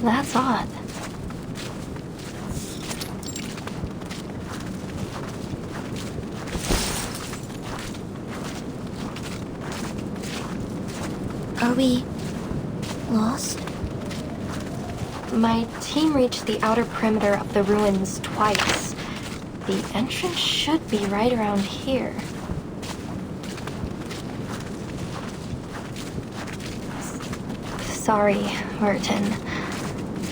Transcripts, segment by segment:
That's odd. Are we lost? My team reached the outer perimeter of the ruins twice. The entrance should be right around here. Sorry, Merton.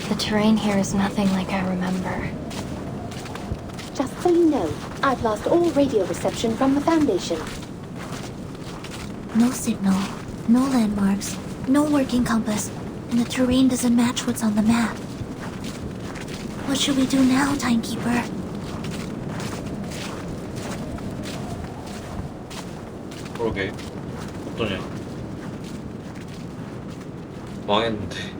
The terrain here is nothing like I remember. Just so you know, I've lost all radio reception from the Foundation. No signal, no landmarks, no working compass, and the terrain doesn't match what's on the map. What should we do now, Timekeeper? 그러게. 어떠냐? 망했는데.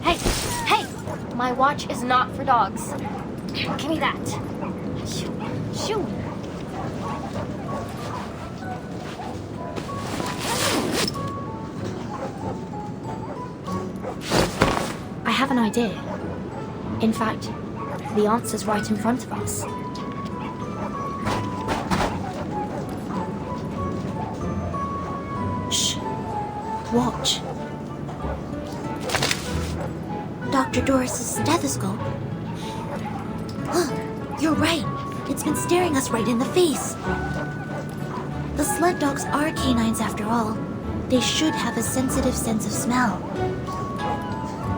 Hey! Hey! My watch is not for dogs. Give me that. Shoo! Shoo! I have an idea. In fact, the answer's right in front of us. Shh. Watch. Dr. Doris's stethoscope. Look, you're right. It's been staring us right in the face. The sled dogs are canines after all. They should have a sensitive sense of smell.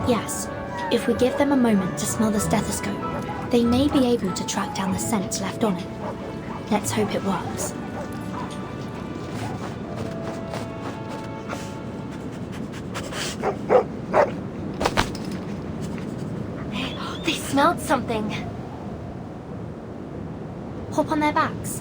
Yes, if we give them a moment to smell the stethoscope, they may be able to track down the scent left on it. Let's hope it works. They smelled something. Hop on their backs.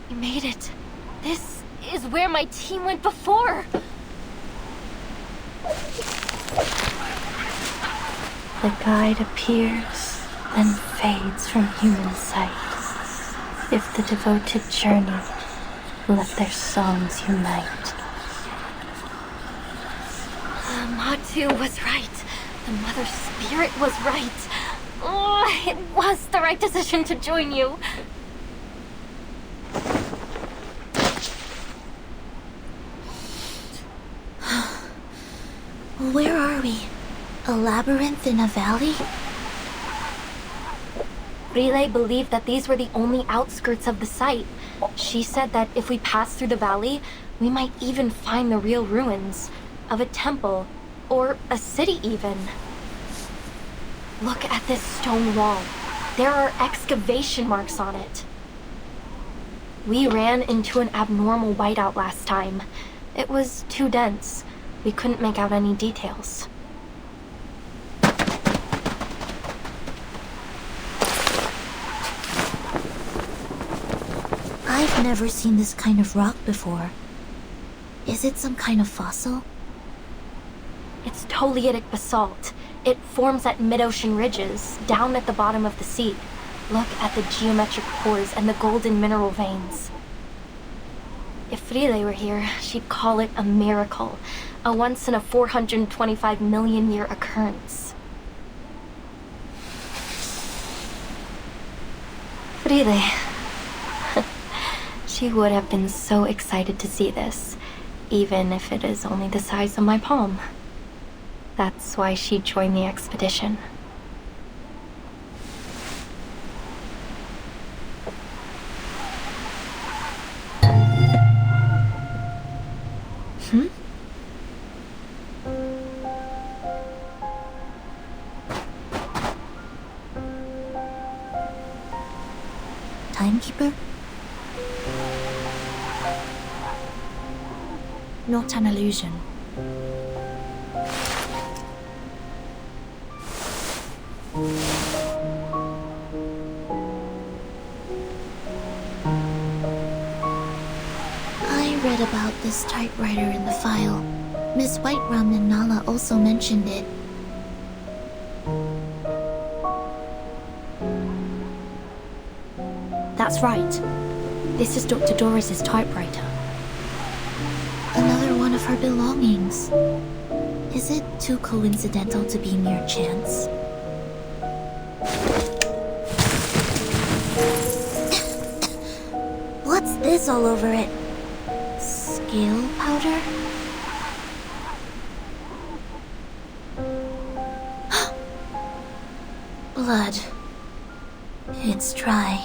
We made it. This is where my team went before. The guide appears, then fades from human sight. If the devoted journey, let their songs unite. Matu was right. The Mother Spirit was right. Oh, it was the right decision to join you. Where are we? A labyrinth in a valley? Relay believed that these were the only outskirts of the site. She said that if we pass through the valley, we might even find the real ruins of a temple, or a city even. Look at this stone wall. There are excavation marks on it. We ran into an abnormal whiteout last time. It was too dense. We couldn't make out any details. I've never seen this kind of rock before. Is it some kind of fossil? It's Toleitic basalt. It forms at mid-ocean ridges, down at the bottom of the sea. Look at the geometric pores and the golden mineral veins. If Frile were here, she'd call it a miracle. A once-in-a-425-million-year occurrence. Frile. She would have been so excited to see this, even if it is only the size of my palm. That's why she joined the expedition. Timekeeper? Not an illusion. I read about this typewriter in the file. Miss Whiterum and Nala also mentioned it. That's right. This is Dr. Doris's typewriter. Another one of her belongings. Is it too coincidental to be mere chance? What's this all over it? Scale powder? Blood. It's dry.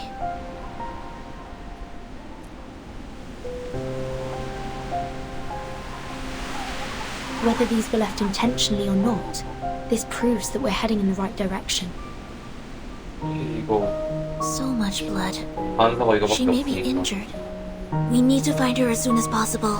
Whether these were left intentionally or not, this proves that we're heading in the right direction. 이거 So much blood. 단서가 이거밖에 She may be 없으니까. injured. We need to find her as soon as possible.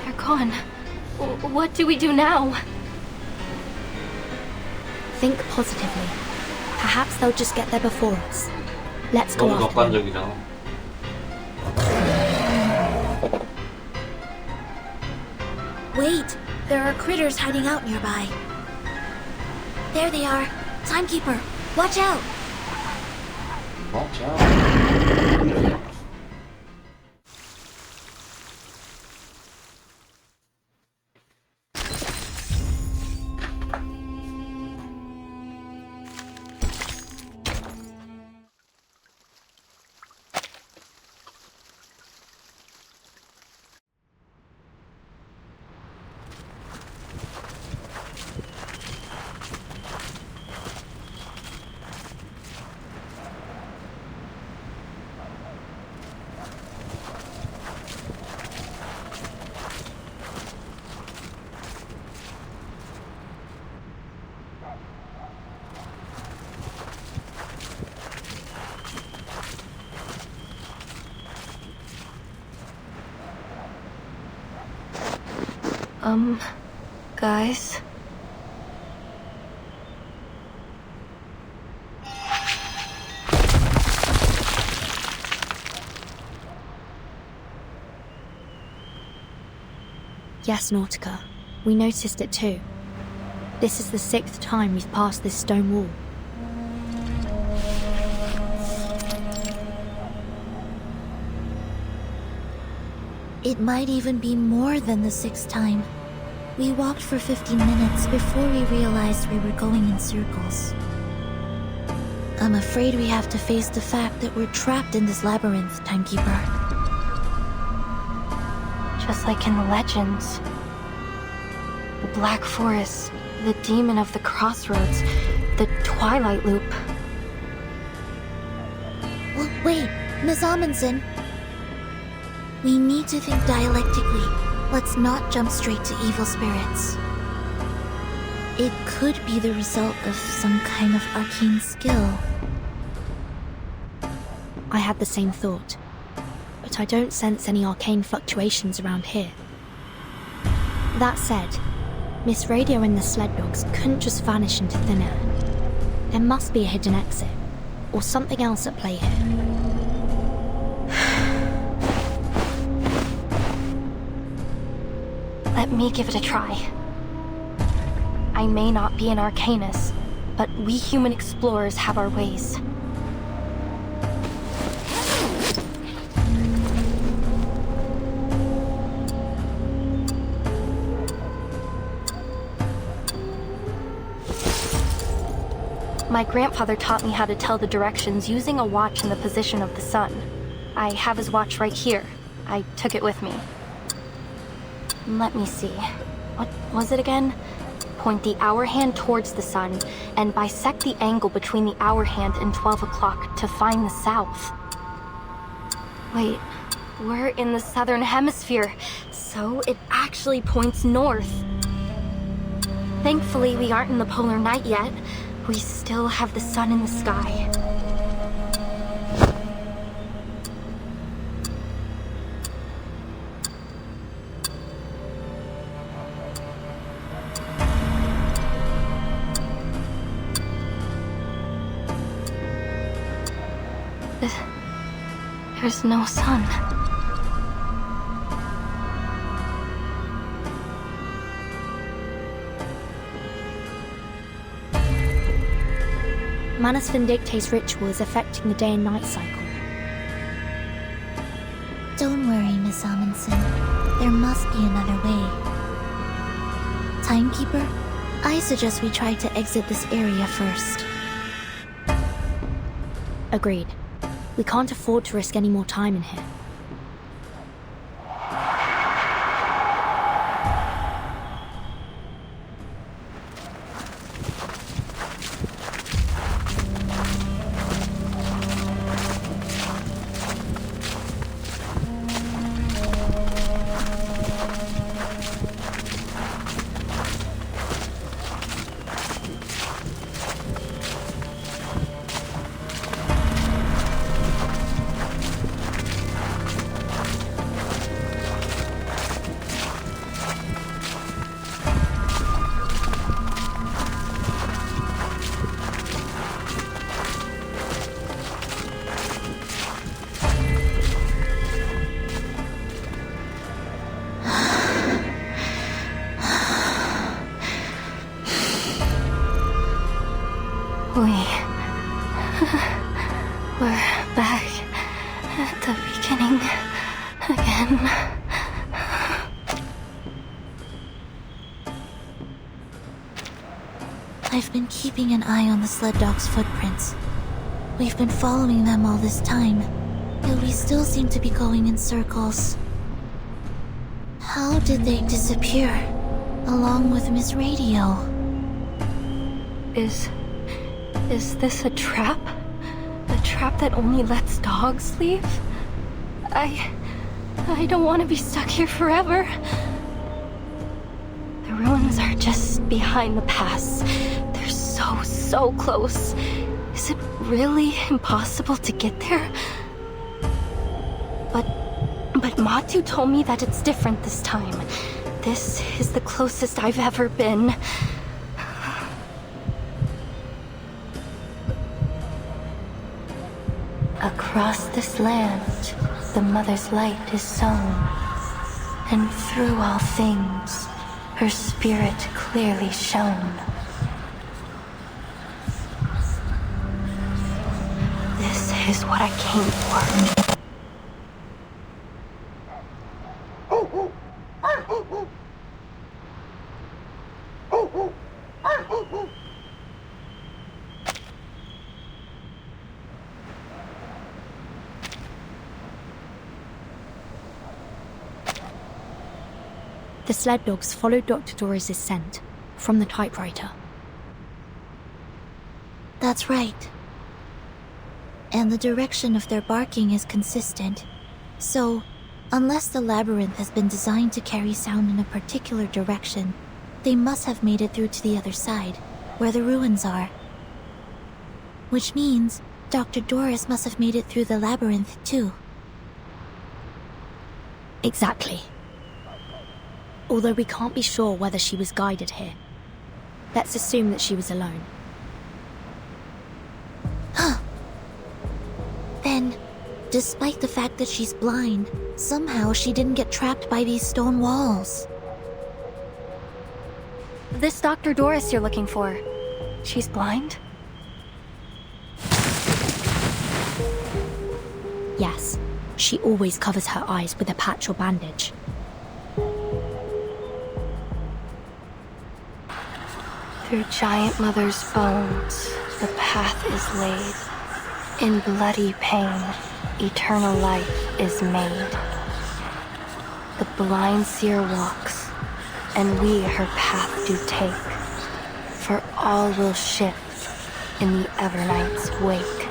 They're gone. What do we do now? Think positively. Perhaps they'll just get there before us. Let's go 너무 after them. 객관적이잖아. Wait! There are critters hiding out nearby. There they are. Timekeeper, watch out! 자. Guys? Yes, Nautica. We noticed it too. This is the 6th time we've passed this stone wall. It might even be more than the 6th time. We walked for 15 minutes before we realized we were going in circles. I'm afraid we have to face the fact that we're trapped in this labyrinth, Timekeeper. Just like in the legends. The Black Forest, the Demon of the Crossroads, the Twilight Loop. Well, wait, Ms. Amundsen. We need to think dialectically. Let's not jump straight to evil spirits. It could be the result of some kind of arcane skill. I had the same thought, but I don't sense any arcane fluctuations around here. That said, Miss Radio and the sled dogs couldn't just vanish into thin air. There must be a hidden exit, or something else at play here. Let me give it a try. I may not be an Arcanist, but we human explorers have our ways. My grandfather taught me how to tell the directions using a watch and the position of the sun. I have his watch right here. I took it with me. Let me see. What was it again? Point the hour hand towards the sun and bisect the angle between the hour hand and 12 o'clock to find the south. Wait, we're in the southern hemisphere, so it actually points north. Thankfully, we aren't in the polar night yet. We still have the sun in the sky. There's no sun. Manus Vindictae's ritual is affecting the day and night cycle. Don't worry, Miss Amundsen. There must be another way. Timekeeper, I suggest we try to exit this area first. Agreed. We can't afford to risk any more time in here. We're back at the beginning again. I've been keeping an eye on the sled dog's footprints. We've been following them all this time, yet we still seem to be going in circles. How did they disappear, along with Miss Radio? Is this a trap? A trap that only lets dogs leave? I don't want to be stuck here forever. The ruins are just behind the pass. They're so close. Is it really impossible to get there? But Matu told me that it's different this time. This is the closest I've ever been. Across this land, the Mother's light is sown, and through all things, her spirit clearly shone. This is what I came for. The sled dogs followed Dr. Doris' scent from the typewriter. That's right. And the direction of their barking is consistent. So, unless the labyrinth has been designed to carry sound in a particular direction, they must have made it through to the other side, where the ruins are. Which means Dr. Doris must have made it through the labyrinth too. Exactly. although we can't be sure whether she was guided here. Let's assume that she was alone. Then, despite the fact that she's blind, somehow she didn't get trapped by these stone walls. This Dr. Doris you're looking for, she's blind? Yes, she always covers her eyes with a patch or bandage. Through Giant Mother's bones, the path is laid. In bloody pain, eternal life is made. The blind seer walks, and we her path do take. For all will shift in the Evernight's wake.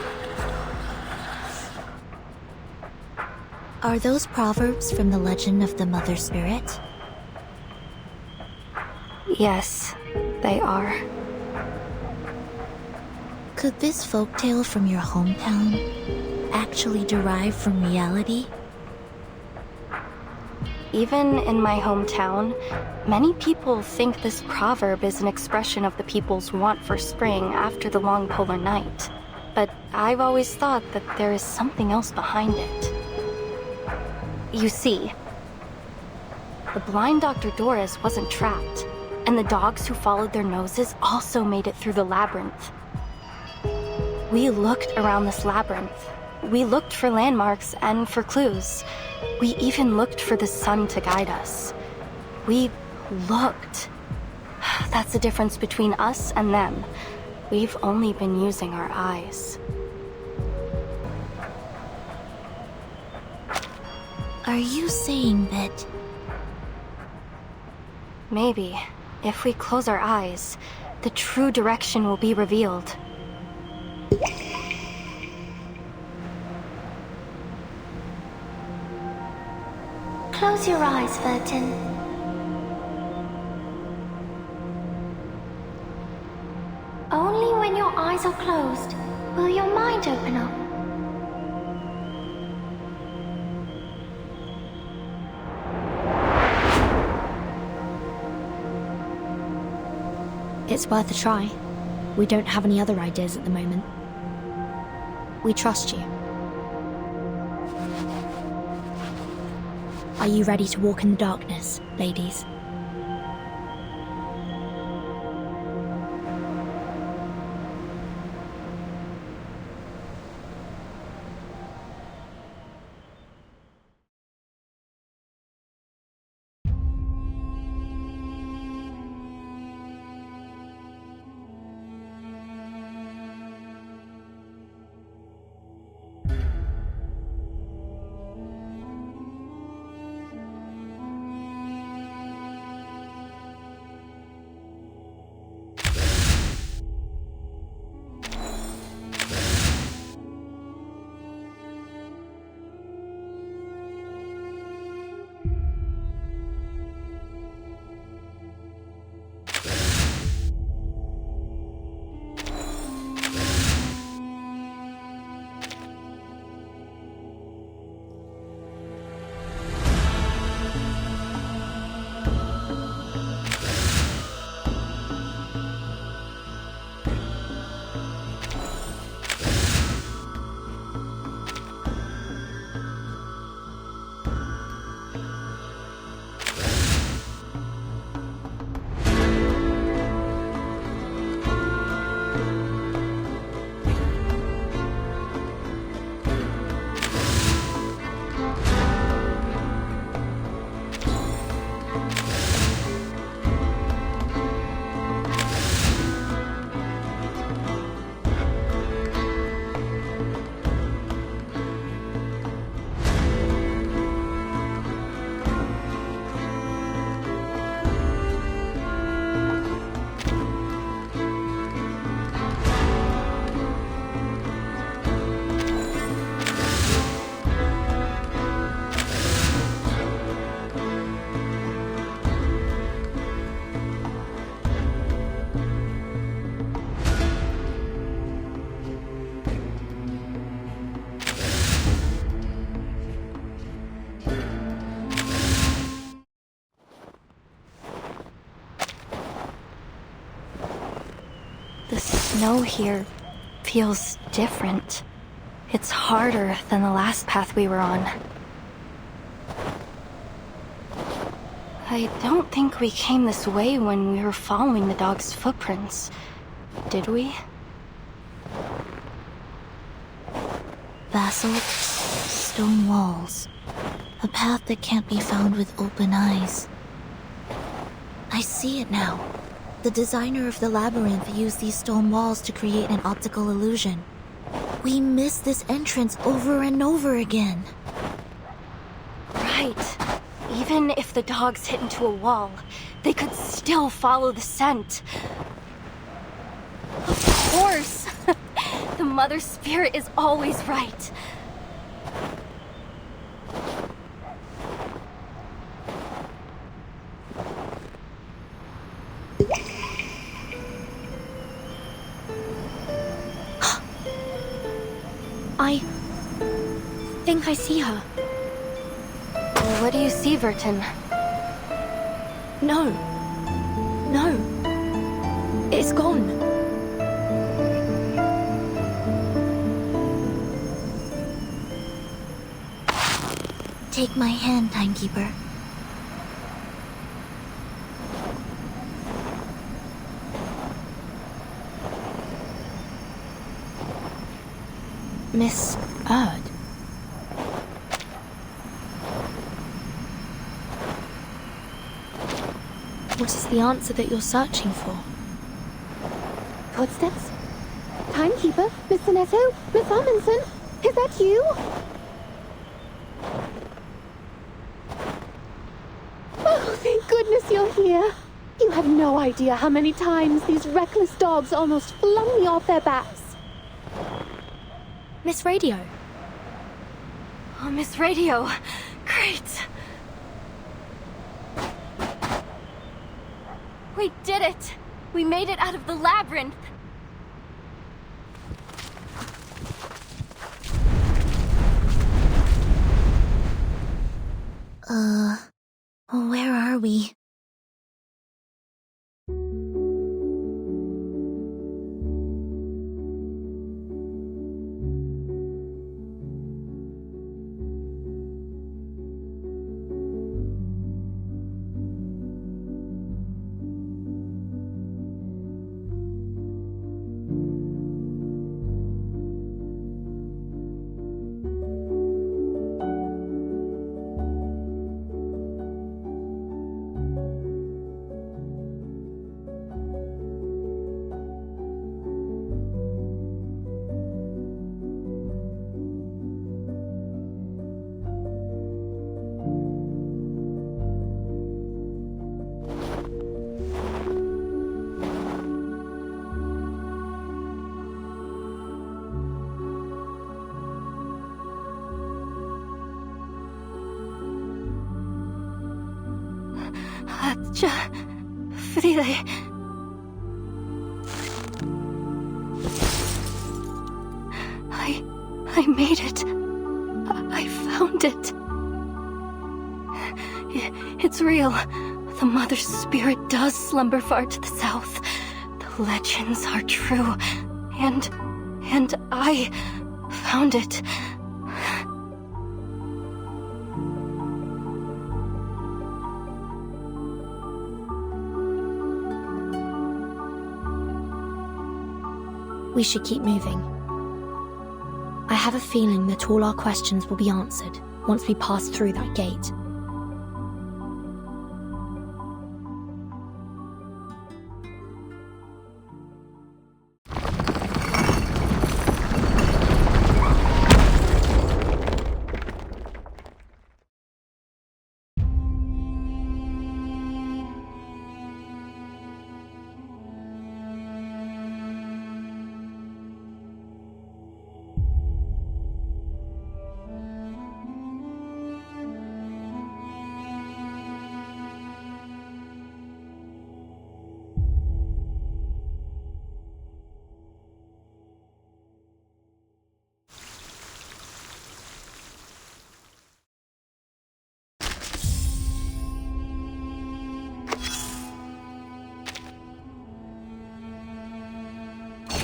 Are those proverbs from the legend of the Mother Spirit? Yes, they are. Could this folktale from your hometown actually derive from reality? Even in my hometown, many people think this proverb is an expression of the people's want for spring after the long polar night. But I've always thought that there is something else behind it. You see, the blind Dr. Doris wasn't trapped, and the dogs who followed their noses also made it through the labyrinth. We looked around this labyrinth. We looked for landmarks and for clues. We even looked for the sun to guide us. We looked. That's the difference between us and them. We've only been using our eyes. Are you saying that... Maybe, if we close our eyes, the true direction will be revealed. Close your eyes, Vertin. Only when your eyes are closed will your mind open up. It's worth a try. We don't have any other ideas at the moment. We trust you. Are you ready to walk in the darkness, ladies? The snow here feels different. It's harder than the last path we were on. I don't think we came this way when we were following the dog's footprints, did we? Basalt, stone walls. A path that can't be found with open eyes. I see it now. The designer of the labyrinth used these stone walls to create an optical illusion. We missed this entrance over and over again. Right. Even if the dogs hit into a wall, they could still follow the scent. Of course! The Mother Spirit is always right. I think I see her. What do you see, Vertin? No. No. It's gone. Take my hand, Timekeeper. Miss Erd. What is the answer that you're searching for? Footsteps? Timekeeper? Miss Sinetto? Miss Amundsen? Is that you? Oh, thank goodness you're here. You have no idea how many times these reckless dogs almost flung me off their backs. Miss Radio. Oh, Miss Radio. Great. We did it! We made it out of the labyrinth! Where are we? Frile. I made it. I found it. It's real. The Mother Spirit does slumber far to the south. The legends are true. And I found it. We should keep moving. I have a feeling that all our questions will be answered once we pass through that gate.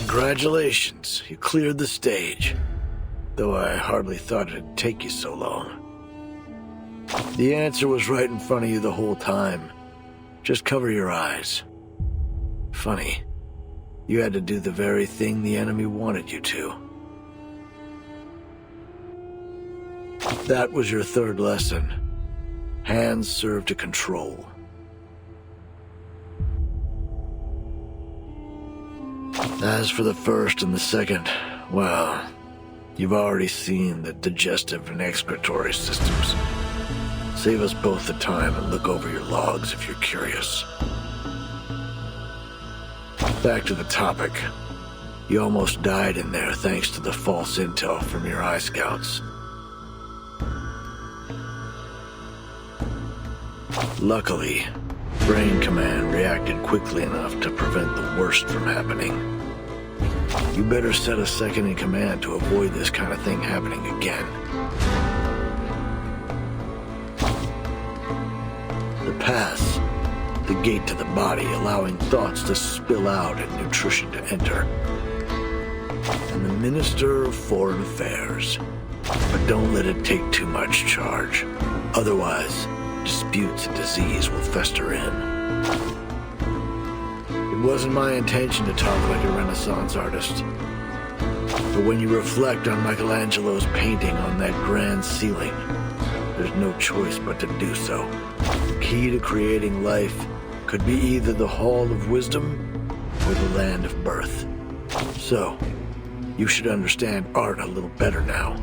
Congratulations, you cleared the stage. Though I hardly thought it'd take you so long. The answer was right in front of you the whole time. Just cover your eyes. Funny, you had to do the very thing the enemy wanted you to. That was your third lesson. Hands serve to control. As for the first and the second, well, you've already seen the digestive and excretory systems. Save us both the time and look over your logs if you're curious. Back to the topic. You almost died in there thanks to the false intel from your eye scouts. Luckily, Brain Command reacted quickly enough to prevent the worst from happening. You better set a second in command to avoid this kind of thing happening again. The pass, the gate to the body, allowing thoughts to spill out and nutrition to enter. And the Minister of Foreign Affairs. But don't let it take too much charge. Otherwise, disputes and disease will fester in. It wasn't my intention to talk like a Renaissance artist. But when you reflect on Michelangelo's painting on that grand ceiling, there's no choice but to do so. The key to creating life could be either the Hall of Wisdom or the Land of Birth. So, you should understand art a little better now.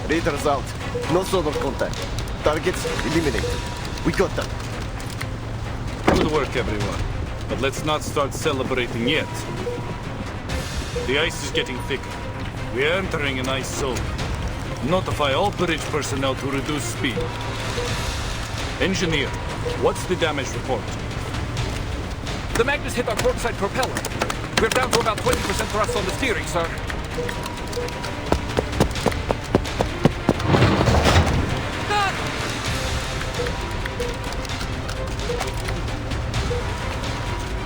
Raiders out. No sonar contact. Targets eliminated. We got them. Good work, everyone. But let's not start celebrating yet. The ice is getting thicker. We're entering an ice zone. Notify all bridge personnel to reduce speed. Engineer, what's the damage report? The Magnus hit our portside propeller. We're down to about 20% thrust on the steering, sir.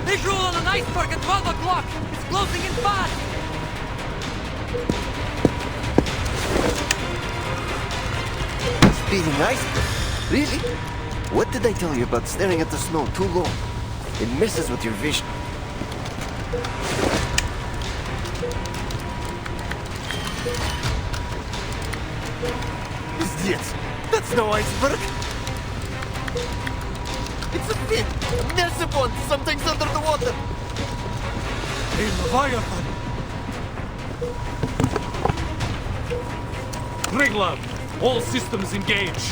Visual on an iceberg at 12 o'clock! It's closing in fast! Speeding iceberg? Really? What did I tell you about staring at the snow too long? It messes with your vision. Idiots! That's no iceberg! It's a fin! A massive one! Something's under the water! A Leviathan! Ringlab, all systems engage.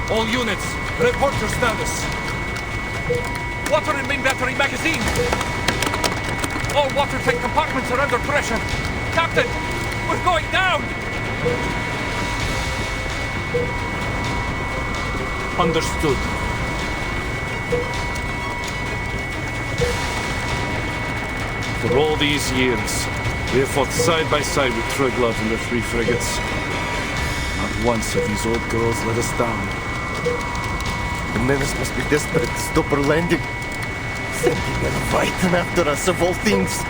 All units, report your status. Water in main battery magazine! All water tank compartments are under pressure. Captain, we're going down! Understood. For all these years, we have fought side by side with Triglav and their 3 frigates. Not once have these old girls let us down. The menace must be desperate to stop our landing. Sending a Leviathan after us of all things.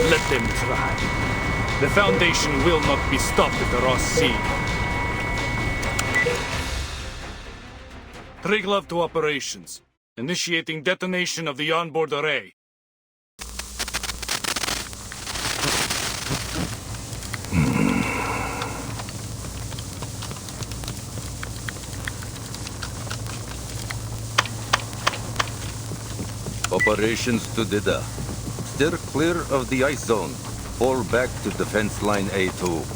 Let them try. The Foundation will not be stopped at the Ross Sea. Triglav to operations. Initiating detonation of the onboard array. Operations to Dida. Steer clear of the ice zone. Fall back to defense line A2.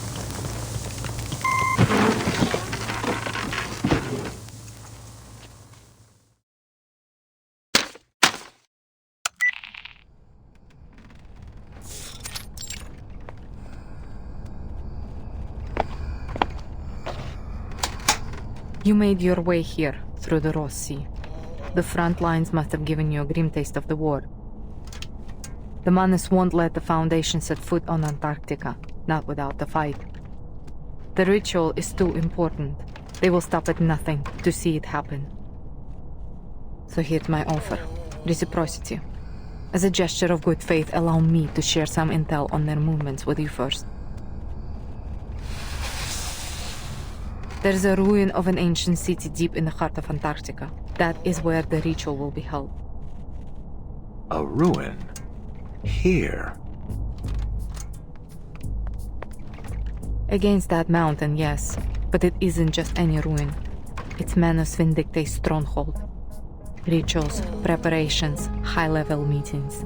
You made your way here, through the Ross Sea. The front lines must have given you a grim taste of the war. The Manus won't let the Foundation set foot on Antarctica, not without the fight. The ritual is too important. They will stop at nothing to see it happen. So here's my offer. Reciprocity. As a gesture of good faith, allow me to share some intel on their movements with you first. There's a ruin of an ancient city deep in the heart of Antarctica. That is where the ritual will be held. A ruin? Here? Against that mountain, yes. But it isn't just any ruin. It's Manus Vindictae's stronghold. Rituals, preparations, high-level meetings.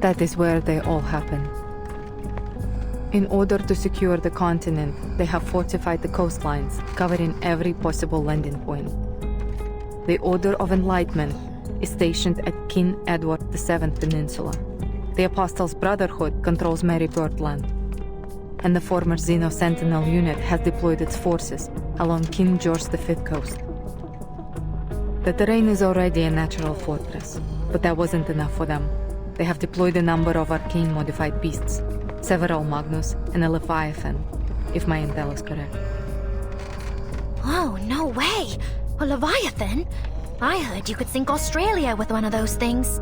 That is where they all happen. In order to secure the continent, they have fortified the coastlines, covering every possible landing point. The Order of Enlightenment is stationed at King Edward VII Peninsula. The Apostles' Brotherhood controls Mary Birdland, and the former Xeno Sentinel unit has deployed its forces along King George V coast. The terrain is already a natural fortress, but that wasn't enough for them. They have deployed a number of arcane-modified beasts, several Magnus and a Leviathan, if my intel is correct. Oh, no way! A Leviathan? I heard you could sink Australia with one of those things.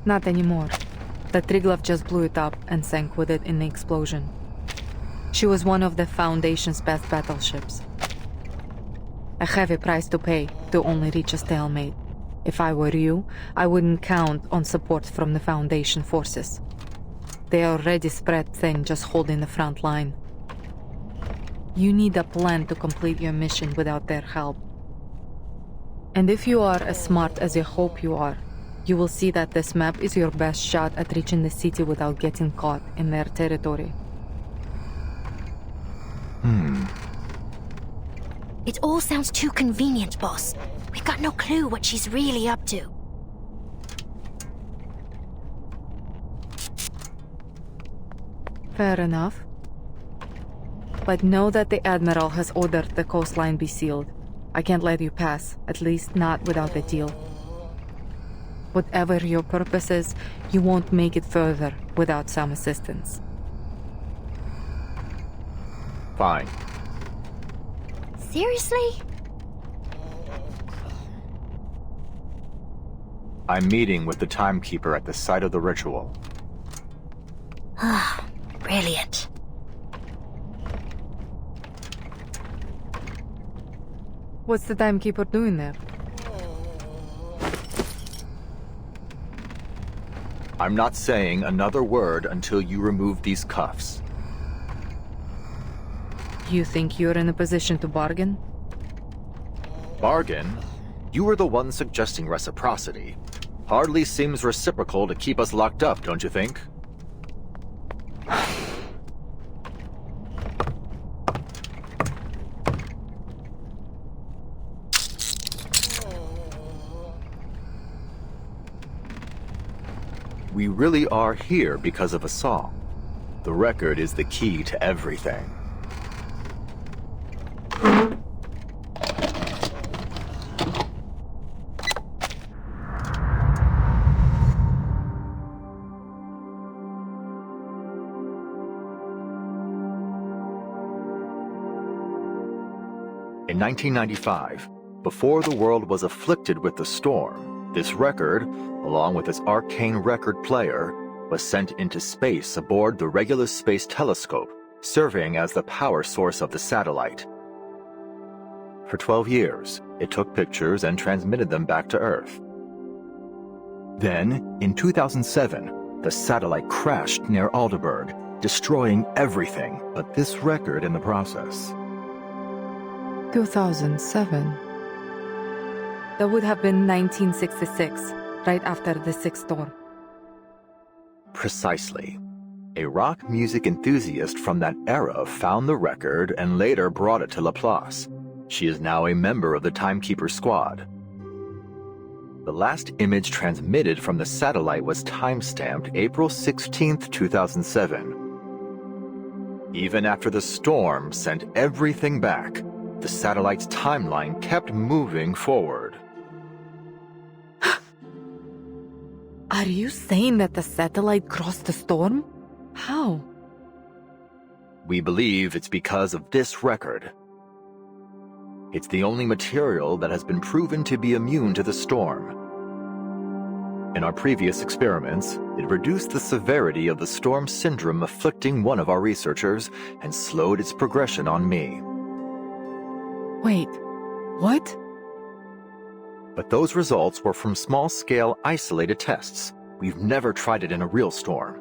Not anymore. The Triglav just blew it up and sank with it in the explosion. She was one of the Foundation's best battleships. A heavy price to pay to only reach a stalemate. If I were you, I wouldn't count on support from the Foundation forces. They are already spread thin, just holding the front line. You need a plan to complete your mission without their help. And if you are as smart as you hope you are, you will see that this map is your best shot at reaching the city without getting caught in their territory. It all sounds too convenient, boss. We've got no clue what she's really up to. Fair enough. But know that the Admiral has ordered the coastline be sealed. I can't let you pass, at least not without a deal. Whatever your purpose is, you won't make it further without some assistance. Fine. Seriously? I'm meeting with the Timekeeper at the site of the ritual. Ah, brilliant. What's the Timekeeper doing there? I'm not saying another word until you remove these cuffs. You think you're in a position to bargain? Bargain? You were the one suggesting reciprocity. Hardly seems reciprocal to keep us locked up, don't you think? we really are here because of a song. The record is the key to everything. In 1995, before the world was afflicted with the storm, this record, along with its arcane record player, was sent into space aboard the Regulus Space Telescope, serving as the power source of the satellite. For 12 years, it took pictures and transmitted them back to Earth. Then, in 2007, the satellite crashed near Aldeburgh, destroying everything but this record in the process. 2007. That would have been 1966, right after the sixth storm. Precisely. A rock music enthusiast from that era found the record and later brought it to Laplace. She is now a member of the Timekeeper squad. The last image transmitted from the satellite was timestamped April 16, 2007. Even after the storm sent everything back, the satellite's timeline kept moving forward. Are you saying that the satellite crossed the storm? How? We believe it's because of this record. It's the only material that has been proven to be immune to the storm. In our previous experiments, it reduced the severity of the storm syndrome afflicting one of our researchers and slowed its progression on me. Wait, what? But those results were from small-scale isolated tests. We've never tried it in a real storm.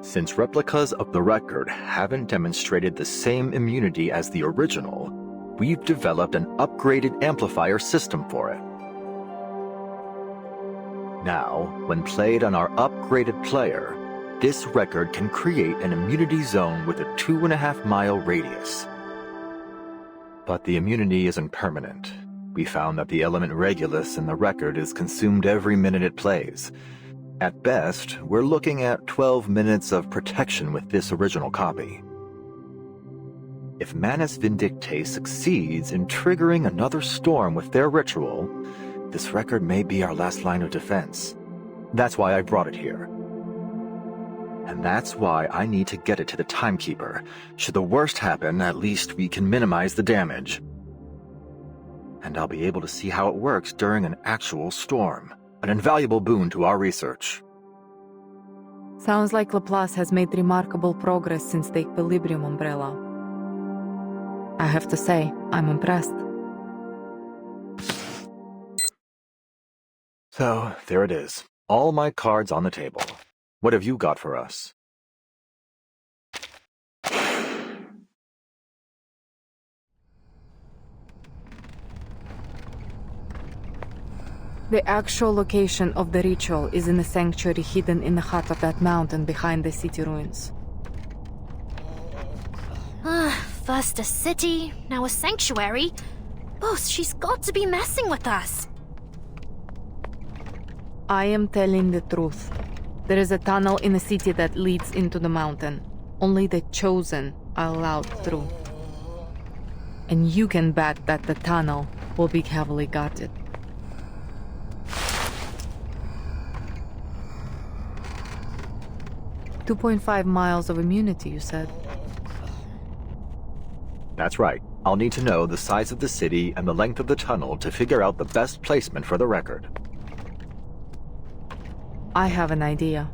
Since replicas of the record haven't demonstrated the same immunity as the original, we've developed an upgraded amplifier system for it. Now, when played on our upgraded player, this record can create an immunity zone with a 2.5-mile radius. But the immunity isn't permanent. We found that the element Regulus in the record is consumed every minute it plays. At best, we're looking at 12 minutes of protection with this original copy. If Manus Vindictae succeeds in triggering another storm with their ritual, this record may be our last line of defense. That's why I brought it here. And that's why I need to get it to the Timekeeper. Should the worst happen, at least we can minimize the damage. And I'll be able to see how it works during an actual storm. An invaluable boon to our research. Sounds like Laplace has made remarkable progress since the Equilibrium umbrella. I have to say, I'm impressed. So, there it is. All my cards on the table. What have you got for us? The actual location of the ritual is in a sanctuary hidden in the heart of that mountain behind the city ruins. First a city, now a sanctuary. Boss, she's got to be messing with us. I am telling the truth. There is a tunnel in the city that leads into the mountain. Only the chosen are allowed through. And you can bet that the tunnel will be heavily guarded. "2.5 miles of immunity, you said? That's right. I'll need to know the size of the city and the length of the tunnel to figure out the best placement for the record. I have an idea.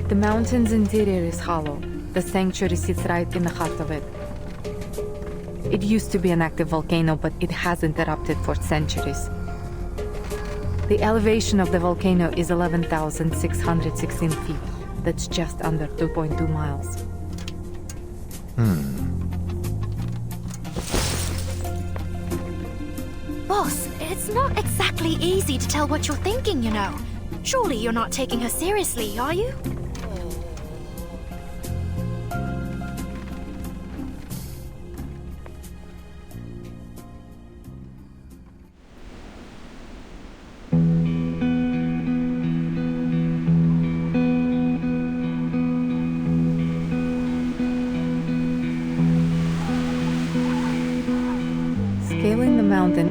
The mountain's interior is hollow. The sanctuary sits right in the heart of it. It used to be an active volcano, but it hasn't erupted for centuries. The elevation of the volcano is 11,616 feet. That's just under 2.2 miles. Boss, it's not exactly easy to tell what you're thinking, you know. Surely you're not taking her seriously, are you?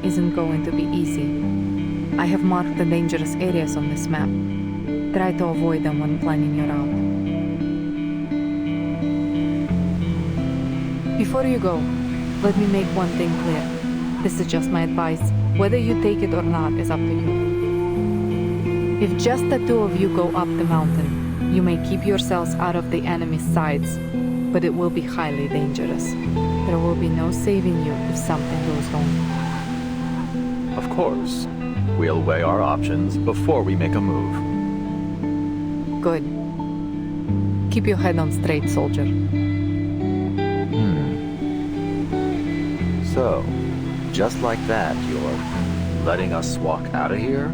mission isn't going to be easy. I have marked the dangerous areas on this map. Try to avoid them when planning your route. Before you go, let me make one thing clear. This is just my advice. Whether you take it or not is up to you. If just the two of you go up the mountain, you may keep yourselves out of the enemy's sides, but it will be highly dangerous. There will be no saving you if something goes wrong. Of course. We'll weigh our options before we make a move. Good. Keep your head on straight, soldier. So, just like that, you're letting us walk out of here?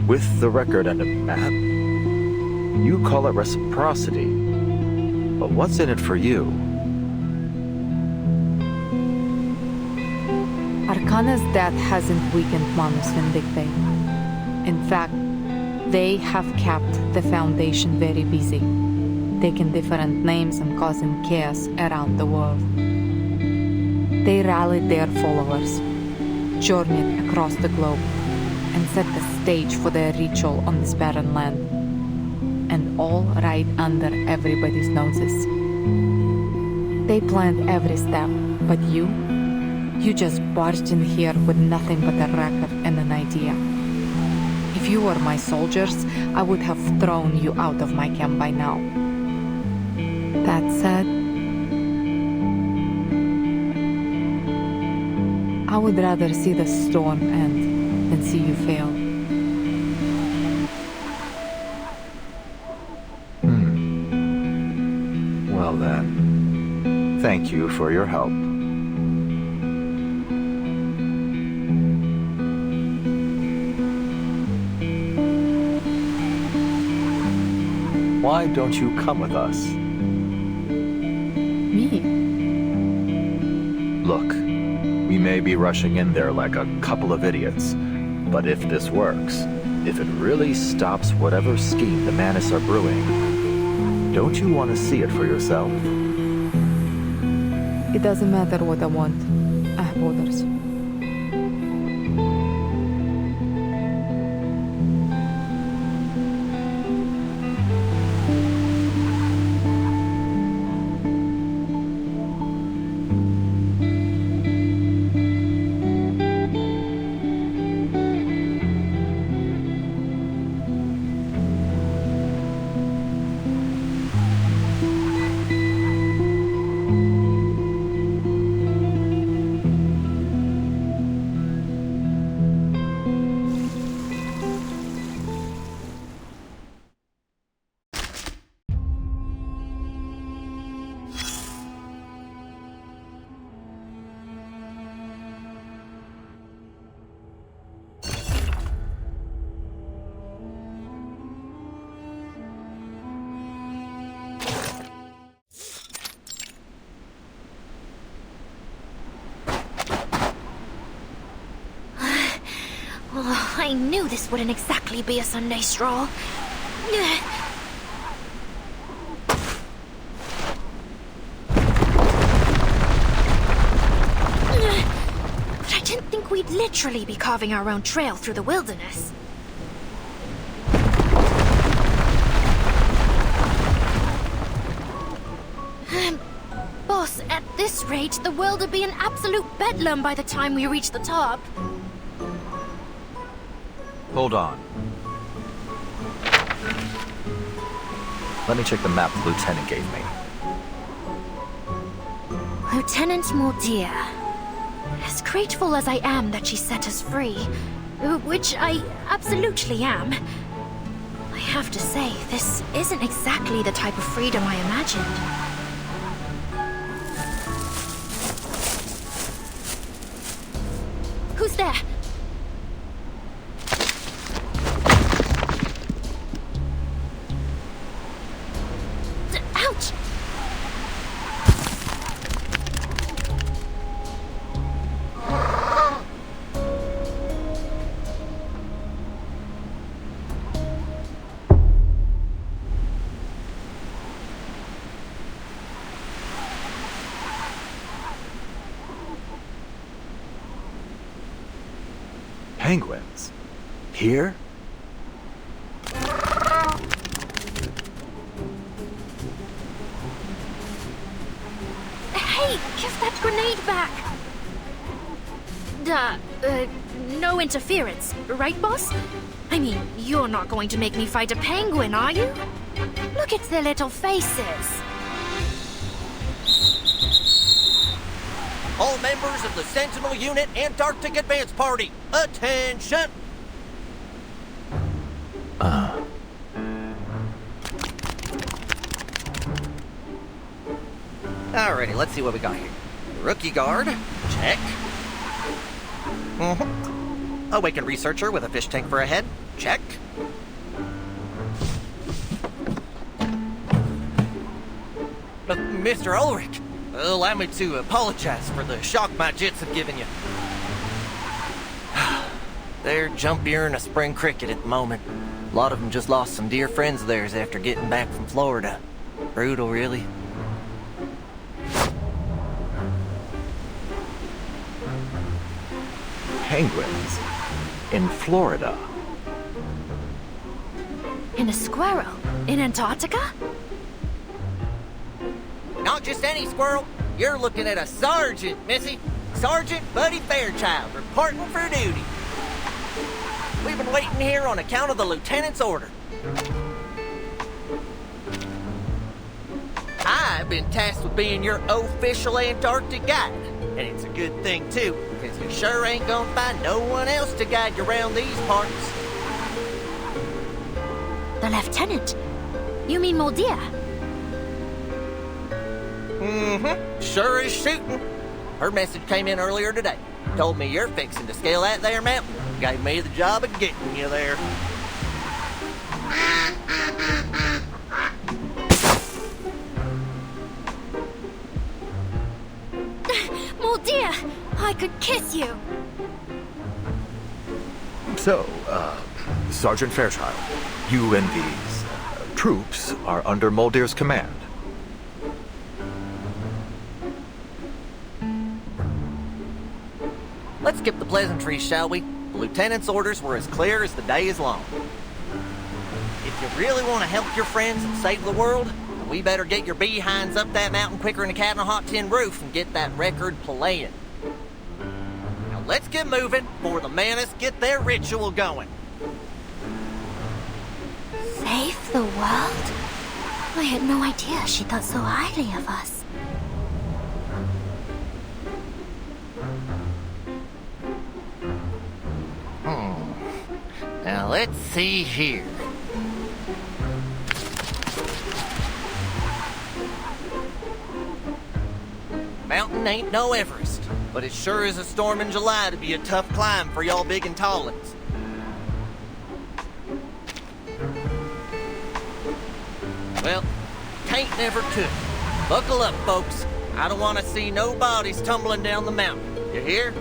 With the record and a map? You call it reciprocity. But what's in it for you? Arcana's death hasn't weakened Manus Vindictae. In fact, they have kept the Foundation very busy, taking different names and causing chaos around the world. They rallied their followers, journeyed across the globe, and set the stage for their ritual on this barren land. And all right under everybody's noses. They planned every step, but you just barged in here with nothing but a record and an idea. If you were my soldiers, I would have thrown you out of my camp by now. That said, I would rather see the storm end than see you fail. Well then, thank you for your help. Why don't you come with us? Me? Look, we may be rushing in there like a couple of idiots, but if this works, if it really stops whatever scheme the Manus are brewing, don't you want to see it for yourself? It doesn't matter what I want. I have orders. I knew this wouldn't exactly be a Sunday stroll. But I didn't think we'd literally be carving our own trail through the wilderness. Boss, at this rate, the world will be an absolute bedlam by the time we reach the top. Hold on. Let me check the map the Lieutenant gave me. Lieutenant Mortier. As grateful as I am that she set us free, which I absolutely am, I have to say, this isn't exactly the type of freedom I imagined. Who's there? Ouch! Penguins? Here? Hey, give that grenade back! No interference, right, boss? I mean, you're not going to make me fight a penguin, are you? Look at their little faces. All members of the Sentinel Unit Antarctic Advance Party, attention! Alrighty, let's see what we got here. Rookie guard, check. Awakened researcher with a fish tank for a head, check. Mr. Ulrich, allow me to apologize for the shock my jets have given you. They're jumpier than a spring cricket at the moment. A lot of them just lost some dear friends of theirs after getting back from Florida. Brutal, really. Penguins? In Florida? And a squirrel? In Antarctica? Not just any squirrel. You're looking at a sergeant, Missy. Sergeant Buddy Fairchild, reporting for duty. We've been waiting here on account of the lieutenant's order. I've been tasked with being your official Antarctic guide. And it's a good thing, too, because you sure ain't gonna find no one else to guide you around these parts. The lieutenant? You mean Moldia? Sure is shooting. Her message came in earlier today. Told me you're fixing to scale that there mountain. Gave me the job of getting you there. Moldia! I could kiss you! So, Sergeant Fairchild, you and these troops are under Moldir's command. Let's skip the pleasantries, shall we? The lieutenant's orders were as clear as the day is long. If you really want to help your friends and save the world, then we better get your behinds up that mountain quicker than a cat on a hot tin roof and get that record playing. Now let's get moving before the Menace get their ritual going. Save the world? I had no idea she thought so highly of us. Now let's see here. Mountain ain't no Everest, but it sure is a storm in July to be a tough climb for y'all big and tallins. Well, can't never could. Buckle up, folks. I don't want to see no bodies tumbling down the mountain. You hear?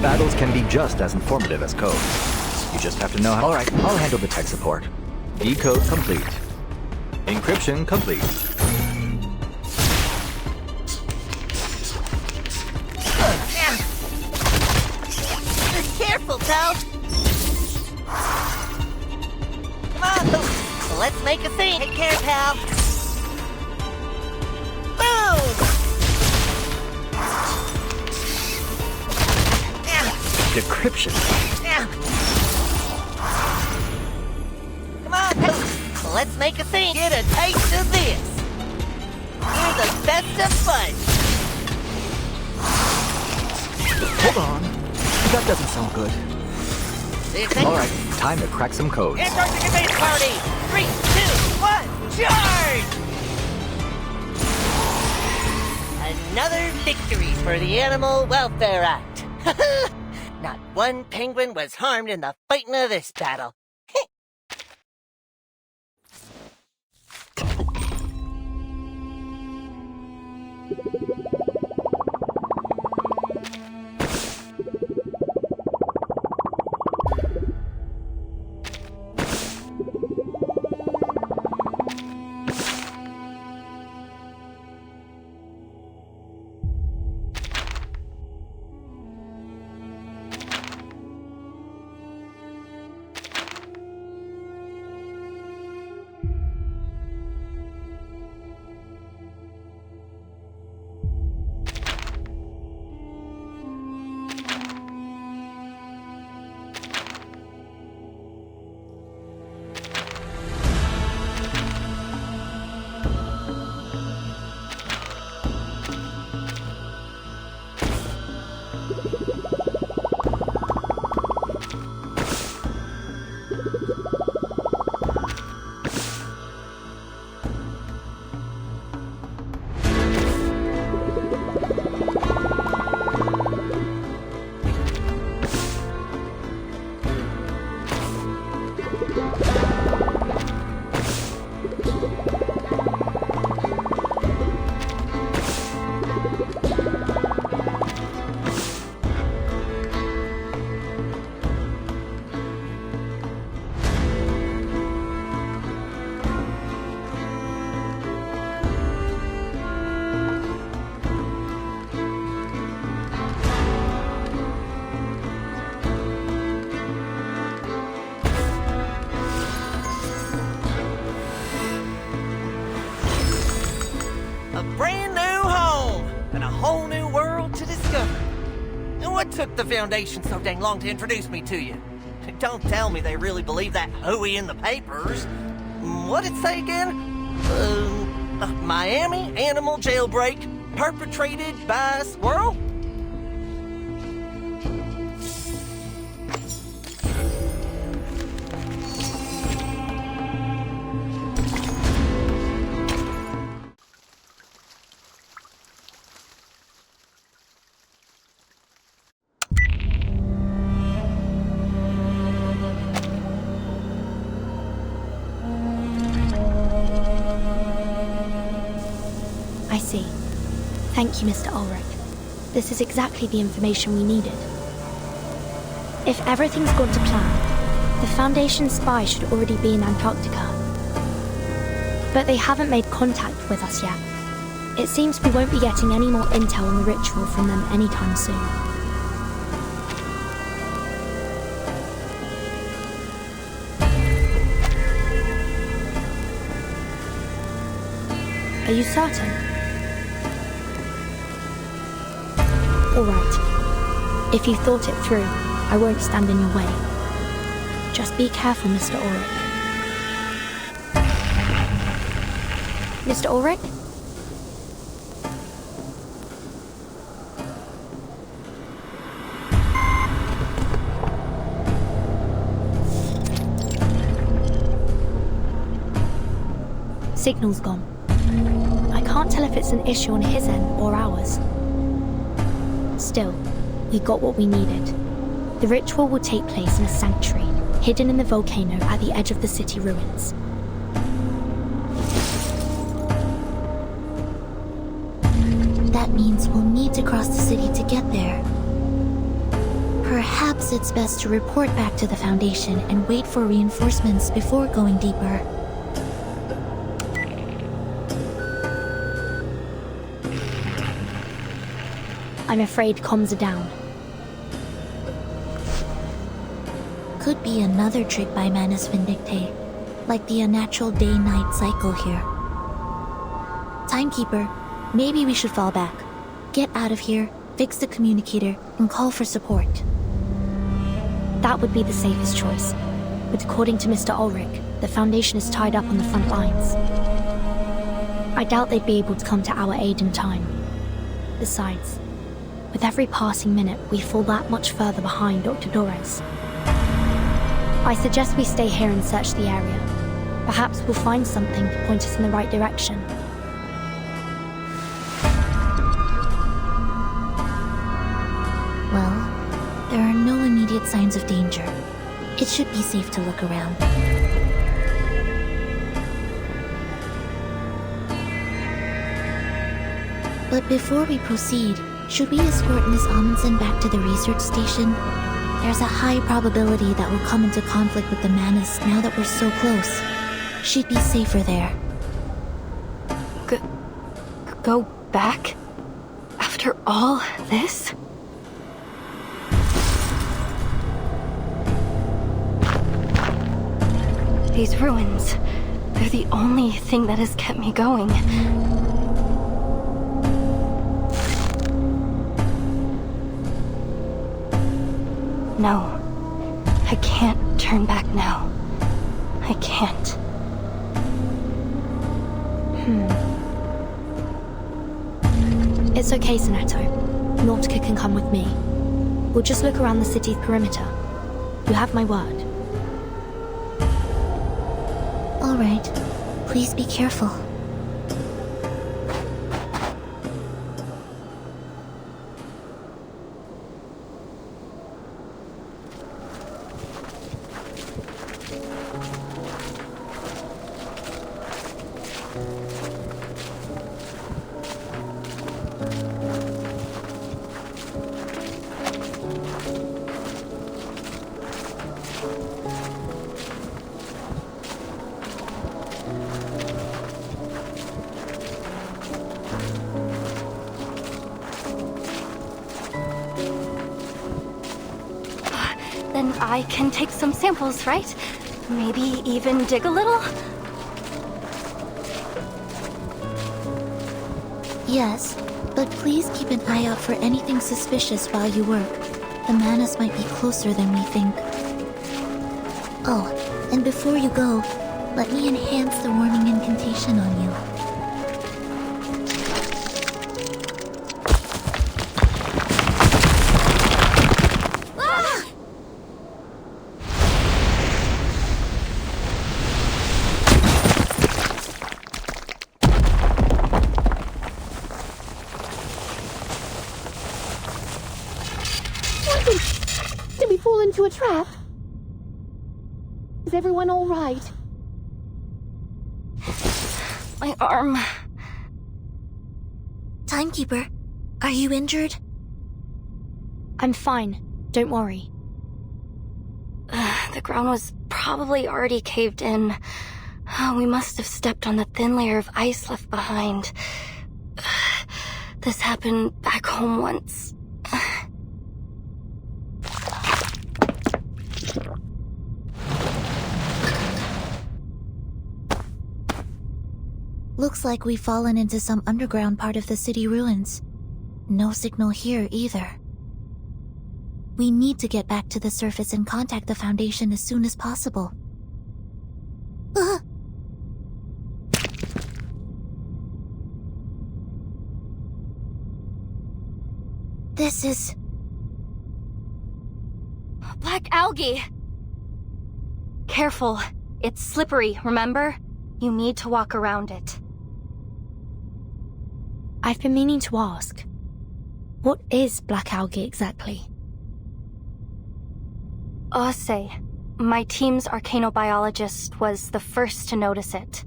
Battles can be just as informative as code. You just have to know how... Alright, I'll handle the tech support. Decode complete. Encryption complete. Careful, pal! Come on, let's make a scene. Take care, pal. Boom! Decryption. Come on, pal. Let's make a scene. Get a taste of this. You're the best of fun. Hold on. That doesn't sound good. Alright, time to crack some codes. Antarctic Base Party! 3, 2, 1, charge! Another victory for the Animal Welfare Act. Not one penguin was harmed in the fighting of this battle. A brand new home and a whole new world to discover. And what took the Foundation so dang long to introduce me to you? Don't tell me they really believe that hooey in the papers. What'd it say again? Miami animal jailbreak perpetrated by a squirrel? I see. Thank you, Mr. Ulrich. This is exactly the information we needed. If everything's gone to plan, the Foundation spy should already be in Antarctica. But they haven't made contact with us yet. It seems we won't be getting any more intel on the ritual from them anytime soon. Are you certain? All right. If you've thought it through, I won't stand in your way. Just be careful, Mr. Ulrich. Mr. Ulrich? Signal's gone. I can't tell if it's an issue on his end or ours. Still, we got what we needed. The ritual will take place in a sanctuary, hidden in the volcano at the edge of the city ruins. That means we'll need to cross the city to get there. Perhaps it's best to report back to the Foundation and wait for reinforcements before going deeper. I'm afraid comms are down. Could be another trick by Manus Vindictae, like the unnatural day-night cycle here. Timekeeper, maybe we should fall back. Get out of here, fix the communicator, and call for support. That would be the safest choice. But according to Mr. Ulrich, the Foundation is tied up on the front lines. I doubt they'd be able to come to our aid in time. Besides, with every passing minute, we fall that much further behind Dr. Dores. I suggest we stay here and search the area. Perhaps we'll find something to point us in the right direction. Well, there are no immediate signs of danger. It should be safe to look around. But before we proceed, should we escort Miss Amundsen back to the research station? There's a high probability that we'll come into conflict with the Manus now that we're so close. She'd be safer there. Go back? After all this? These ruins, they're the only thing that has kept me going. No, I can't turn back now. I can't. It's okay, Sonetto. Nautica can come with me. We'll just look around the city's perimeter. You have my word. All right. Please be careful. Then I can take some samples, right? Maybe even dig a little? Yes, but please keep an eye out for anything suspicious while you work. The Manas might be closer than we think. Oh, and before you go, let me enhance the warming incantation on you. Did we fall into a trap? Is everyone all right? My arm. Timekeeper, are you injured? I'm fine. Don't worry. The ground was probably already caved in. We must have stepped on the thin layer of ice left behind. This happened back home once. Looks like we've fallen into some underground part of the city ruins. No signal here either. We need to get back to the surface and contact the Foundation as soon as possible. This is... Black algae! Careful. It's slippery, remember? You need to walk around it. I've been meaning to ask. What is black algae exactly? Ose, my team's arcanobiologist, was the first to notice it.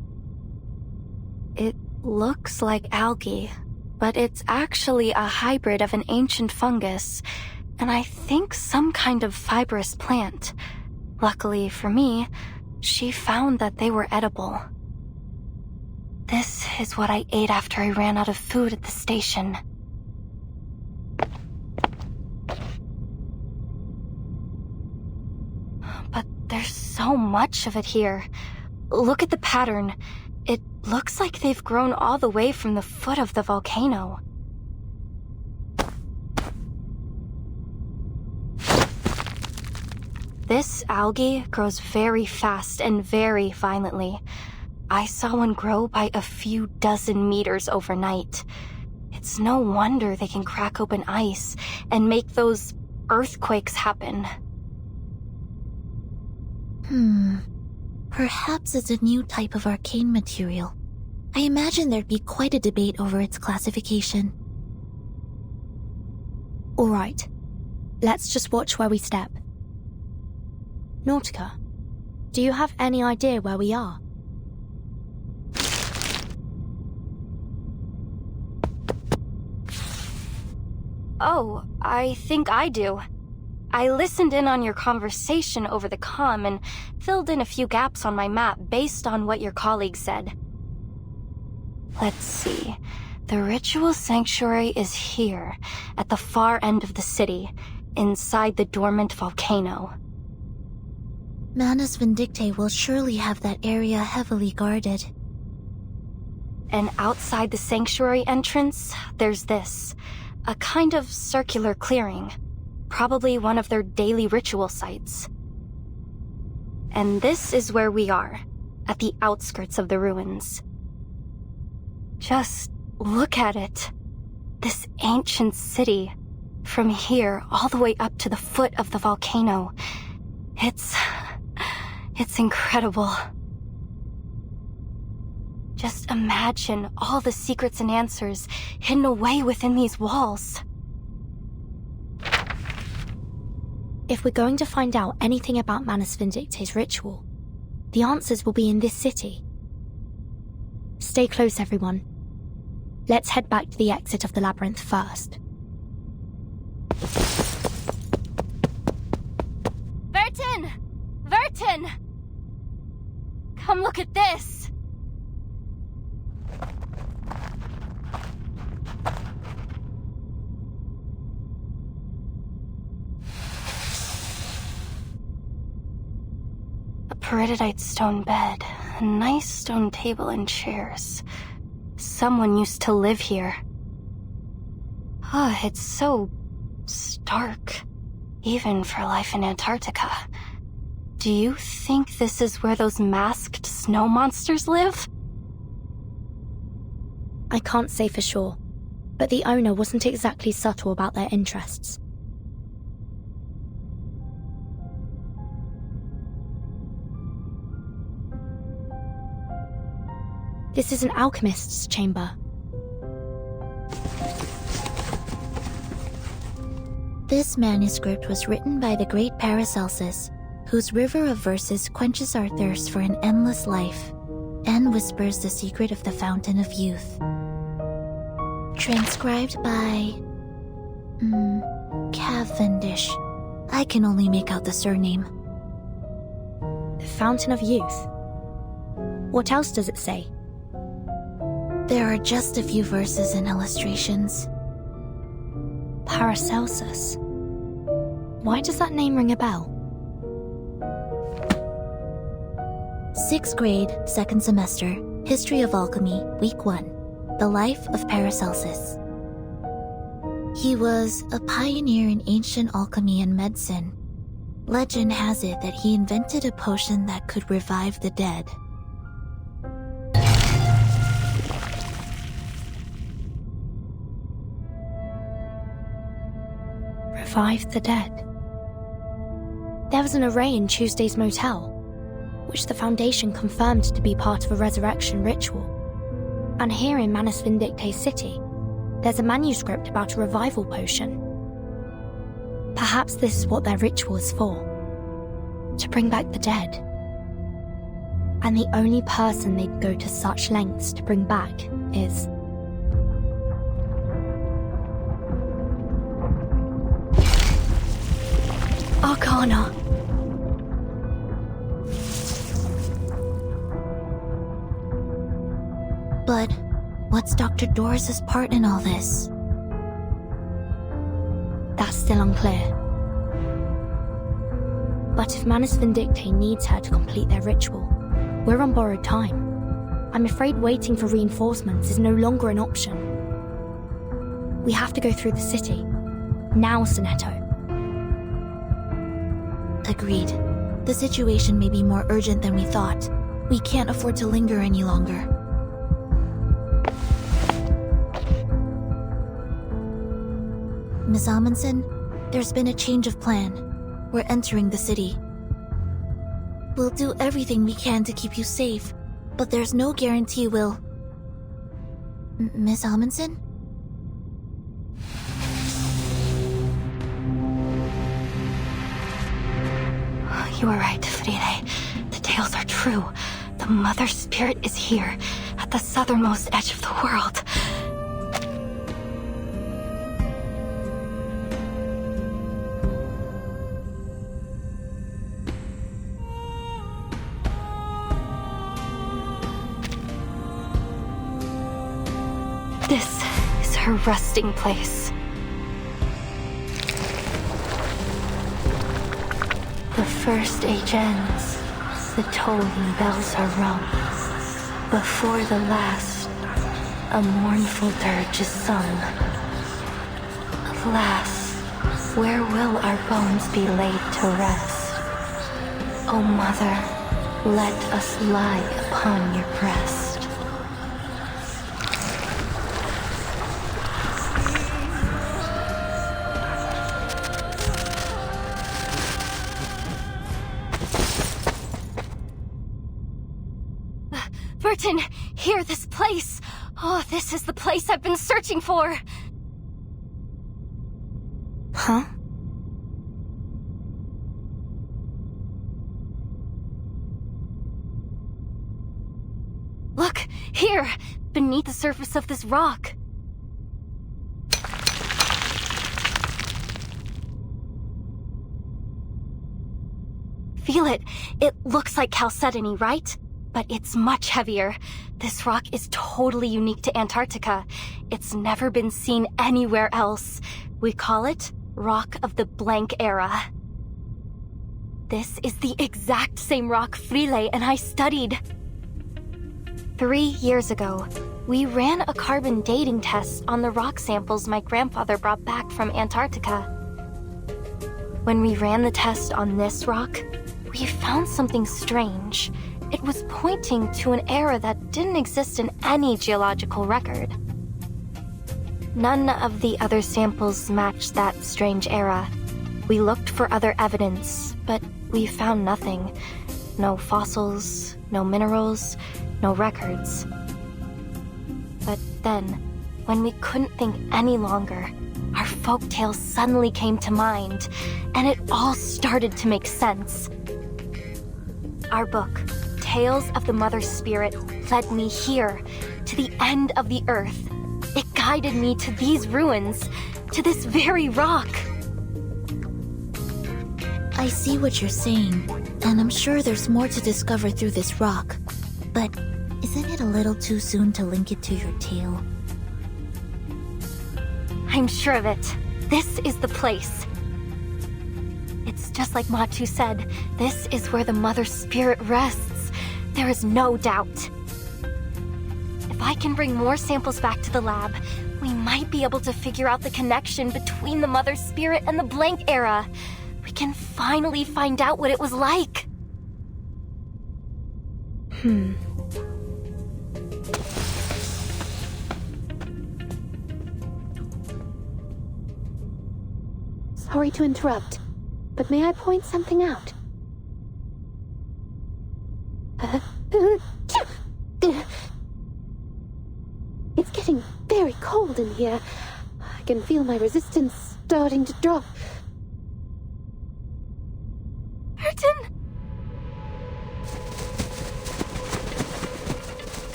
It looks like algae, but it's actually a hybrid of an ancient fungus, and I think some kind of fibrous plant. Luckily for me, she found that they were edible. This is what I ate after I ran out of food at the station. But there's so much of it here. Look at the pattern. It looks like they've grown all the way from the foot of the volcano. This algae grows very fast and very violently. I saw one grow by a few dozen meters overnight. It's no wonder they can crack open ice and make those earthquakes happen. Perhaps it's a new type of arcane material. I imagine there'd be quite a debate over its classification. Alright, let's just watch where we step. Nautica, do you have any idea where we are? Oh, I think I do. I listened in on your conversation over the comm and filled in a few gaps on my map based on what your colleague said. Let's see. The ritual sanctuary is here, at the far end of the city, inside the dormant volcano. Manus Vindictae will surely have that area heavily guarded. And outside the sanctuary entrance, there's this. A kind of circular clearing. Probably one of their daily ritual sites. And this is where we are, at the outskirts of the ruins. Just look at it. This ancient city, from here all the way up to the foot of the volcano. It's incredible. Just imagine all the secrets and answers hidden away within these walls. If we're going to find out anything about Manus Vindictae's ritual, the answers will be in this city. Stay close, everyone. Let's head back to the exit of the labyrinth first. Vertin! Vertin! Come look at this! A peridotite stone bed, a nice stone table and chairs. Someone used to live here. It's so stark, even for life in Antarctica. Do you think this is where those masked snow monsters live? I can't say for sure, but the owner wasn't exactly subtle about their interests. This is an alchemist's chamber. This manuscript was written by the great Paracelsus, whose river of verses quenches our thirst for an endless life and whispers the secret of the fountain of youth. Transcribed by... Cavendish. I can only make out the surname. The Fountain of Youth? What else does it say? There are just a few verses and illustrations. Paracelsus. Why does that name ring a bell? 6th grade, 2nd semester, History of Alchemy, Week 1. The Life of Paracelsus. He was a pioneer in ancient alchemy and medicine. Legend has it that he invented a potion that could revive the dead. Revive the dead. There was an array in Tuesday's motel, which the Foundation confirmed to be part of a resurrection ritual. And here in Manus Vindictae City, there's a manuscript about a revival potion. Perhaps this is what their ritual is for. To bring back the dead. And the only person they'd go to such lengths to bring back is... Arcana. But what's Dr. Doris's part in all this? That's still unclear. But if Manus Vindictae needs her to complete their ritual, we're on borrowed time. I'm afraid waiting for reinforcements is no longer an option. We have to go through the city. Now, Sonetto. Agreed. The situation may be more urgent than we thought. We can't afford to linger any longer. Miss Amundsen, there's been a change of plan. We're entering the city. We'll do everything we can to keep you safe, but there's no guarantee we'll... Miss Amundsen? You were right, Friere. The tales are true. The Mother Spirit is here, at the southernmost edge of the world. This is her resting place. The first age ends, the tolling bells are rung. Before the last, a mournful dirge is sung. Alas, where will our bones be laid to rest? O Mother, let us lie upon your breast. Burton, here, this place. Oh, this is the place I've been searching for. Huh? Look, here, beneath the surface of this rock. Feel it. It looks like chalcedony, right? But it's much heavier. This rock is totally unique to Antarctica. It's never been seen anywhere else. We call it Rock of the Blank Era. This is the exact same rock Friere and I studied. 3 years ago, We ran a carbon dating test on the rock samples my grandfather brought back from Antarctica. When we ran the test on this rock, we found something strange. It was pointing to an era that didn't exist in any geological record. None of the other samples matched that strange era. We looked for other evidence, but we found nothing. No fossils, no minerals, no records. But then, when we couldn't think any longer, our folktale suddenly came to mind, and it all started to make sense. Our book, Tales of the Mother Spirit, led me here, to the end of the earth. It guided me to these ruins, to this very rock. I see what you're saying, and I'm sure there's more to discover through this rock. But isn't it a little too soon to link it to your tale? I'm sure of it. This is the place. It's just like Matu said. This is where the Mother Spirit rests. There is no doubt. If I can bring more samples back to the lab, we might be able to figure out the connection between the Mother Spirit and the Blank Era. We can finally find out what it was like. Sorry to interrupt, but may I point something out? It's getting very cold in here. I can feel my resistance starting to drop. Burton!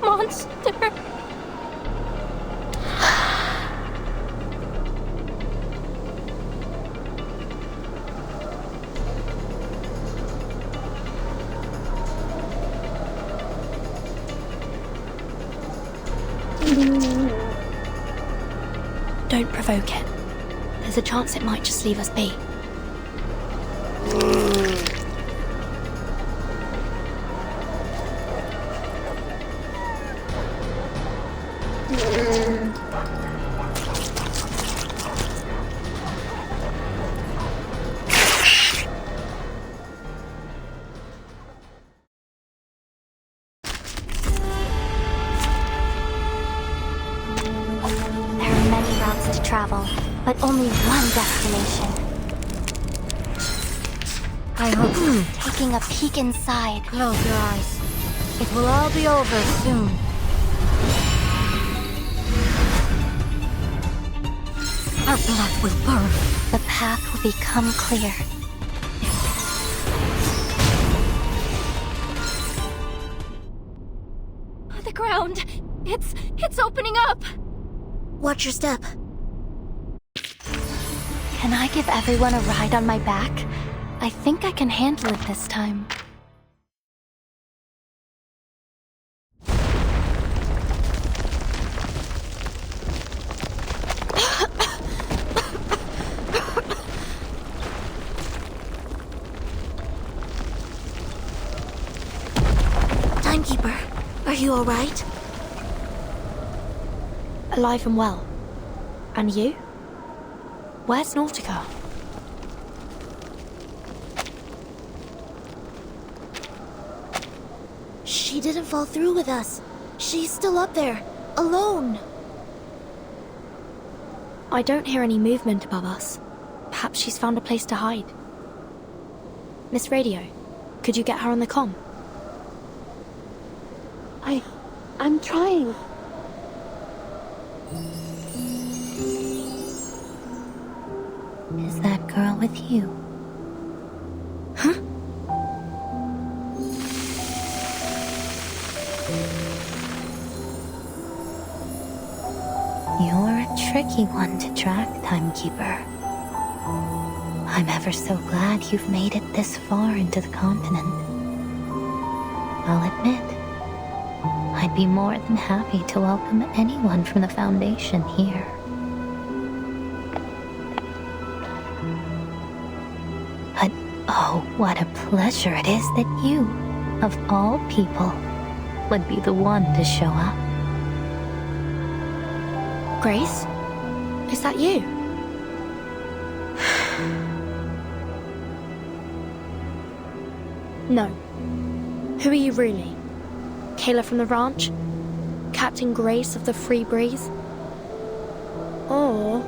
Monster! Don't provoke it. There's a chance it might just leave us be. But only one destination. I hope so. Taking a peek inside. Close your eyes. It will all be over soon. Our blood will burn. The path will become clear. The ground! It's opening up! Watch your step. Can I give everyone a ride on my back? I think I can handle it this time. Timekeeper, are you all right? Alive and well. And you? Where's Nautica? She didn't fall through with us. She's still up there, alone. I don't hear any movement above us. Perhaps she's found a place to hide. Miss Radio, could you get her on the comm? I'm trying. Is that girl with you? Huh? You're a tricky one to track, Timekeeper. I'm ever so glad you've made it this far into the continent. I'll admit, I'd be more than happy to welcome anyone from the Foundation here. But oh, what a pleasure it is that you of all people, would be the one to show up. Grace? Is that you? No. Who are you really? Kayla from the ranch? Captain Grace of the Free Breeze? Or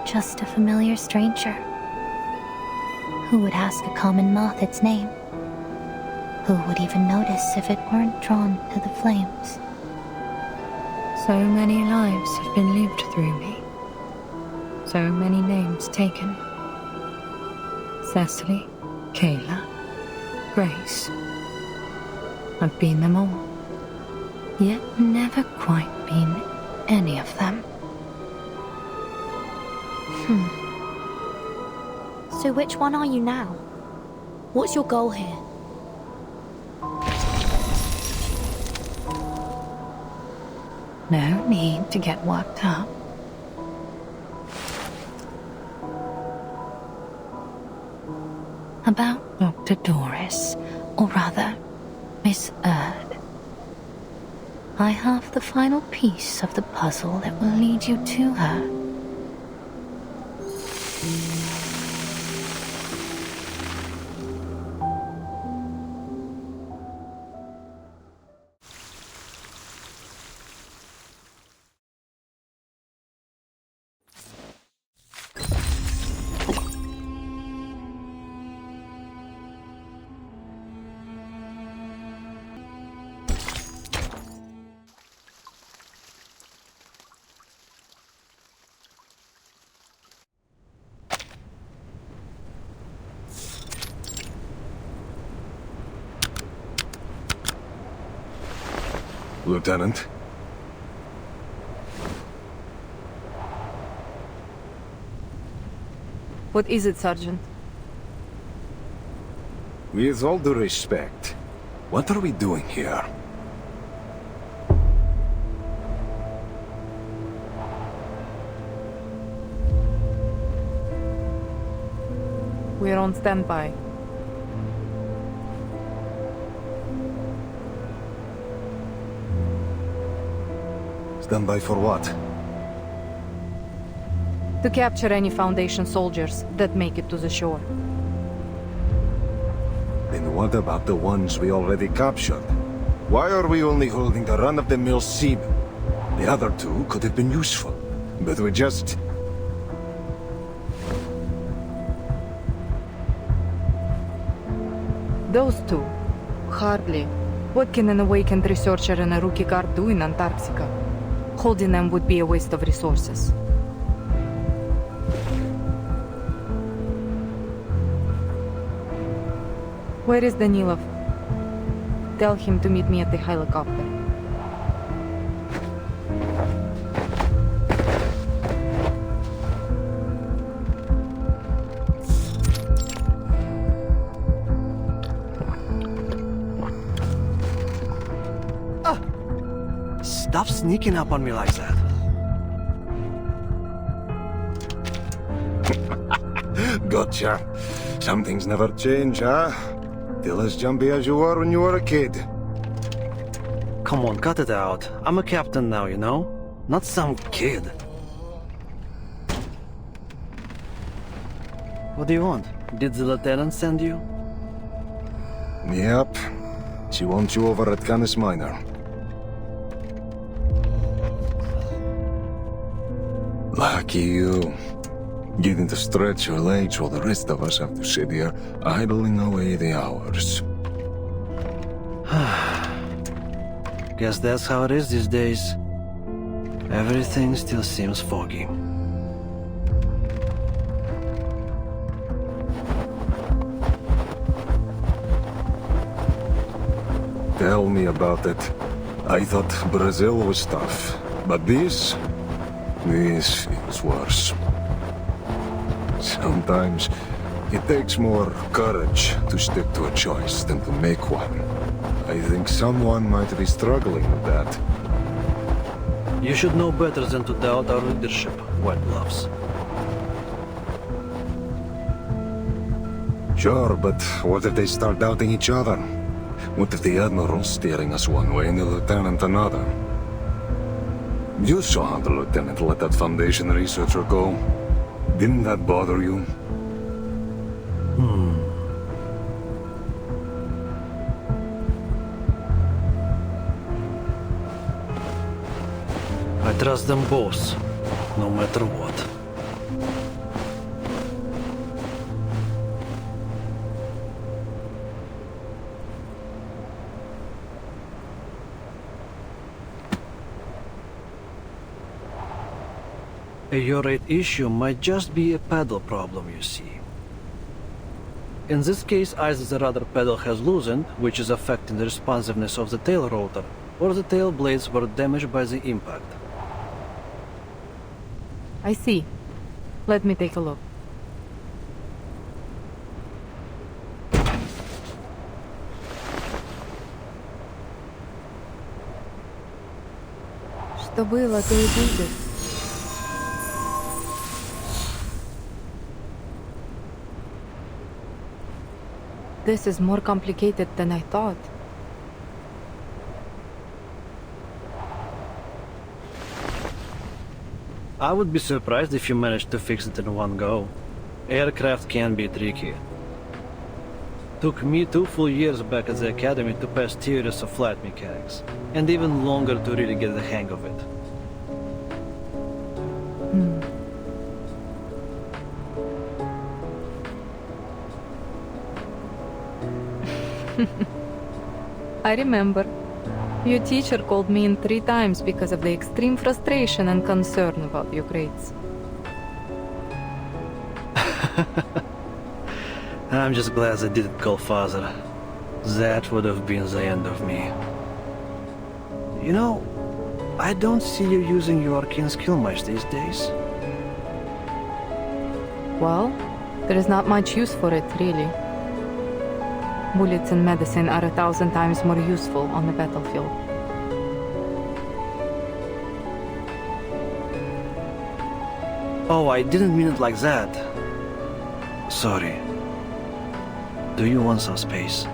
just a familiar stranger who would ask a common moth its name, who would even notice if it weren't drawn to the flames. So many lives have been lived through me. So many names taken. Cecily, Kayla, Grace. I've been them all, yet never quite been any of them. So which one are you now? What's your goal here? No need to get worked up. About Dr. Doris, or rather, Miss Erd. I have the final piece of the puzzle that will lead you to her. Lieutenant? What is it, Sergeant? With all due respect, what are we doing here? We're on standby. Standby for what? To capture any Foundation soldiers that make it to the shore. Then what about the ones we already captured? Why are we only holding the run-of-the-mill seamen? The other two could have been useful, but we just... Those two? Hardly. What can an awakened researcher and a rookie guard do in Antarctica? Holding them would be a waste of resources. Where is Danilov? Tell him to meet me at the helicopter. Stop sneaking up on me like that. Gotcha. Some things never change, huh? Still as jumpy as you were when you were a kid. Come on, cut it out. I'm a captain now, you know? Not some kid. What do you want? Did the lieutenant send you? Yep. She wants you over at Canis Minor. Lucky you. Getting to stretch your legs while the rest of us have to sit here, idling away the hours. Guess that's how it is these days. Everything still seems foggy. Tell me about it. I thought Brazil was tough, but this feels worse. Sometimes it takes more courage to stick to a choice than to make one. I think someone might be struggling with that. You should know better than to doubt our leadership, White Gloves. Sure, but what if they start doubting each other? What if the Admiral's steering us one way and the Lieutenant another? You saw how the Lieutenant let that Foundation researcher go. Didn't that bother you? I trust them both, no matter what. A urate issue might just be a pedal problem, you see. In this case, either the rudder pedal has loosened, which is affecting the responsiveness of the tail rotor, or the tail blades were damaged by the impact. I see. Let me take a look. Что было, то и будет. This is more complicated than I thought. I would be surprised if you managed to fix it in one go. Aircraft can be tricky. Took me 2 full years back at the academy to pass theories of flight mechanics, and even longer to really get the hang of it. I remember. Your teacher called me in 3 times because of the extreme frustration and concern about your grades. I'm just glad I didn't call father. That would have been the end of me. You know, I don't see you using your arcane skill much these days. Well, there is not much use for it, really. Bullets and medicine are 1,000 times more useful on the battlefield. Oh, I didn't mean it like that. Sorry. Do you want some space?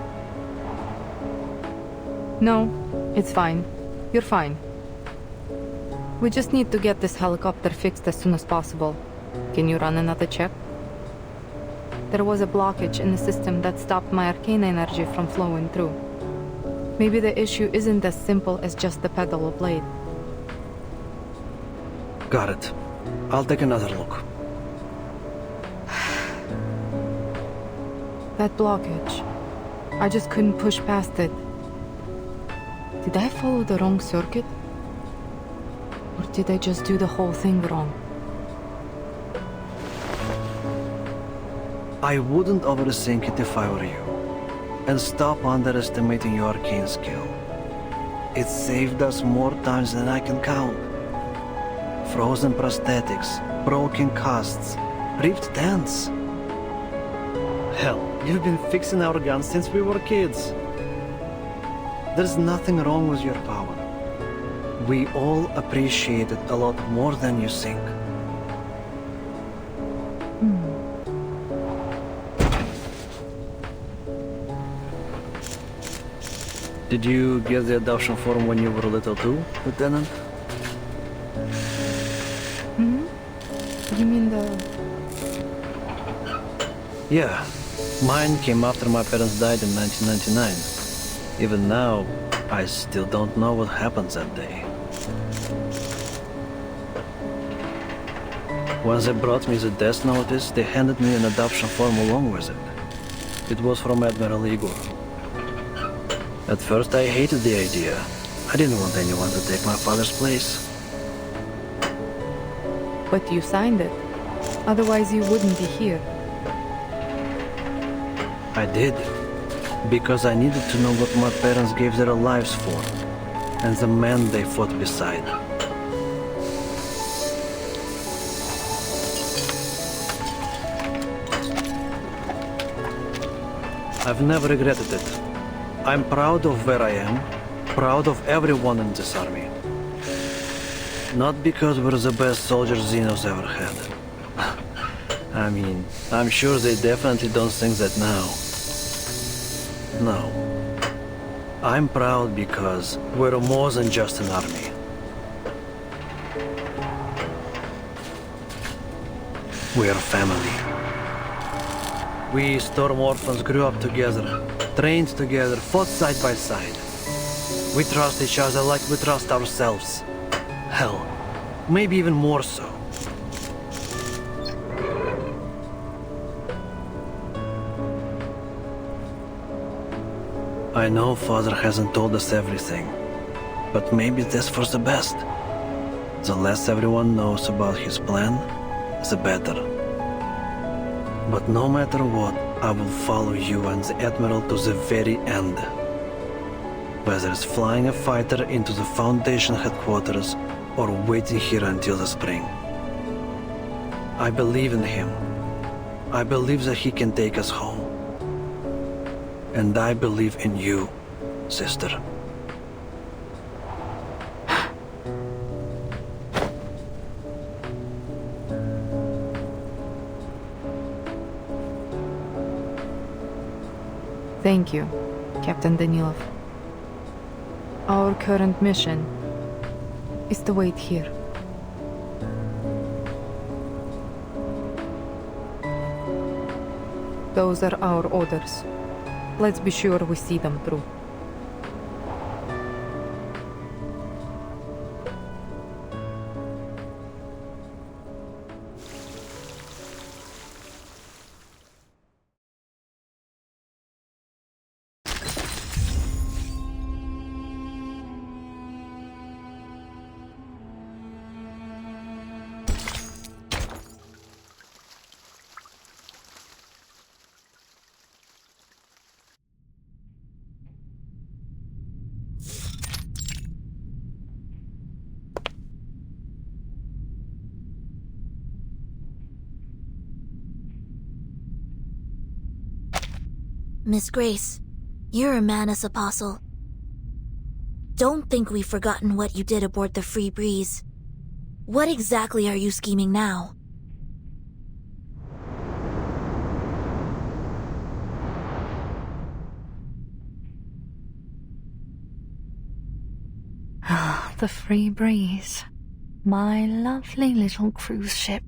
No, it's fine. You're fine. We just need to get this helicopter fixed as soon as possible. Can you run another check? There was a blockage in the system that stopped my arcane energy from flowing through. Maybe the issue isn't as simple as just the pedal or blade. Got it. I'll take another look. That blockage. I just couldn't push past it. Did I follow the wrong circuit? Or did I just do the whole thing wrong? I wouldn't overthink it if I were you. And stop underestimating your arcane skill. It saved us more times than I can count. Frozen prosthetics, broken casts, ripped dents. Hell, you've been fixing our guns since we were kids. There's nothing wrong with your power. We all appreciate it a lot more than you think. Did you get the adoption form when you were little too, Lieutenant? You mean the... Yeah. Mine came after my parents died in 1999. Even now, I still don't know what happened that day. When they brought me the death notice, they handed me an adoption form along with it. It was from Admiral Igor. At first I hated the idea. I didn't want anyone to take my father's place. But you signed it. Otherwise you wouldn't be here. I did. Because I needed to know what my parents gave their lives for. And the man they fought beside. I've never regretted it. I'm proud of where I am, proud of everyone in this army. Not because we're the best soldiers Xenos ever had. I mean, I'm sure they definitely don't think that now. No. I'm proud because we're more than just an army. We're family. We Storm Orphans grew up together, trained together, fought side by side. We trust each other like we trust ourselves. Hell, maybe even more so. I know Father hasn't told us everything, but maybe that's for the best. The less everyone knows about his plan, the better. But no matter what, I will follow you and the Admiral to the very end. Whether it's flying a fighter into the Foundation headquarters or waiting here until the spring. I believe in him. I believe that he can take us home. And I believe in you, sister. Thank you, Captain Danilov. Our current mission is to wait here. Those are our orders. Let's be sure we see them through. Miss Grace, you're a Manus apostle. Don't think we've forgotten what you did aboard the Free Breeze. What exactly are you scheming now? Ah, the Free Breeze. My lovely little cruise ship.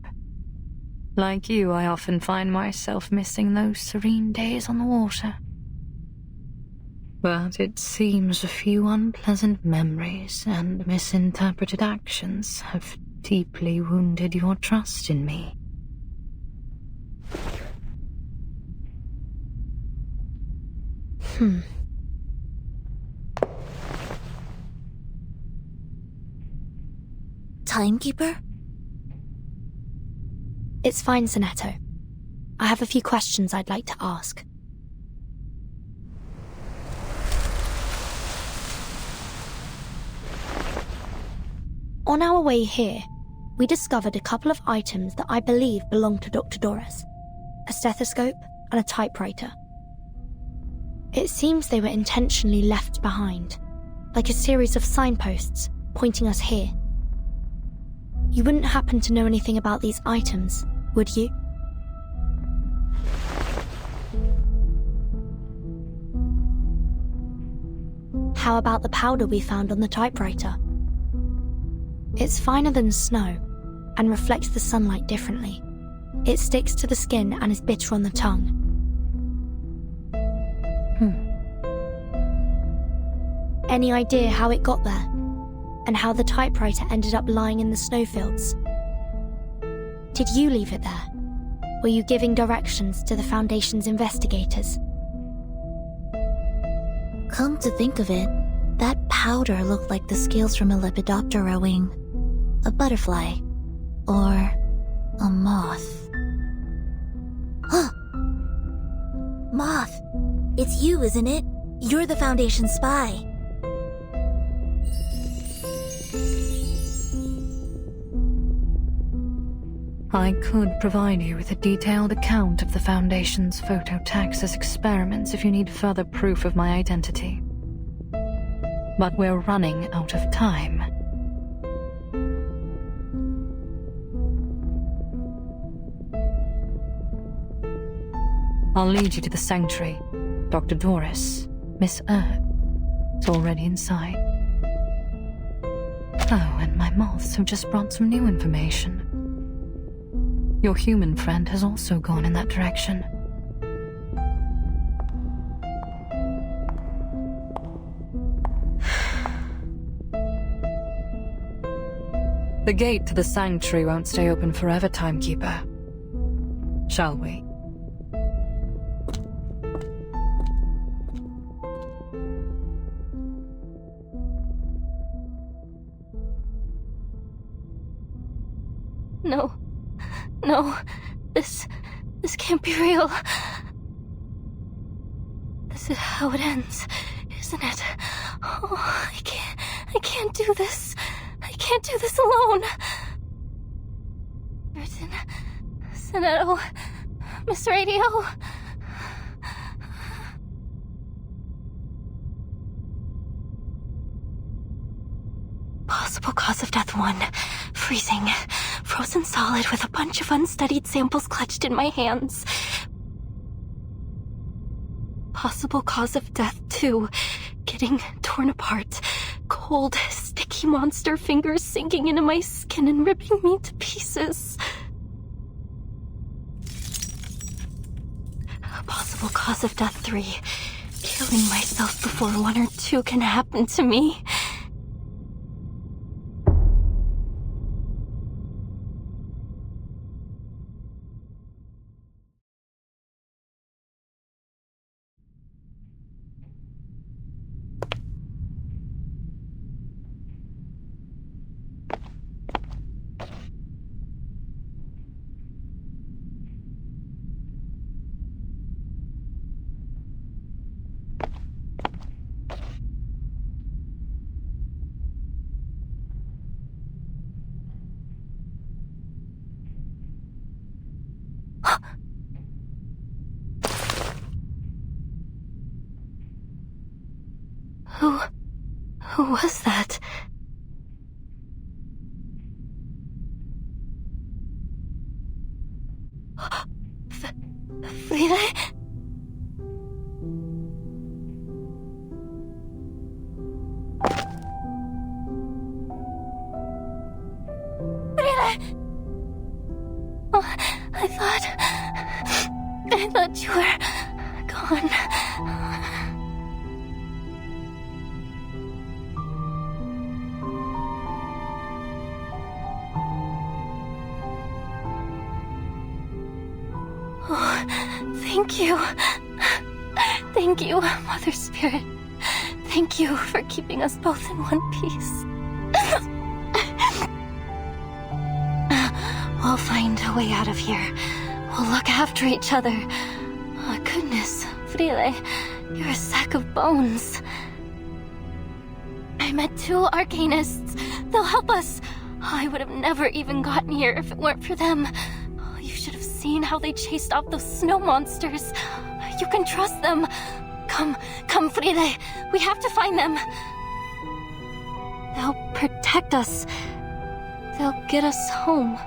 Like you, I often find myself missing those serene days on the water. But it seems a few unpleasant memories and misinterpreted actions have deeply wounded your trust in me. Timekeeper? It's fine, Sonetto. I have a few questions I'd like to ask. On our way here, we discovered a couple of items that I believe belonged to Dr. Doris. A stethoscope and a typewriter. It seems they were intentionally left behind, like a series of signposts pointing us here. You wouldn't happen to know anything about these items, would you? How about the powder we found on the typewriter? It's finer than snow and reflects the sunlight differently. It sticks to the skin and is bitter on the tongue. Any idea how it got there? And how the typewriter ended up lying in the snowfields? Did you leave it there? Were you giving directions to the Foundation's investigators? Come to think of it, that powder looked like the scales from a Lepidoptera wing. A butterfly. Or a moth. Huh! Moth! It's you, isn't it? You're the Foundation spy. I could provide you with a detailed account of the Foundation's phototaxis experiments if you need further proof of my identity. But we're running out of time. I'll lead you to the sanctuary. Dr. Doris, Miss is already inside. Oh, and my moths have just brought some new information. Your human friend has also gone in that direction. The gate to the sanctuary won't stay open forever, Timekeeper. Shall we? No. No. This can't be real. This is how it ends, isn't it? Oh, I can't do this. I can't do this alone. Burton, Sonetto, Miss Radio. Possible cause of death 1. Freezing. Frozen solid with a bunch of unstudied samples clutched in my hands. Possible cause of death 2. Getting torn apart. Cold, sticky monster fingers sinking into my skin and ripping me to pieces. Possible cause of death 3. Killing myself before 1 or 2 can happen to me. Who was that? Frida? Frida! Oh, I thought you were gone. Thank you. Thank you, Mother Spirit. Thank you for keeping us both in one piece. We'll find a way out of here. We'll look after each other. Oh, goodness, Frile, you're a sack of bones. I met 2 arcanists. They'll help us. I would have never even gotten here if it weren't for them. You should have seen how they chased off those snow monsters. You can trust them. Come, Frida. We have to find them. They'll protect us. They'll get us home.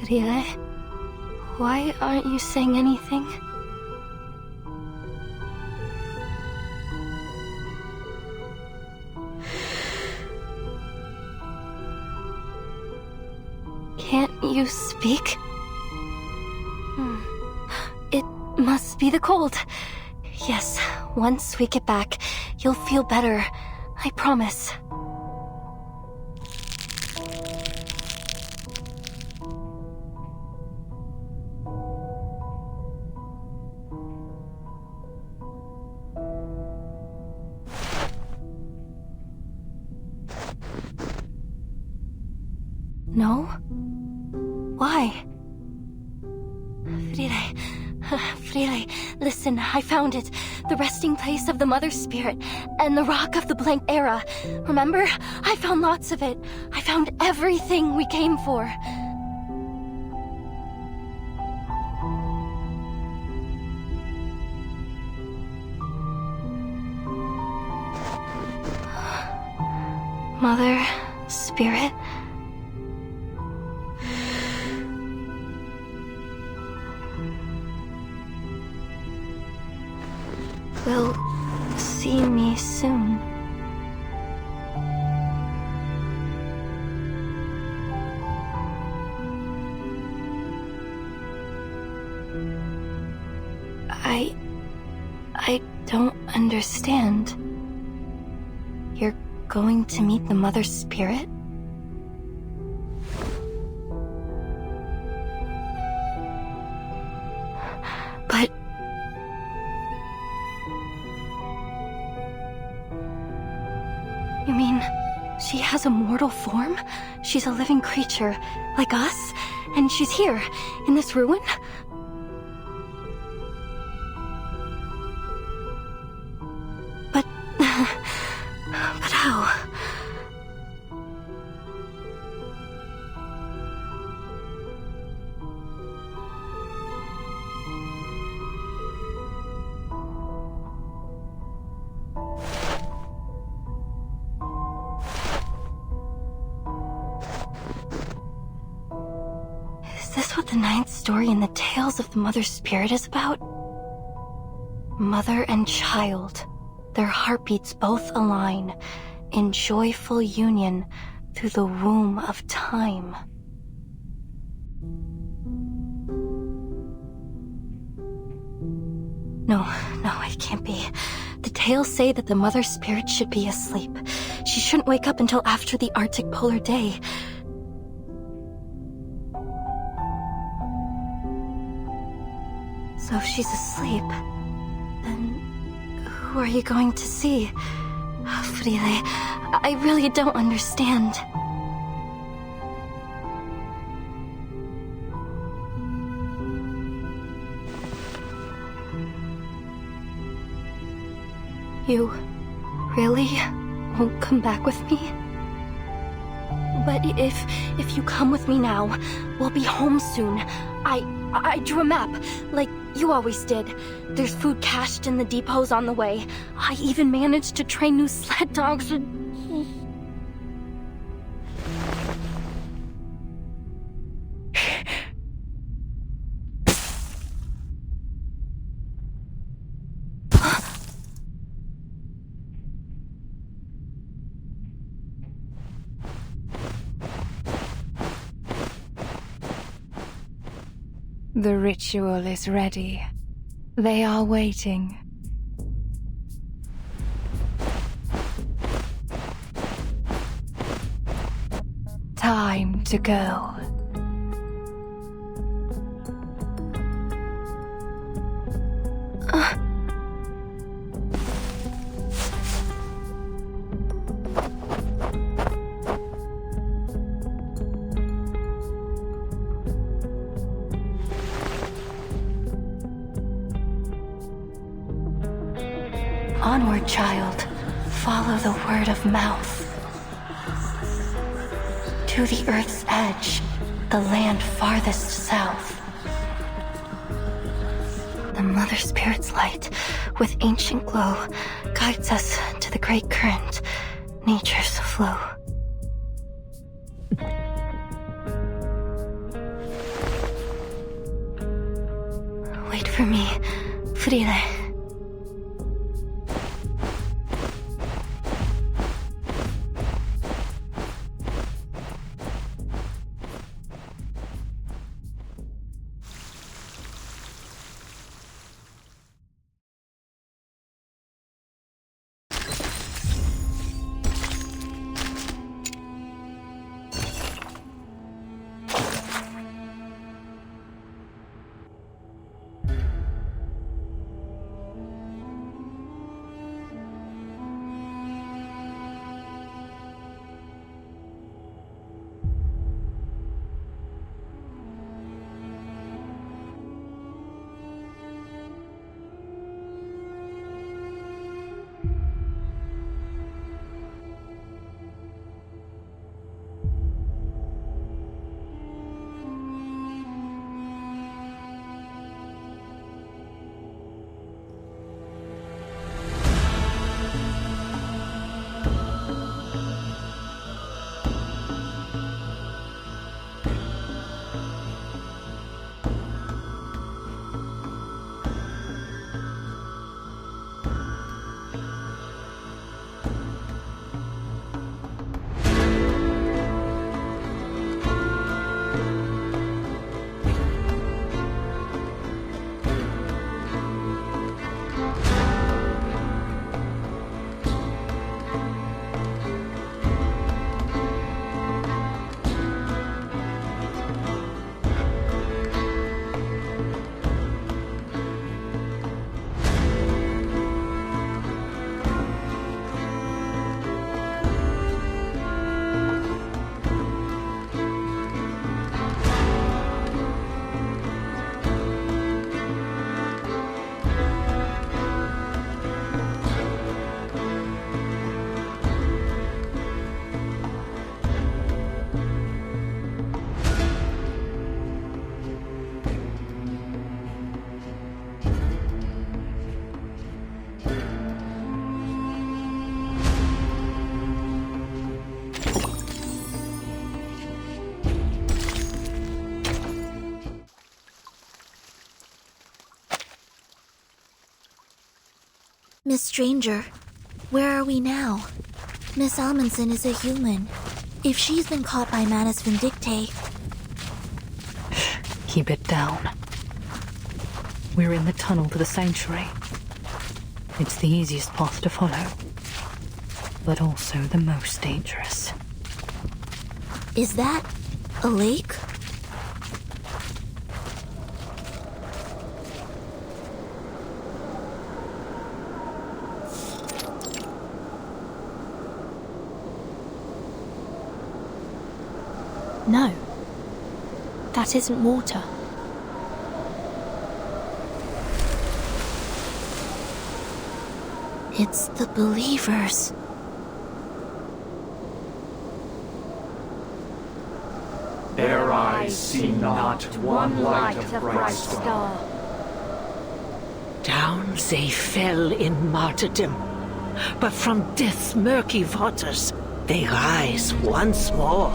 Frida, why aren't you saying anything? Can't you speak? It must be the cold. Yes, once we get back, you'll feel better. I promise. No? Why? Frida, listen, I found it. The resting place of the Mother Spirit and the Rock of the Blank Era. Remember? I found lots of it. I found everything we came for. Mother Spirit? will see me soon. I don't understand. You're going to meet the Mother Spirit? But... You mean, she has a mortal form? She's a living creature, like us? And she's here, in this ruin? But how? Is this what the ninth story in the Tales of the Mother Spirit is about? Mother and child. Their heartbeats both align in joyful union through the womb of time. No, it can't be. The tales say that the Mother Spirit should be asleep. She shouldn't wake up until after the Arctic polar day. So if she's asleep, then who are you going to see? Frile, I really don't understand. You really won't come back with me? But if you come with me now, we'll be home soon. I drew a map, like you always did. There's food cached in the depots on the way. I even managed to train new sled dogs and... The ritual is ready. They are waiting. Time to go. Onward, child. Follow the word of mouth. To the Earth's edge, the land farthest south. The Mother Spirit's light, with ancient glow, guides us to the great current, nature's flow. Wait for me, Frile. Miss Stranger, where are we now? Miss Amundsen is a human. If she's been caught by Manus Vindictae... Keep it down. We're in the tunnel to the sanctuary. It's the easiest path to follow, but also the most dangerous. Is that a lake? No. That isn't water. It's the Believers. Their eyes see not one light of bright star. Down they fell in martyrdom, but from death's murky waters they rise once more.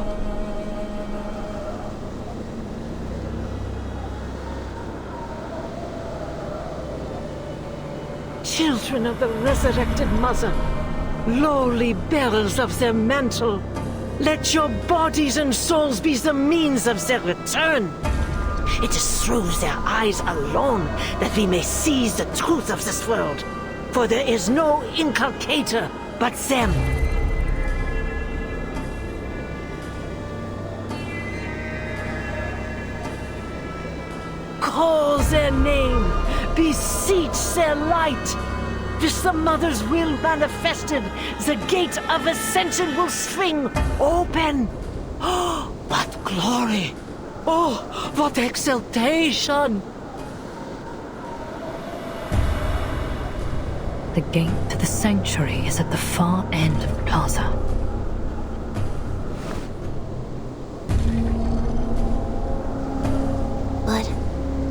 Children of the resurrected Mother, lowly bearers of their mantle, let your bodies and souls be the means of their return. It is through their eyes alone that we may seize the truth of this world, for there is no inculcator but them. Call their name, beseech their light. With the Mother's will manifested, the gate of ascension will swing open. Oh, what glory! Oh, what exaltation! The gate to the sanctuary is at the far end of the plaza. But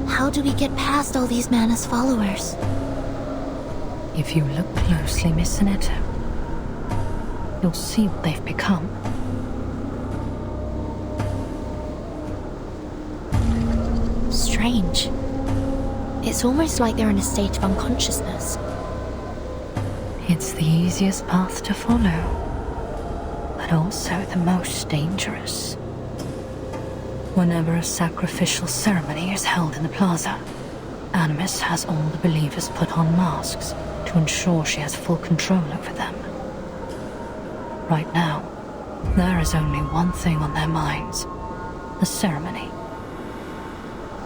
how do we get past all these Manus followers? If you look closely, Miss Sinetto, you'll see what they've become. Strange. It's almost like they're in a state of unconsciousness. It's the easiest path to follow, but also the most dangerous. Whenever a sacrificial ceremony is held in the plaza, Animus has all the believers put on masks to ensure she has full control over them. Right now, there is only one thing on their minds: the ceremony.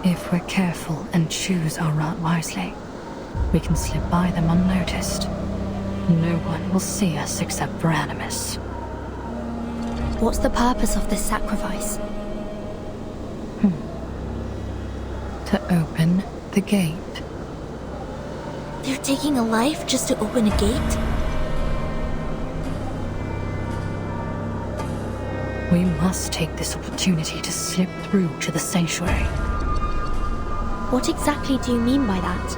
If we're careful and choose our route wisely, we can slip by them unnoticed. No one will see us except for Animus. What's the purpose of this sacrifice? To open the gate. They're taking a life just to open a gate? We must take this opportunity to slip through to the sanctuary. What exactly do you mean by that?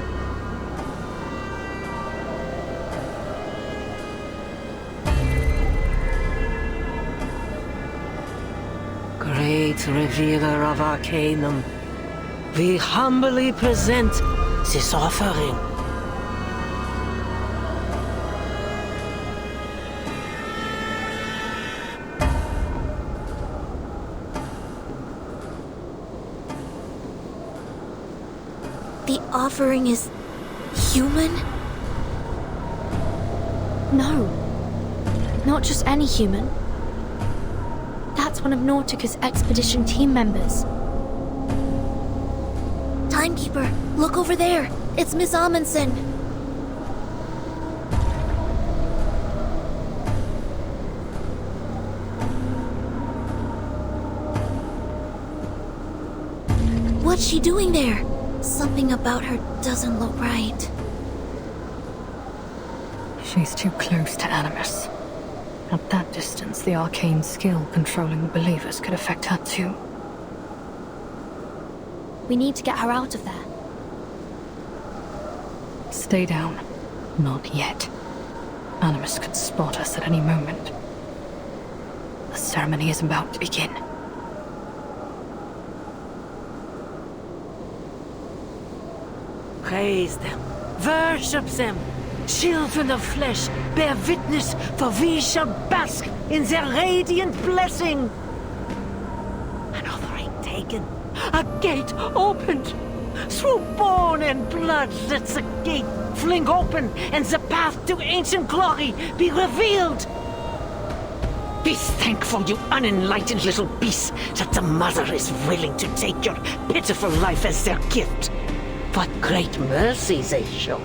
Great revealer of Arcanum, we humbly present this offering. The offering is human? No. Not just any human. That's one of Nautica's expedition team members. Timekeeper, look over there. It's Miss Amundsen. What's she doing there? Something about her doesn't look right. She's too close to Animus. At that distance, the arcane skill controlling the believers could affect her too. We need to get her out of there. Stay down. Not yet. Animus could spot us at any moment. The ceremony is about to begin. Praise them. Worship them. children of flesh, bear witness, for we shall bask in their radiant blessing. An offering taken, a gate opened. Through bone and blood, let the gate fling open, and the path to ancient glory be revealed. Be thankful, you unenlightened little beasts, that the Mother is willing to take your pitiful life as their gift. What great mercy they show.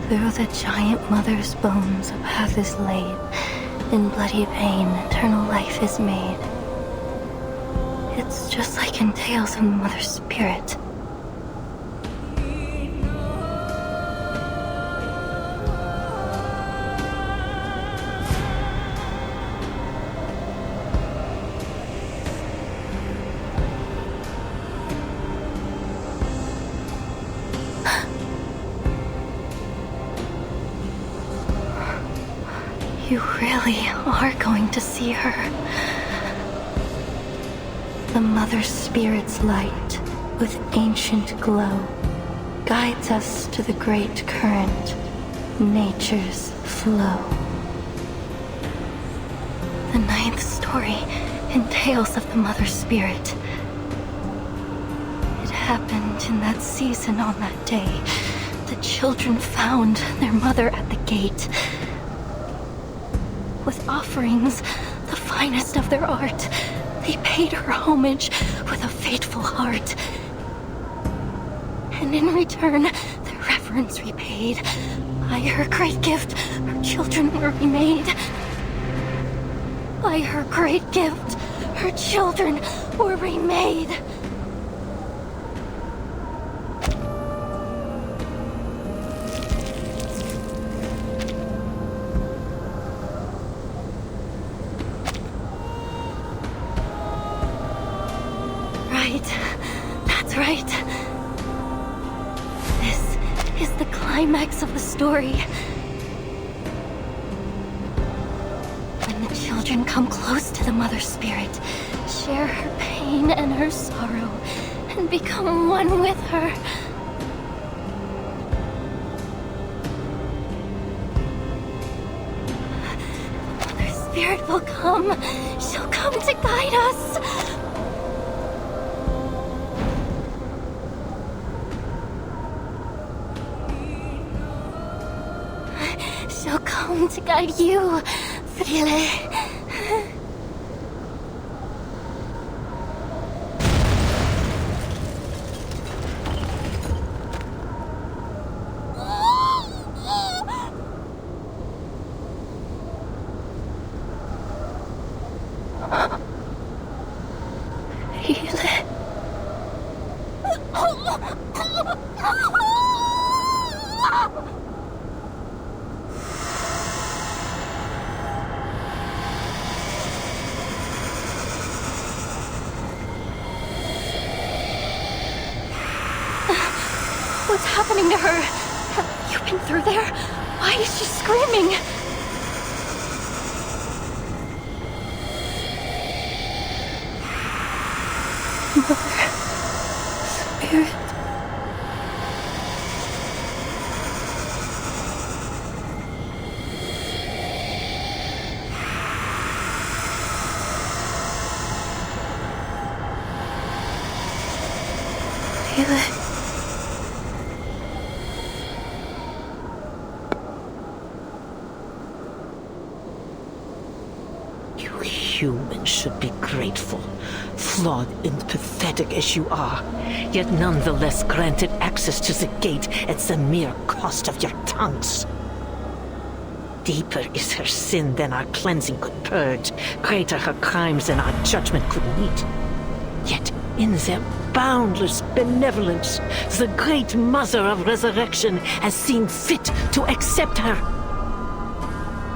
Through the giant mother's bones a path is laid. In bloody vein, eternal life is made. It's just like in tales of the mother's spirit. You really are going to see her. The Mother Spirit's light, with ancient glow, guides us to the great current, nature's flow. The 9th story in Tales of the Mother Spirit. It happened in that season on that day. The children found their mother at the gate. With offerings, the finest of their art, they paid her homage with a faithful heart. And in return, their reverence repaid. By her great gift, her children were remade. By her great gift, her children were remade. That's right. This is the climax of the story. When the children come close to the Mother Spirit, share her pain and her sorrow, and become one with her. The Mother Spirit will come. She'll come to guide us. She'll come to guide you, Frile. What's happening to her? Have you been through there? Why is she screaming? Mother Spirit. Feel it. Humans should be grateful, flawed and pathetic as you are, yet nonetheless granted access to the gate at the mere cost of your tongues. Deeper is her sin than our cleansing could purge, greater her crimes than our judgment could meet. Yet in their boundless benevolence, the great Mother of Resurrection has seen fit to accept her.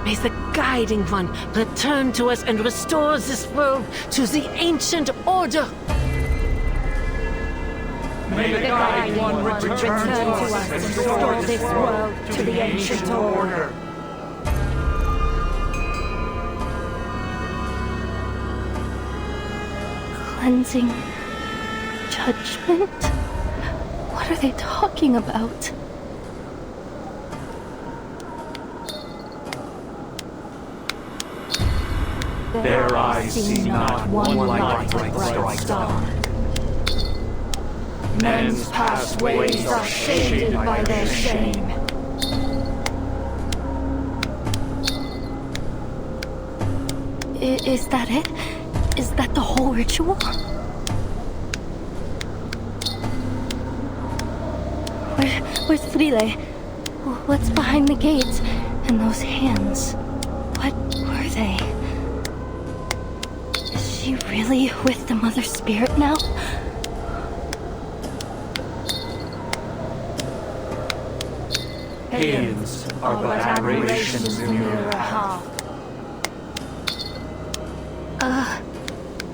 May the Guiding One return to us and restore this world to the ancient order. May the Guiding One return to us and restore this world to the ancient order. cleansing, judgment? What are they talking about? Their eyes see not one light of bright star. Men's past ways are shaded by their shame. Is that it? Is that the whole ritual? Where's Frile? What's behind the gates? And those hands? What were they? Is she really with the Mother Spirit now? Hands are but aberrations in your path.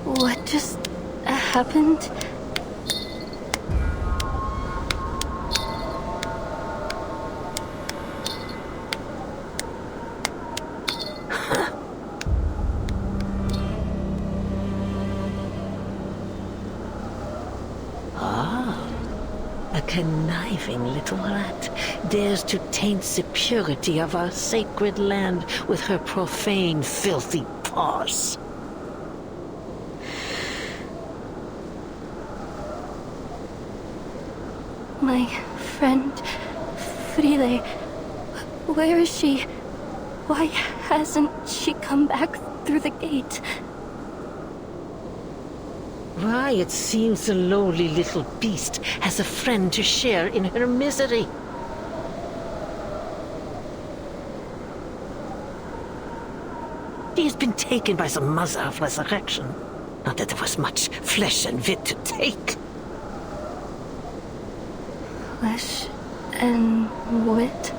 What just happened? A conniving little rat dares to taint the purity of our sacred land with her profane, filthy paws. My friend, Frile, where is she? Why hasn't she come back through the gate? Why, it seems the lowly little beast has a friend to share in her misery. She has been taken by the Mother of Resurrection. Not that there was much flesh and wit to take. Flesh and wit?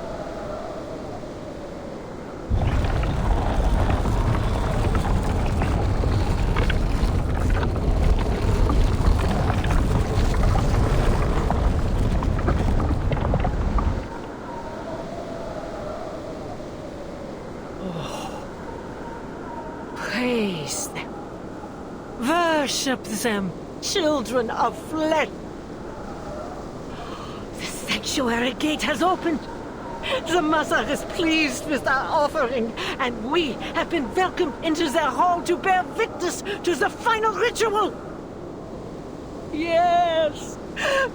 Praise them. Worship them, children of flesh. The sanctuary gate has opened. The Mother is pleased with our offering, and we have been welcomed into their hall to bear witness to the final ritual. Yes,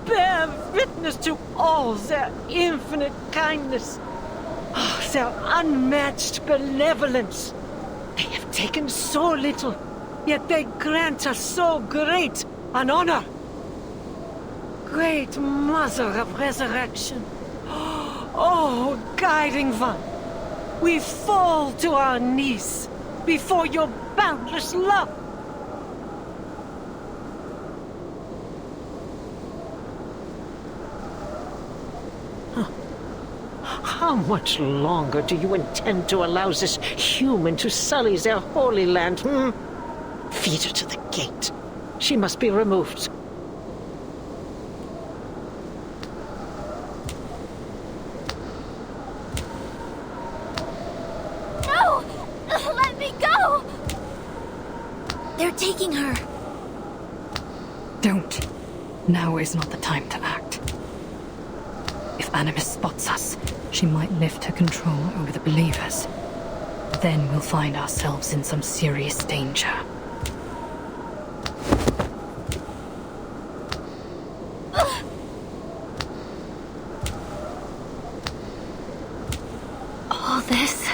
bear witness to all their infinite kindness, their unmatched benevolence. They have taken so little, yet they grant us so great an honor. Great Mother of Resurrection, oh, guiding one, we fall to our knees before your boundless love. How much longer do you intend to allow this human to sully their holy land, Feed her to the gate. She must be removed. No! Let me go! They're taking her. Don't. Now is not the time to act. If Animus spots us, she might lift her control over the believers. Then we'll find ourselves in some serious danger. All this,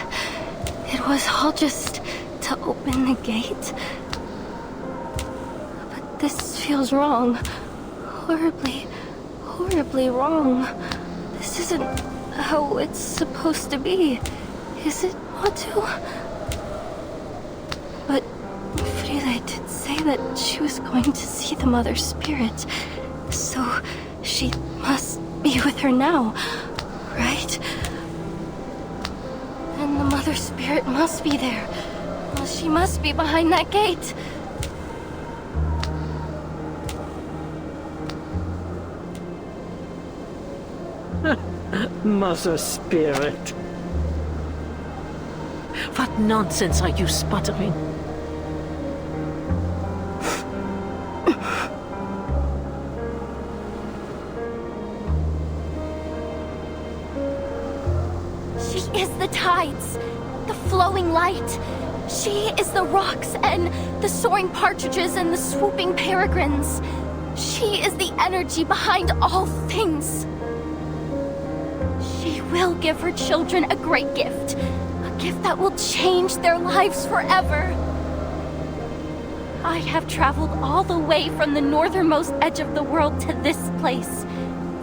it was all just to open the gate. But this feels wrong. Horribly, horribly wrong. This isn't how it's supposed to be, is it, Motu? But Frile did say that she was going to see the Mother Spirit, so she must be with her now, right? And the Mother Spirit must be there. Well, she must be behind that gate. Mother Spirit. What nonsense are you sputtering? She is the tides, the flowing light. She is the rocks and the soaring partridges and the swooping peregrines. She is the energy behind all things. She will give her children a great gift. A gift that will change their lives forever. I have traveled all the way from the northernmost edge of the world to this place,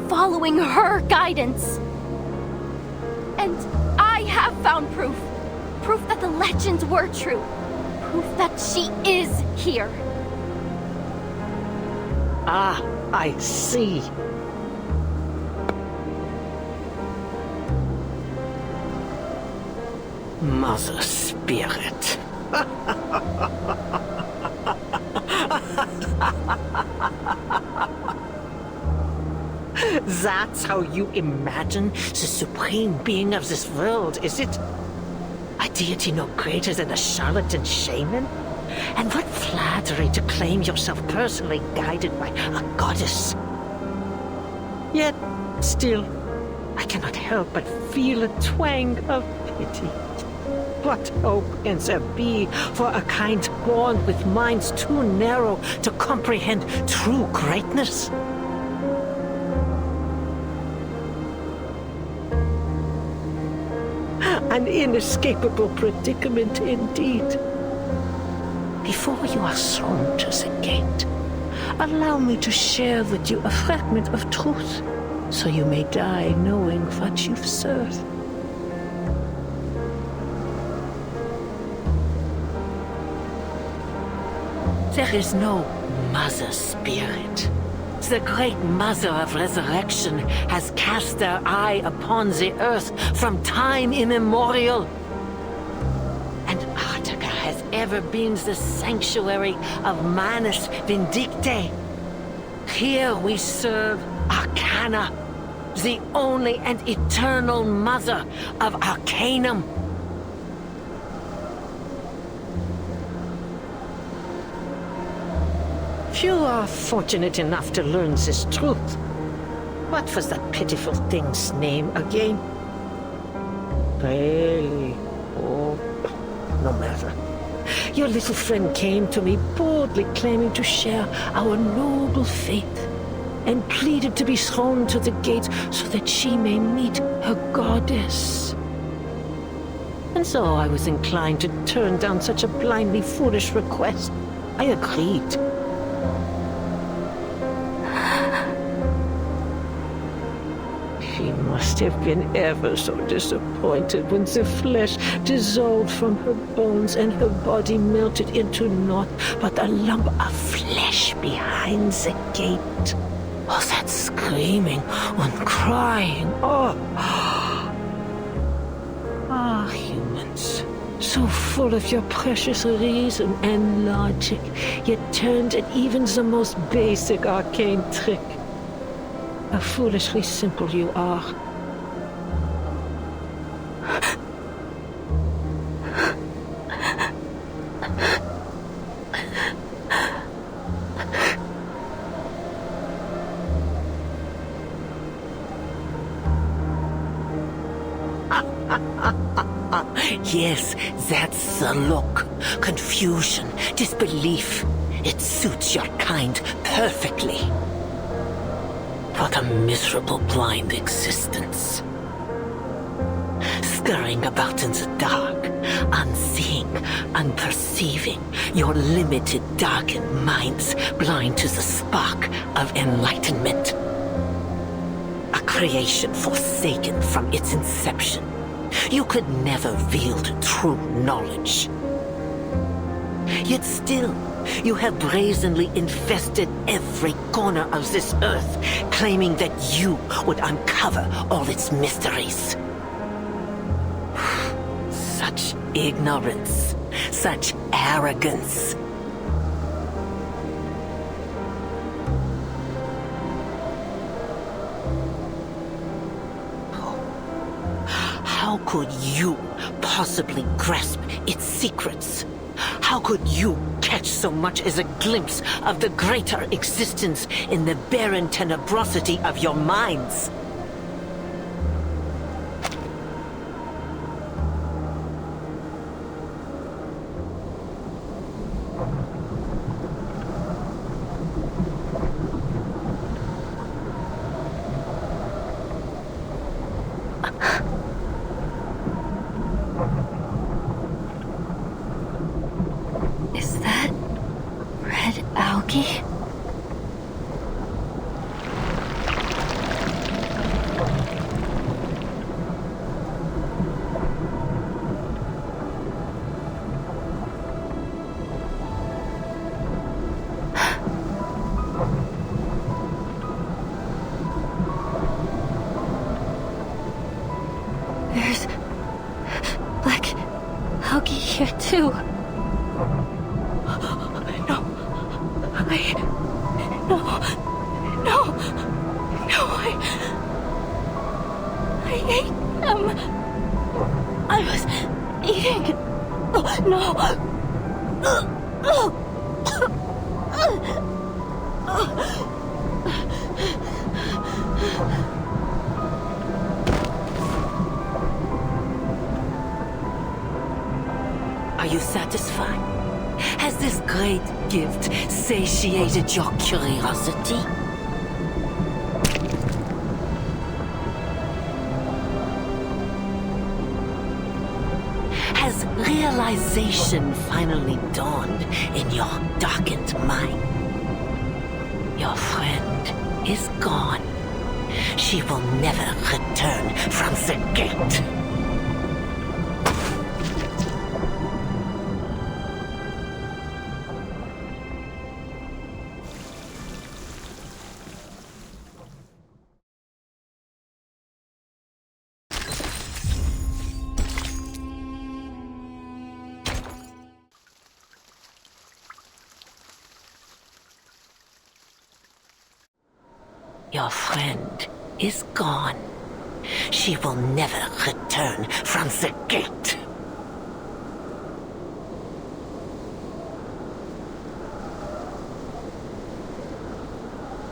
following her guidance. And I have found proof. Proof that the legends were true. Proof that she is here. Ah, I see. Mother Spirit. That's how you imagine the supreme being of this world, is it? A deity no greater than a charlatan shaman? And what flattery to claim yourself personally guided by a goddess. Yet, still, I cannot help but feel a twang of pity. What hope can there be for a kind born with minds too narrow to comprehend true greatness? An inescapable predicament indeed. Before you are thrown to the gate, allow me to share with you a fragment of truth, so you may die knowing what you've served. There is no Mother Spirit. The great Mother of Resurrection has cast their eye upon the earth from time immemorial. And Artica has ever been the sanctuary of Manus Vindicte. Here we serve Arcana, the only and eternal Mother of Arcanum. Few are fortunate enough to learn this truth. What was that pitiful thing's name again? Really? Oh, no matter. Your little friend came to me boldly claiming to share our noble faith, and pleaded to be thrown to the gate so that she may meet her goddess. And so I was inclined to turn down such a blindly foolish request. I agreed. She must have been ever so disappointed when the flesh dissolved from her bones and her body melted into naught but a lump of flesh behind the gate. Oh, that screaming and crying. Oh. Ah, humans. So full of your precious reason and logic, yet turned at even the most basic arcane trick. How foolishly simple you are. Yes, that's the look. Confusion, disbelief. It suits your kind perfectly. What a miserable blind existence. Scurrying about in the dark, unseeing, unperceiving, your limited, darkened minds blind to the spark of enlightenment. A creation forsaken from its inception. You could never wield true knowledge. Yet still, you have brazenly infested every corner of this earth, claiming that you would uncover all its mysteries. Such ignorance, such arrogance. How could you possibly grasp its secrets? How could you catch so much as a glimpse of the greater existence in the barren tenebrosity of your minds? Is that red algae? There's black algae here too. I ate them. I was eating. No. Are you satisfied? Has this great gift satiated your curiosity? Has realization finally dawned in your darkened mind? Your friend is gone. She will never return from the gate. Your friend is gone. She will never return from the gate.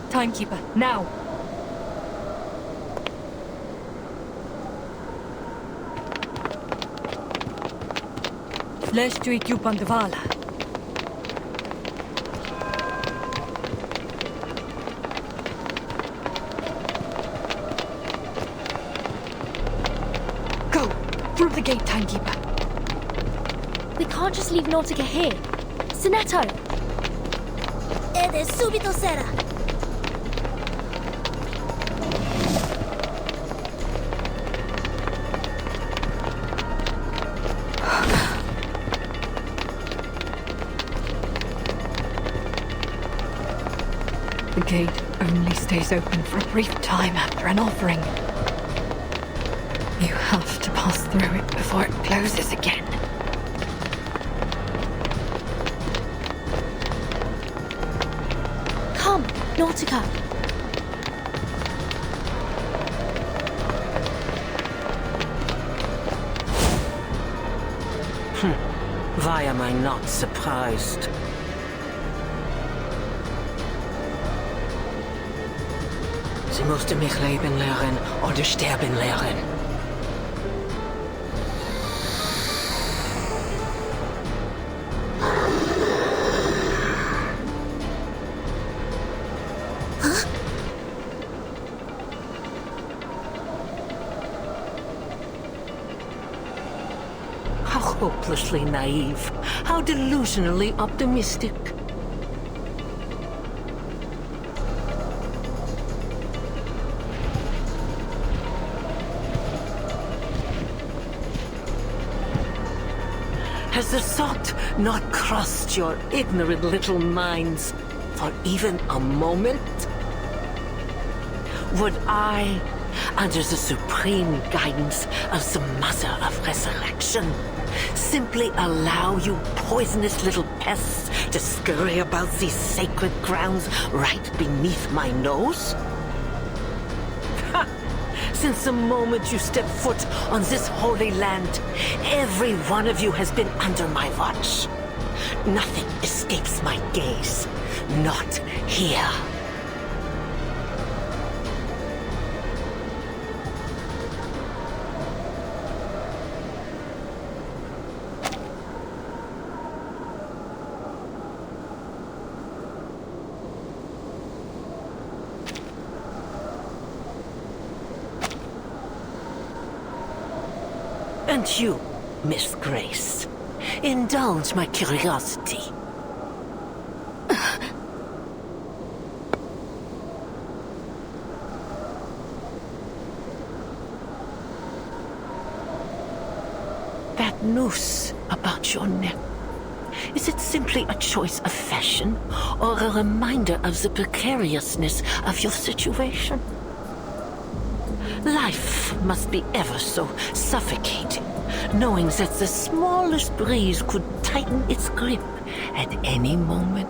Timekeeper, now! Leszczu Pandvala. Through the gate, Timekeeper. We can't just leave Nautica here. Sinetto! Ed subito sera. The gate only stays open for a brief time after an offering. You have to pass through it before it closes again. Come, Nautica. Why am I not surprised? Sie musste mich leben lernen oder sterben lernen. How hopelessly naive. How delusionally optimistic. Has the thought not crossed your ignorant little minds for even a moment? Would I, under the supreme guidance of the Mother of Resurrection, simply allow you poisonous little pests to scurry about these sacred grounds right beneath my nose? Ha! Since the moment you stepped foot on this holy land, every one of you has been under my watch. Nothing escapes my gaze. Not here. And you, Miss Grace, indulge my curiosity. That noose about your neck, is it simply a choice of fashion, or a reminder of the precariousness of your situation? Life must be ever so suffocating, knowing that the smallest breeze could tighten its grip at any moment.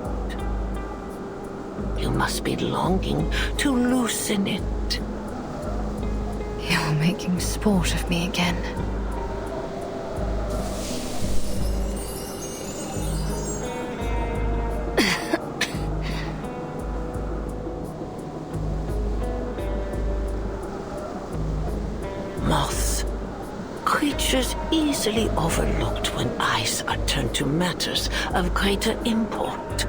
You must be longing to loosen it. You're making sport of me again. Moths. Creatures easily overlooked when eyes are turned to matters of greater import.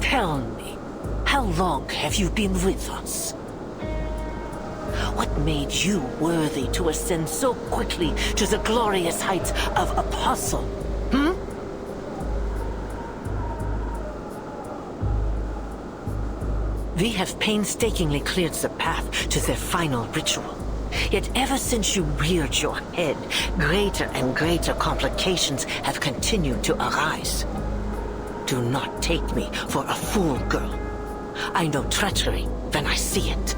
Tell me, how long have you been with us? What made you worthy to ascend so quickly to the glorious heights of Apostle? We have painstakingly cleared the path to their final ritual. Yet ever since you reared your head, greater and greater complications have continued to arise. Do not take me for a fool, girl. I know treachery when I see it.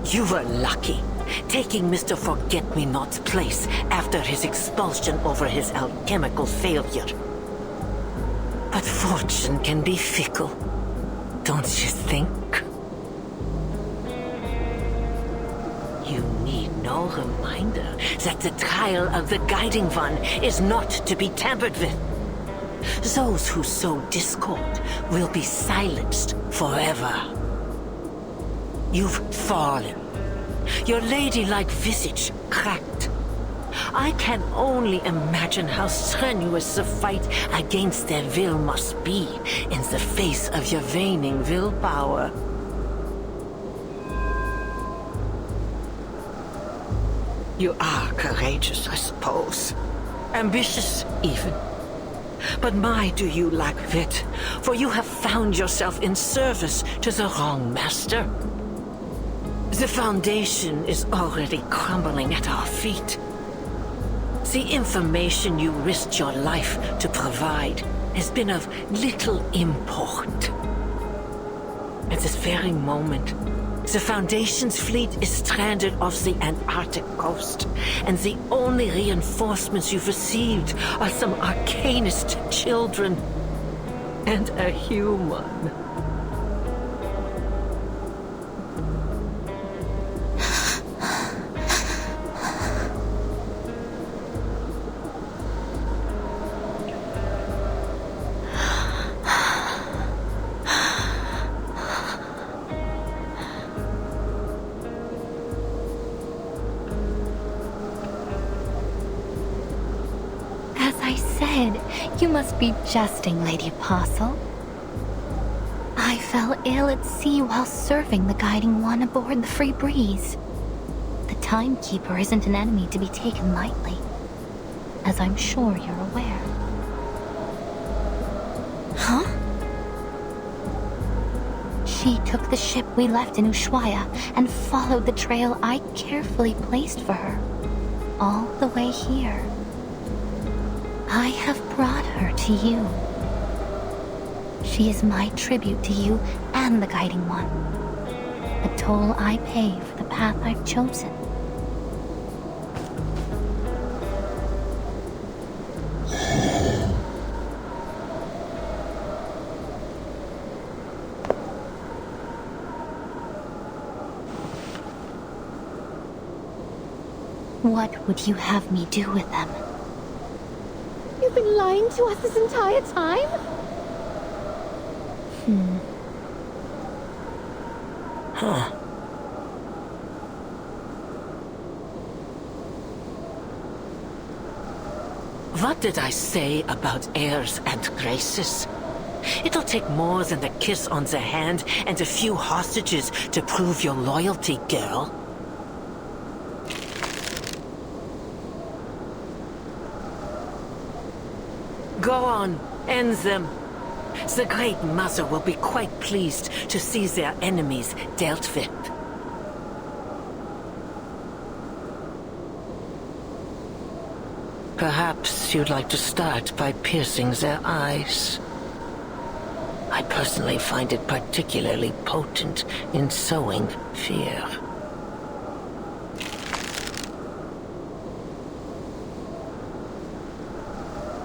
You were lucky, taking Mr. Forget-Me-Not's place after his expulsion over his alchemical failure. But fortune can be fickle, don't you think? You need no reminder that the trial of the Guiding One is not to be tampered with. Those who sow discord will be silenced forever. You've fallen. Your ladylike visage cracked. I can only imagine how strenuous the fight against their will must be in the face of your waning willpower. You are courageous, I suppose. Ambitious, even. But my, do you lack wit, for you have found yourself in service to the wrong master. The Foundation is already crumbling at our feet. The information you risked your life to provide has been of little import. At this very moment, the Foundation's fleet is stranded off the Antarctic coast, and the only reinforcements you've received are some arcanist children and a human. You must be jesting, Lady Apostle. I fell ill at sea while serving the Guiding One aboard the Free Breeze. The Timekeeper isn't an enemy to be taken lightly, as I'm sure you're aware. Huh? She took the ship we left in Ushuaia and followed the trail I carefully placed for her, all the way here. I have brought her to you. She is my tribute to you and the Guiding One. A toll I pay for the path I've chosen. What would you have me do with them? You've been lying to us this entire time? Huh. What did I say about heirs and graces? It'll take more than a kiss on the hand and a few hostages to prove your loyalty, girl. Go on, end them. The Great Mother will be quite pleased to see their enemies dealt with. Perhaps you'd like to start by piercing their eyes. I personally find it particularly potent in sowing fear.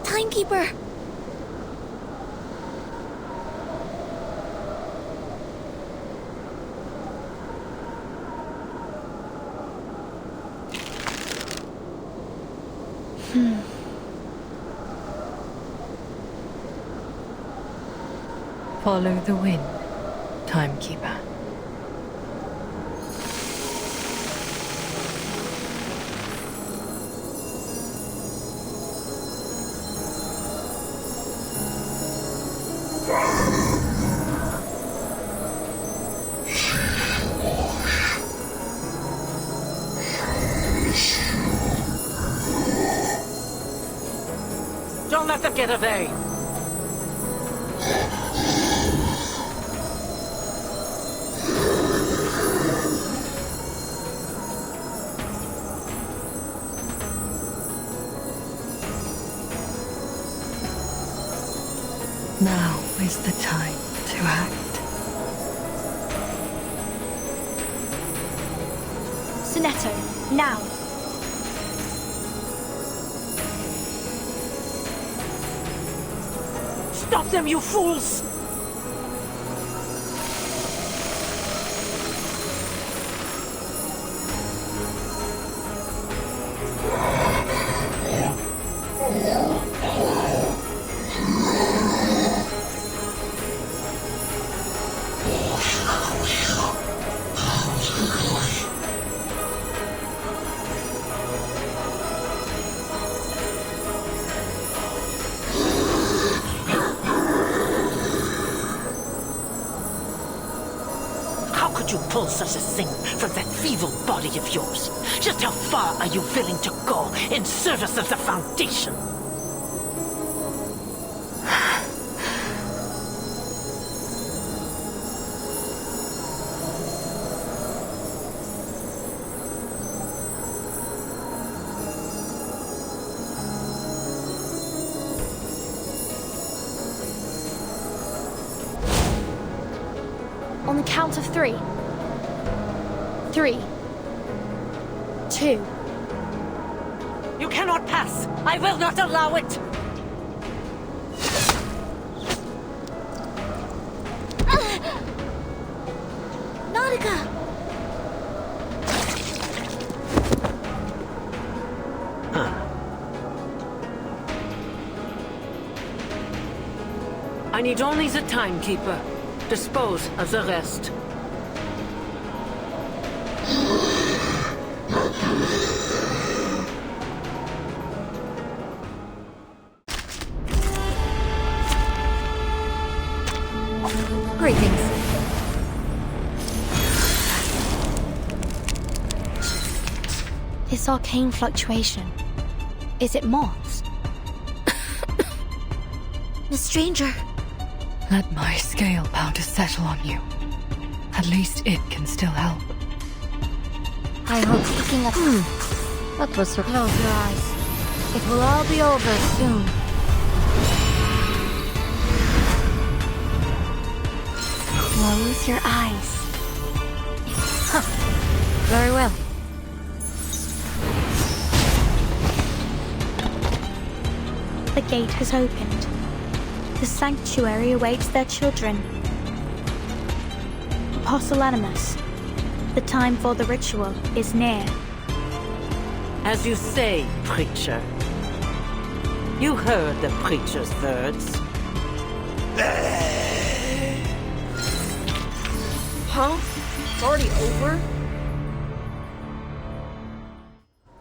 Timekeeper! Follow the wind, Timekeeper. Don't let them get away! Now is the time to act. Sonetto, now! Stop them, you fools! You pull such a thing from that feeble body of yours? Just how far are you willing to go in service of the Foundation? On the count of 3. 3, 2. You cannot pass! I will not allow it! Nautica! I need only the Timekeeper. Dispose of the rest. Greetings. This arcane fluctuation. Is it moths? Miss Stranger. Let my scale powder settle on you. At least it can still help. I hope looking at that was close your eyes. It will all be over soon. Close your eyes. Huh. Very well. The gate has opened. The sanctuary awaits their children. Apostle Animus, the time for the ritual is near. As you say, preacher. You heard the preacher's words. Huh? It's already over?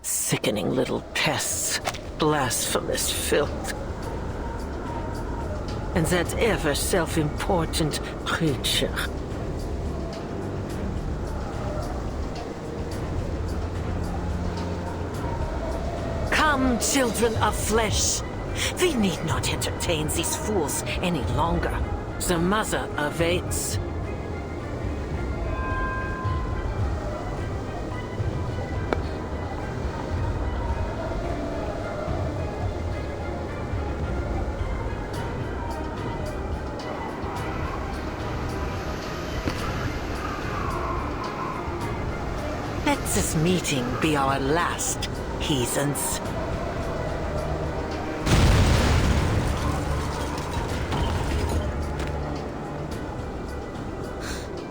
Sickening little pests. Blasphemous filth. And that ever self-important preacher. Come, children of flesh. We need not entertain these fools any longer. The mother awaits. Let this meeting be our last, heathens.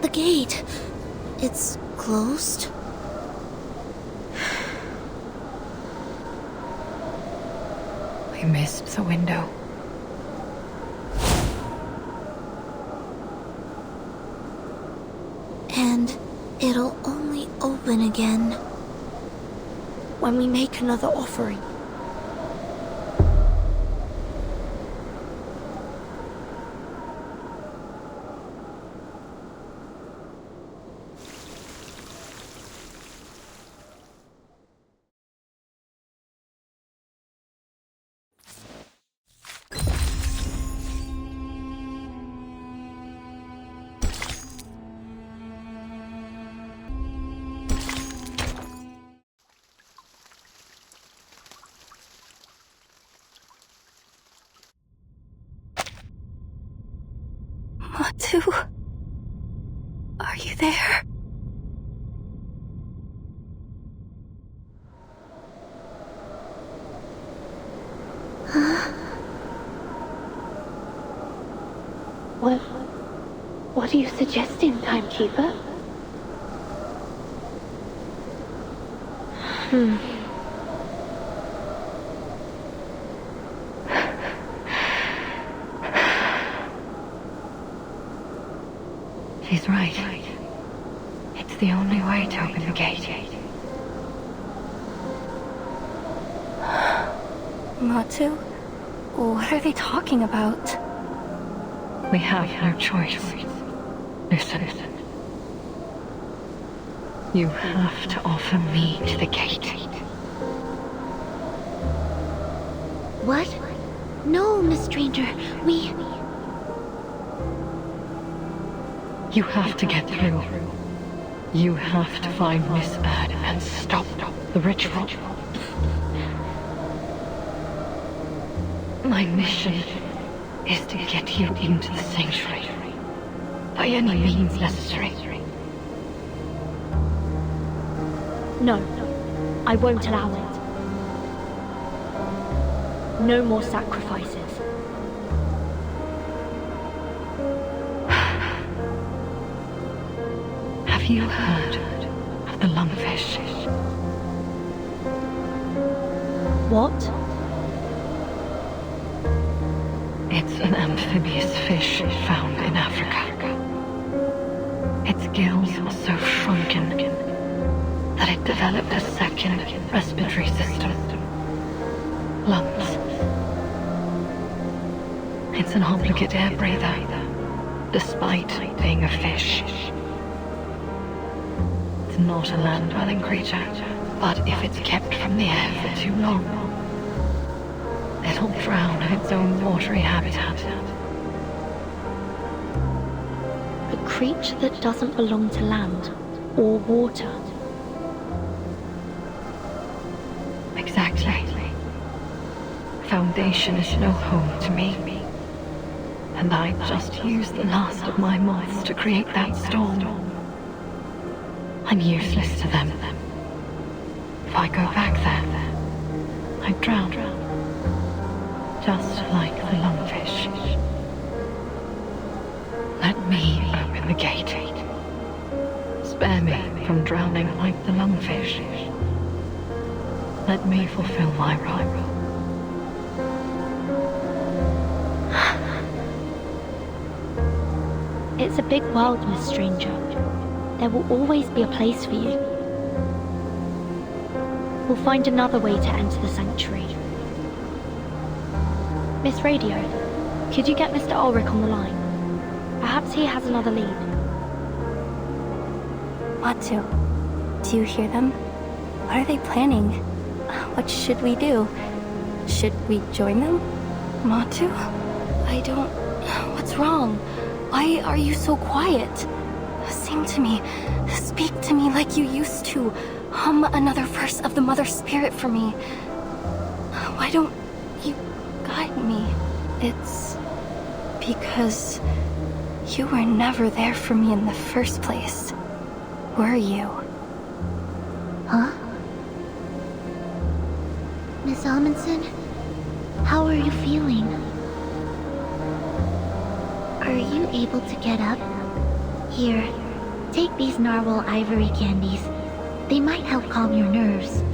The gate. It's closed. We missed the window. And it'll only open again when we make another offering. Matu? Are you there? Huh? What are you suggesting, Timekeeper? She's right. It's the only way to open the gate. Matu? What are they talking about? We have no choice. Listen. You have to offer me to the gate. What? No, Miss Stranger. You have to get through. You have to find Miss Erd and stop the ritual. My mission is to get you into the sanctuary. By any means necessary. No, I won't allow it. No more sacrifices. Have you heard of the lungfish? What? It's an amphibious fish found in Africa. Its gills are so shrunken that it developed a second respiratory system. Lungs. It's an obligate air breather, despite being a fish. It's not a land-dwelling creature, but if it's kept from the air for too long, it'll drown in its own watery habitat. A creature that doesn't belong to land or water. Exactly. Foundation is no home to me. And I just used the last of my moths to create that storm. I'm useless to them. If I go back there, I'd drown. Just like the lungfish. Let me open the gate. Spare me from drowning like the lungfish. Let me fulfill my role. It's a big world, Miss Stranger. There will always be a place for you. We'll find another way to enter the sanctuary. Miss Radio, could you get Mr. Ulrich on the line? Perhaps he has another lead. Matu, do you hear them? What are they planning? What should we do? Should we join them? Matu? I don't... What's wrong? Why are you so quiet? Sing to me. Speak to me like you used to. Hum another verse of the Mother Spirit for me. Why don't you guide me? It's because you were never there for me in the first place, were you? Huh? Miss Amundsen? How are you feeling? Are you able to get up? Here, take these narwhal ivory candies. They might help calm your nerves.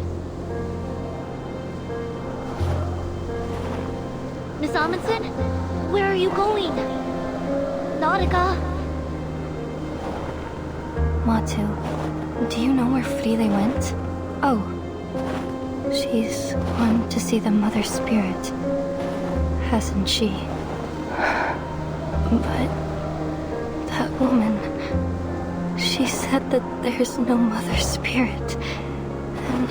Miss Amundsen? Where are you going? Nautica? Matu, do you know where Frile went? Oh, she's gone to see the Mother Spirit, hasn't she? But that woman, she said that there's no Mother Spirit. Then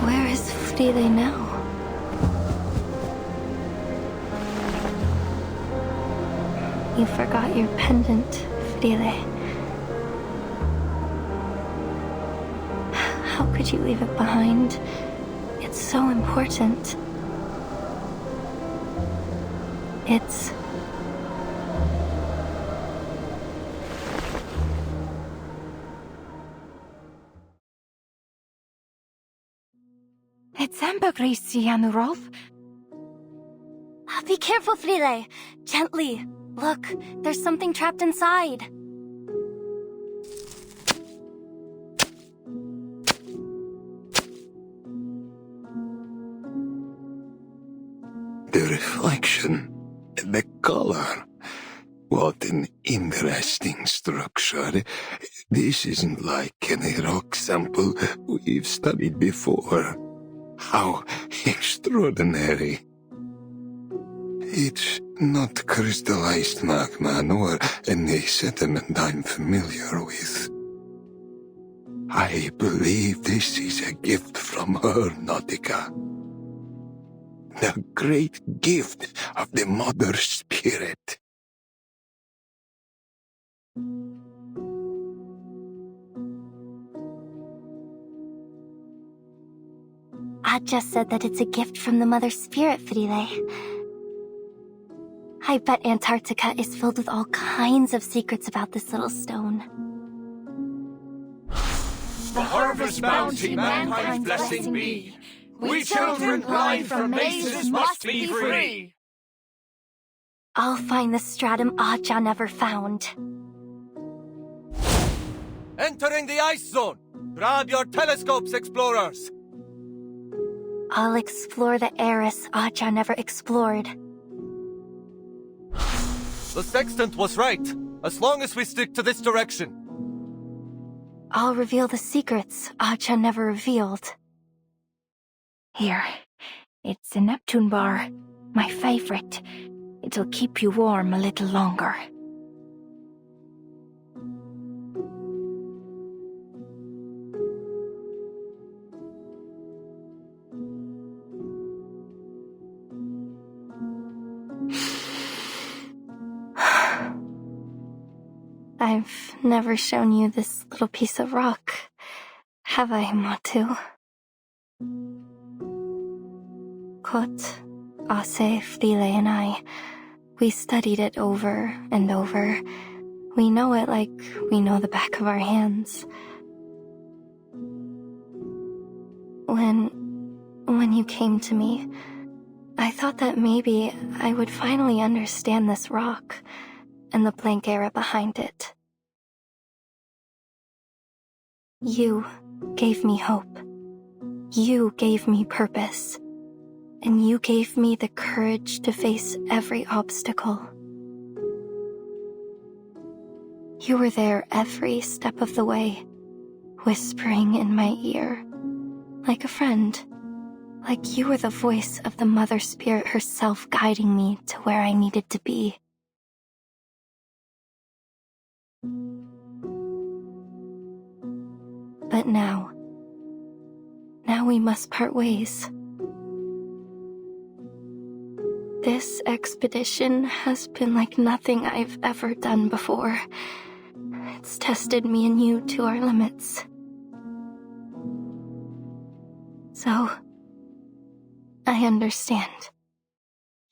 where is Frile now? You forgot your pendant, Frile. How could you leave it behind? It's so important. It's... It's ambergris, Yanurov. Be careful, Frile. Gently. Look, there's something trapped inside. The reflection, the color. What an interesting structure. This isn't like any rock sample we've studied before. How extraordinary. It's not crystallized magma nor any sediment I'm familiar with. I believe this is a gift from her, Nautica. The great gift of the Mother Spirit. I just said that it's a gift from the Mother Spirit, Frile. I bet Antarctica is filled with all kinds of secrets about this little stone. The harvest bounty mankind's blessing be. We children blind from mazes must be free. I'll find the stratum Aja never found. Entering the ice zone. Grab your telescopes, explorers. I'll explore the Eris Aja never explored. The sextant was right, as long as we stick to this direction. I'll reveal the secrets Aja never revealed. Here, it's a Neptune bar, my favorite. It'll keep you warm a little longer. I've never shown you this little piece of rock, have I, Matu? Kot, Ase, Frile, and I, we studied it over and over. We know it like we know the back of our hands. When you came to me, I thought that maybe I would finally understand this rock and the blank era behind it. You gave me hope. You gave me purpose. And you gave me the courage to face every obstacle. You were there every step of the way, whispering in my ear, like a friend, like you were the voice of the Mother Spirit herself guiding me to where I needed to be. But now we must part ways. This expedition has been like nothing I've ever done before. It's tested me and you to our limits. So, I understand.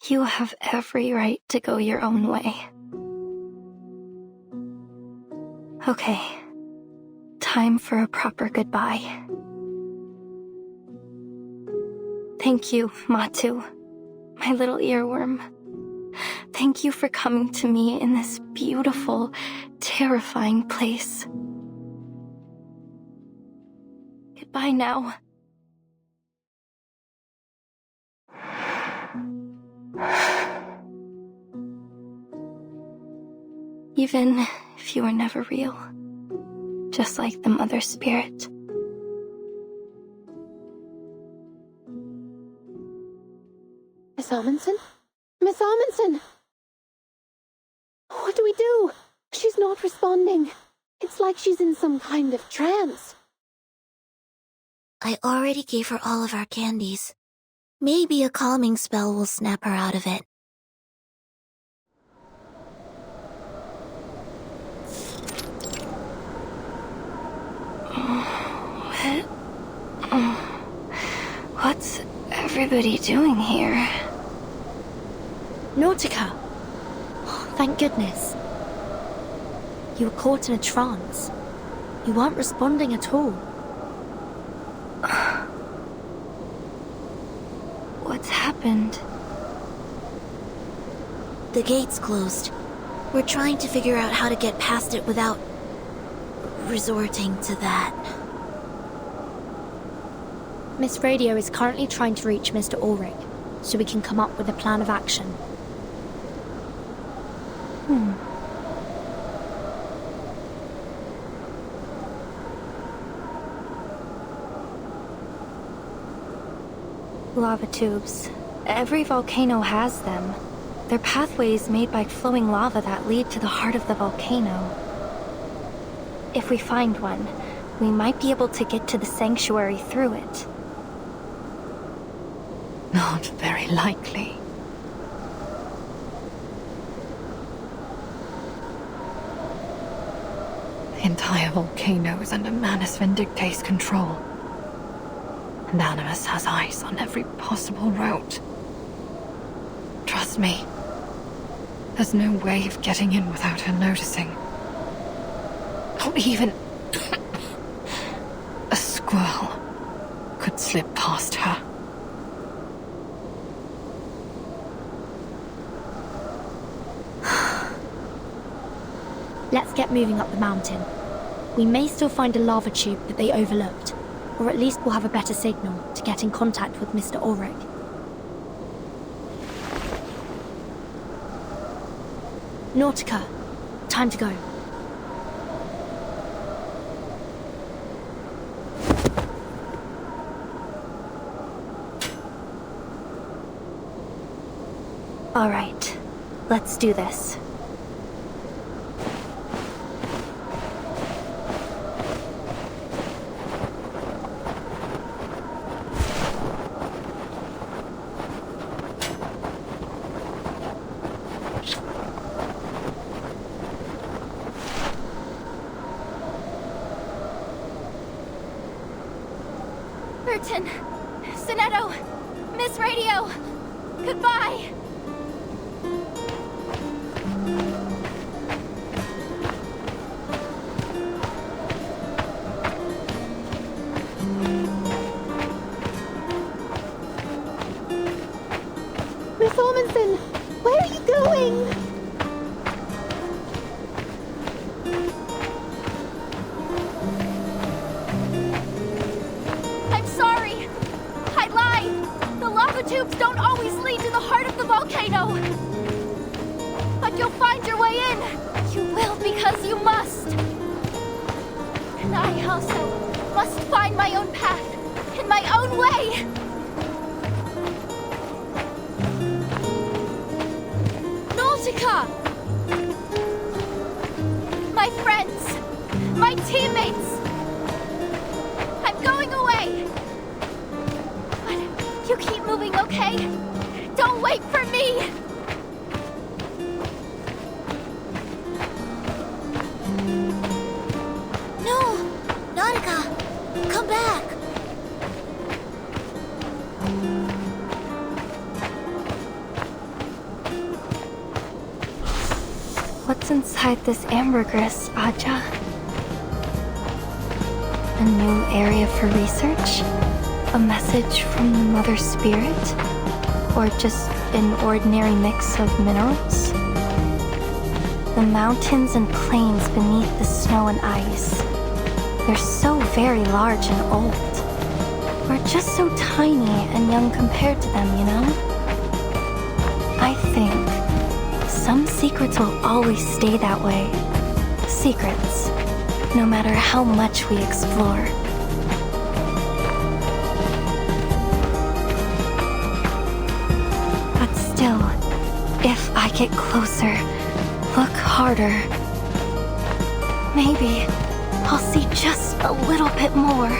You have every right to go your own way. Okay. Time for a proper goodbye. Thank you, Matu, my little earworm. Thank you for coming to me in this beautiful, terrifying place. Goodbye now. Even if you were never real, just like the Mother Spirit. Miss Amundsen? Miss Amundsen! What do we do? She's not responding. It's like she's in some kind of trance. I already gave her all of our candies. Maybe a calming spell will snap her out of it. What's everybody doing here? Nautica! Oh, thank goodness. You were caught in a trance. You weren't responding at all. What's happened? The gate's closed. We're trying to figure out how to get past it without resorting to that. Miss Radio is currently trying to reach Mr. Ulrich, so we can come up with a plan of action. Lava tubes. Every volcano has them. They're pathways made by flowing lava that lead to the heart of the volcano. If we find one, we might be able to get to the sanctuary through it. Not very likely. The entire volcano is under Manus Vindictae's control. And Animus has eyes on every possible route. Trust me, there's no way of getting in without her noticing. Not even a squirrel could slip past her. Let's get moving up the mountain. We may still find a lava tube that they overlooked, or at least we'll have a better signal to get in contact with Mr. Ulrich. Nautica, time to go. All right, let's do this. Burton! Sonetto! Miss Radio! Goodbye! Miss Amundsen! Where are you going? I'm sorry! I lied! The lava tubes don't always lead to the heart of the volcano! But you'll find your way in! You will because you must! And I also must find my own path, in my own way! Nautica! My friends! My teammates! I'm going away! But you keep moving, okay? Don't wait for me! What's inside this ambergris, Aja? A new area for research? A message from the Mother Spirit? Or just an ordinary mix of minerals? The mountains and plains beneath the snow and ice. They're so very large and old. We're just so tiny and young compared to them, you know? I think some secrets will always stay that way. Secrets, no matter how much we explore. But still, if I get closer, look harder, maybe I'll see just a little bit more.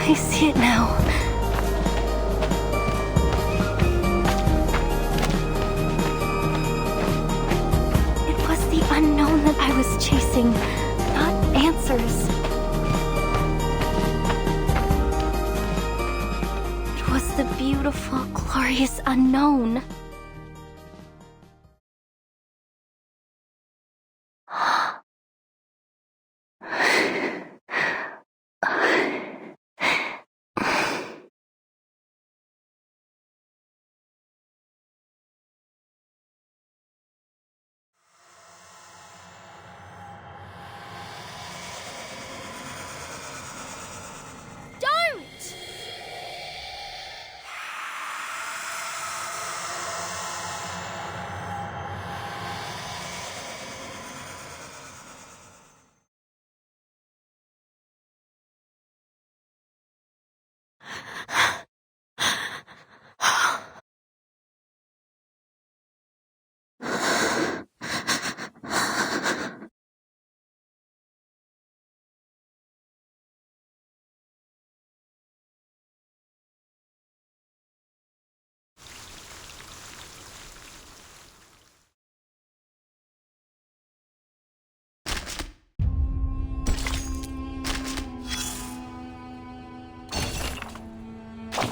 I see it now. It was the unknown that I was chasing, not answers. It was the beautiful, glorious unknown.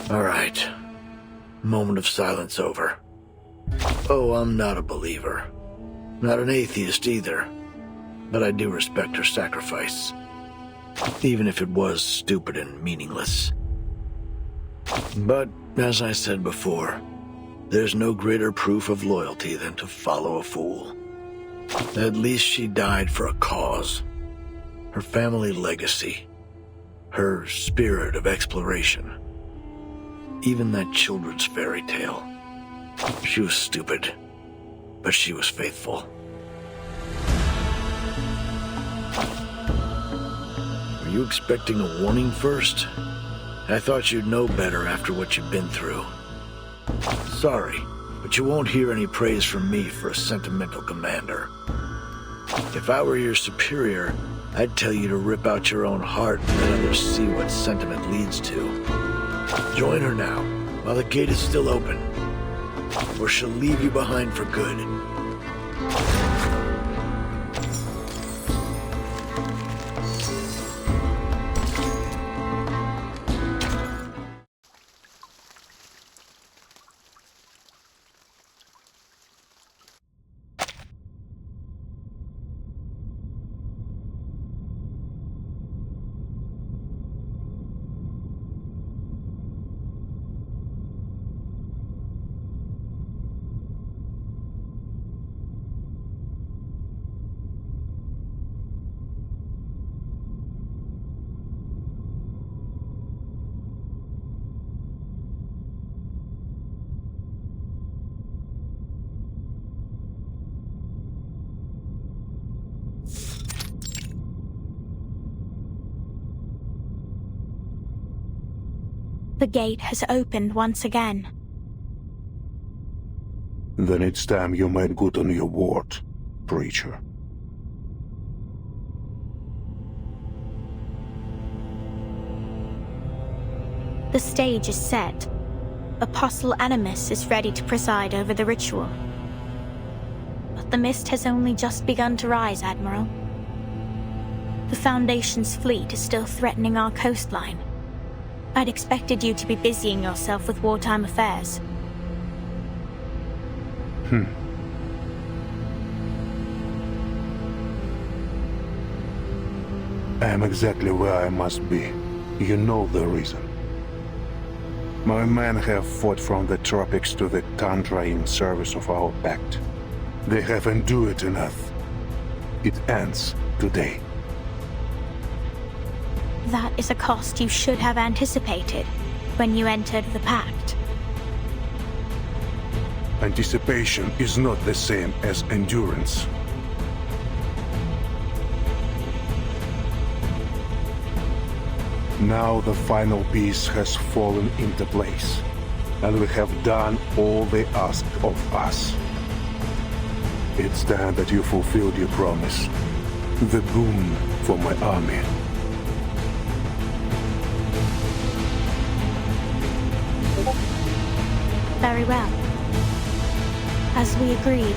All right. Moment of silence over. Oh, I'm not a believer. Not an atheist either. But I do respect her sacrifice. Even if it was stupid and meaningless. But, as I said before, there's no greater proof of loyalty than to follow a fool. At least she died for a cause. Her family legacy. Her spirit of exploration. Even that children's fairy tale. She was stupid, but she was faithful. Were you expecting a warning first? I thought you'd know better after what you've been through. Sorry, but you won't hear any praise from me for a sentimental commander. If I were your superior, I'd tell you to rip out your own heart and let others see what sentiment leads to. Join her now, while the gate is still open, or she'll leave you behind for good. The gate has opened once again. Then it's time you made good on your word, preacher. The stage is set. Apostle Animus is ready to preside over the ritual. But the mist has only just begun to rise, Admiral. The Foundation's fleet is still threatening our coastline. I'd expected you to be busying yourself with wartime affairs. I am exactly where I must be. You know the reason. My men have fought from the tropics to the tundra in service of our pact. They have endured enough. It ends today. That is a cost you should have anticipated when you entered the pact. Anticipation is not the same as endurance. Now the final piece has fallen into place, and we have done all they asked of us. It's time that you fulfilled your promise. The boon for my army. Very well. As we agreed.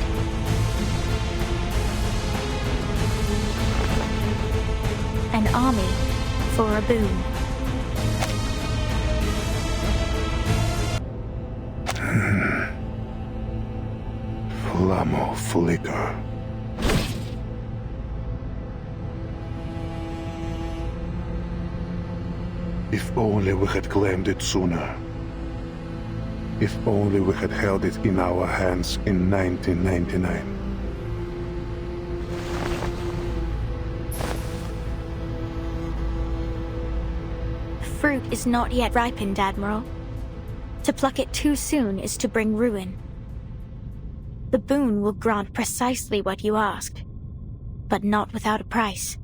An army for a boon. Flamo flicker. If only we had claimed it sooner. If only we had held it in our hands in 1999. Fruit is not yet ripened, Admiral. To pluck it too soon is to bring ruin. The boon will grant precisely what you asked, but not without a price.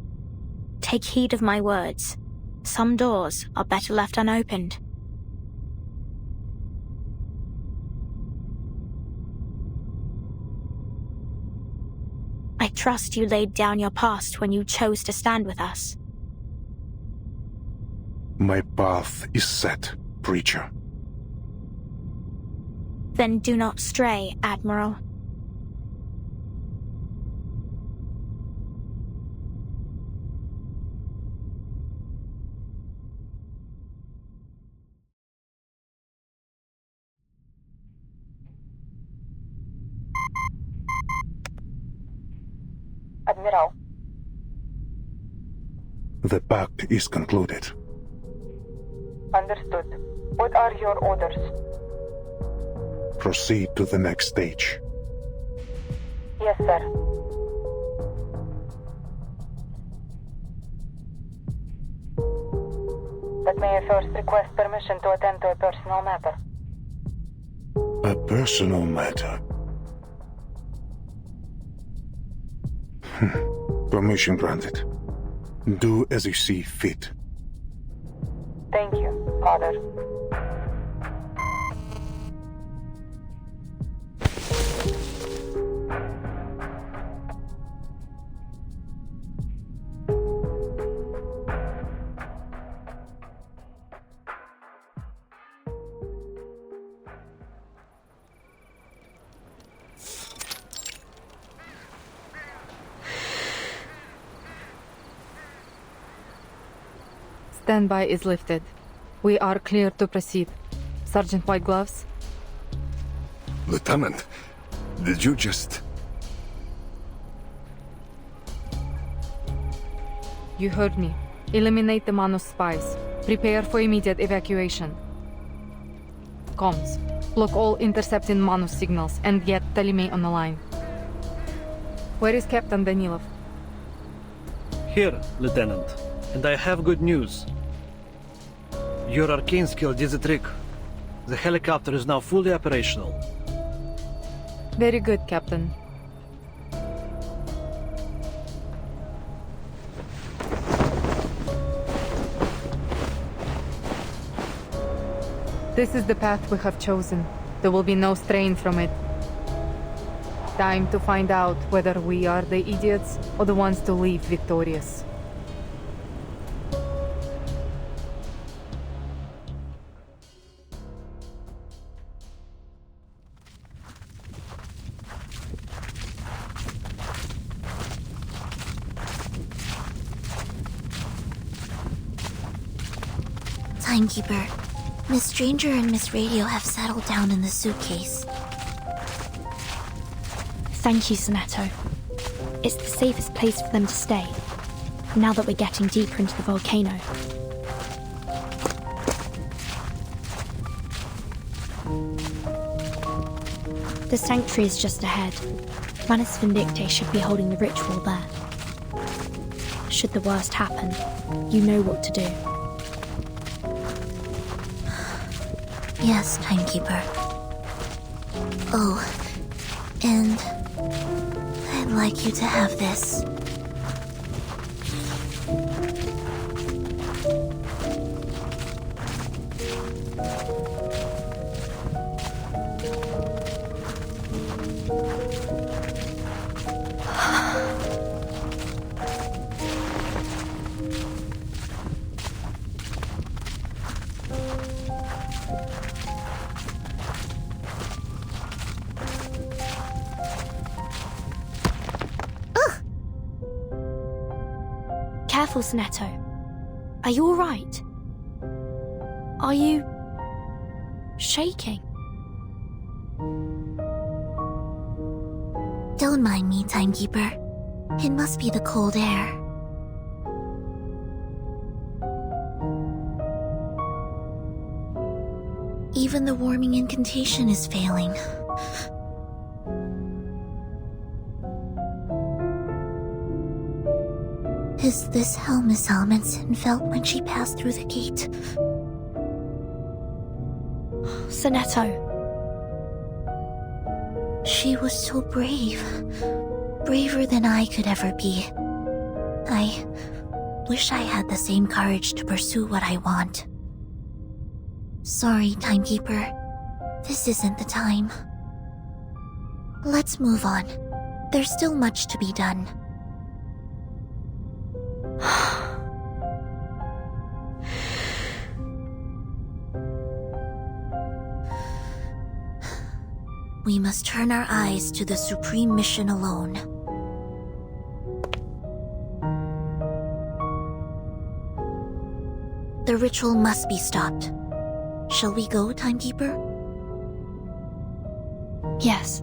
Take heed of my words. Some doors are better left unopened. I trust you laid down your past when you chose to stand with us. My path is set, Preacher. Then do not stray, Admiral. Admiral. The pact is concluded. Understood. What are your orders? Proceed to the next stage. Yes, sir. But may I first request permission to attend to a personal matter? A personal matter? Permission granted. Do as you see fit. Thank you, Father. Standby is lifted. We are clear to proceed. Sergeant White Gloves? Lieutenant, did you just... You heard me. Eliminate the Manus spies. Prepare for immediate evacuation. Comms. Block all intercepting Manus signals and get Ptolemy on the line. Where is Captain Danilov? Here, Lieutenant. And I have good news. Your arcane skill did the trick. The helicopter is now fully operational. Very good, Captain. This is the path we have chosen. There will be no strain from it. Time to find out whether we are the idiots or the ones to leave victorious. Timekeeper. Miss Stranger and Miss Radio have settled down in the suitcase. Thank you, Sonetto. It's the safest place for them to stay, now that we're getting deeper into the volcano. The sanctuary is just ahead. Manus Vindicte should be holding the ritual there. Should the worst happen, you know what to do. Yes, Timekeeper. Oh, and I'd like you to have this. Careful, Sonetto. Are you alright? Are you... shaking? Don't mind me, Timekeeper. It must be the cold air. Even the warming incantation is failing. Is this how Miss Almondson felt when she passed through the gate? Sonetto. She was so brave. Braver than I could ever be. I wish I had the same courage to pursue what I want. Sorry, Timekeeper. This isn't the time. Let's move on. There's still much to be done. We must turn our eyes to the supreme mission alone. The ritual must be stopped. Shall we go, Timekeeper? Yes.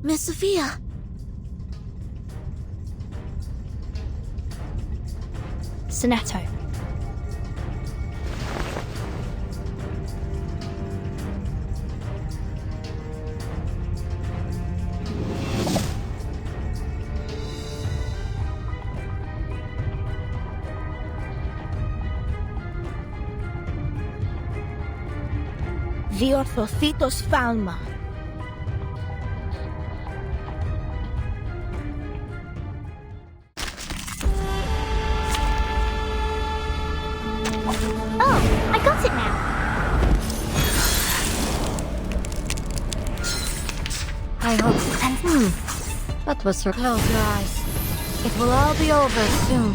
Miss Sophia! Sonetto. Διορθωθήτως φάλμα. I got it now. I hope so. That was her. Close your eyes. It will all be over soon.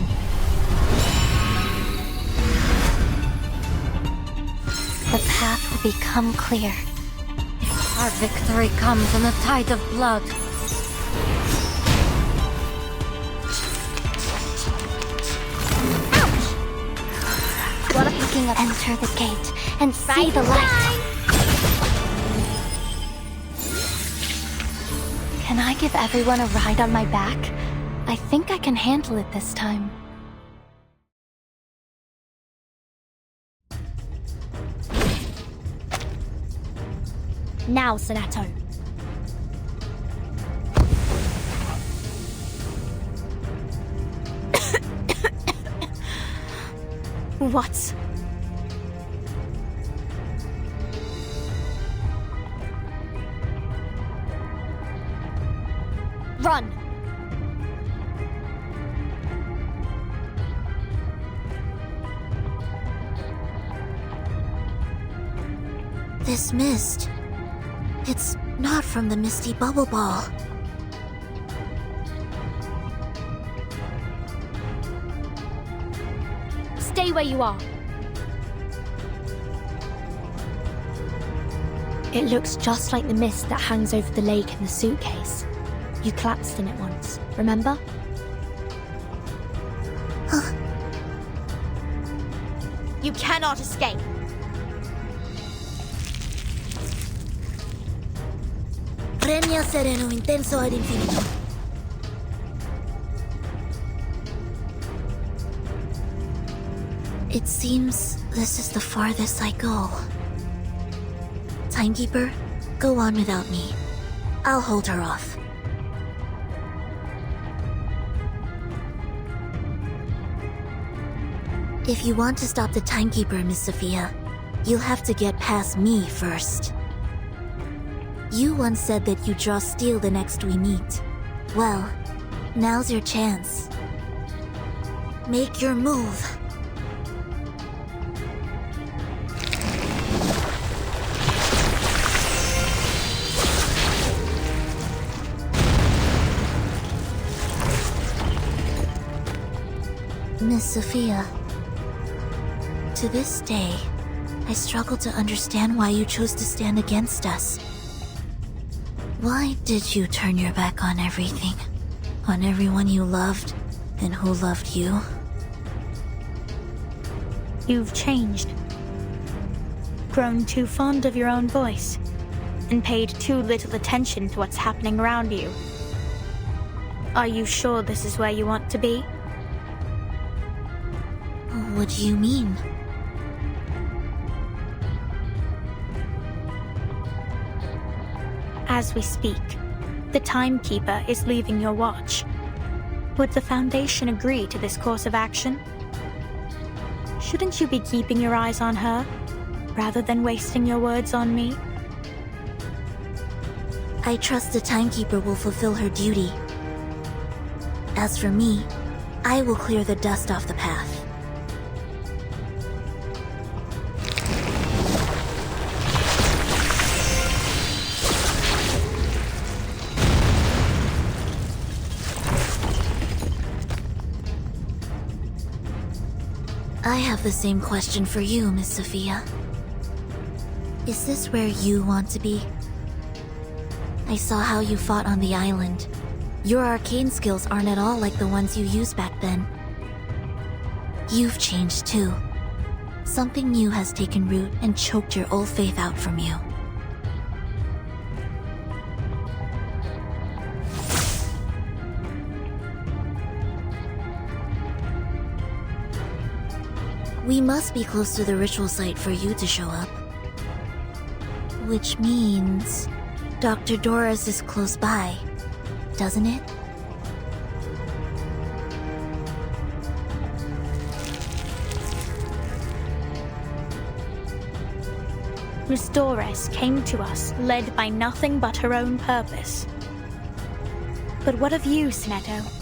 The path will become clear. Our victory comes in a tide of blood. What a picking up. Enter the gate and see the light. Can I give everyone a ride on my back? I think I can handle it this time. Now, Sonetto. What? Run! This mist... It's not from the misty bubble ball. Stay where you are. It looks just like the mist that hangs over the lake in the suitcase. You collapsed in it once, remember? Huh? You cannot escape. Regna sereno intenso ad infinitum. It seems this is the farthest I go. Timekeeper, go on without me. I'll hold her off. If you want to stop the Timekeeper, Miss Sophia, you'll have to get past me first. You once said that you'd draw steel the next we meet. Well, now's your chance. Make your move. Miss Sophia, to this day, I struggle to understand why you chose to stand against us. Why did you turn your back on everything? On everyone you loved, and who loved you? You've changed. Grown too fond of your own voice, and paid too little attention to what's happening around you. Are you sure this is where you want to be? What do you mean? As we speak, the Timekeeper is leaving your watch. Would the Foundation agree to this course of action? Shouldn't you be keeping your eyes on her, rather than wasting your words on me? I trust the Timekeeper will fulfill her duty. As for me, I will clear the dust off the path. I have the same question for you, Miss Sophia. Is this where you want to be? I saw how you fought on the island. Your arcane skills aren't at all like the ones you used back then. You've changed too. Something new has taken root and choked your old faith out from you. We must be close to the ritual site for you to show up. Which means Dr. Doris is close by, doesn't it? Miss Doris came to us led by nothing but her own purpose. But what of you, Sinetto?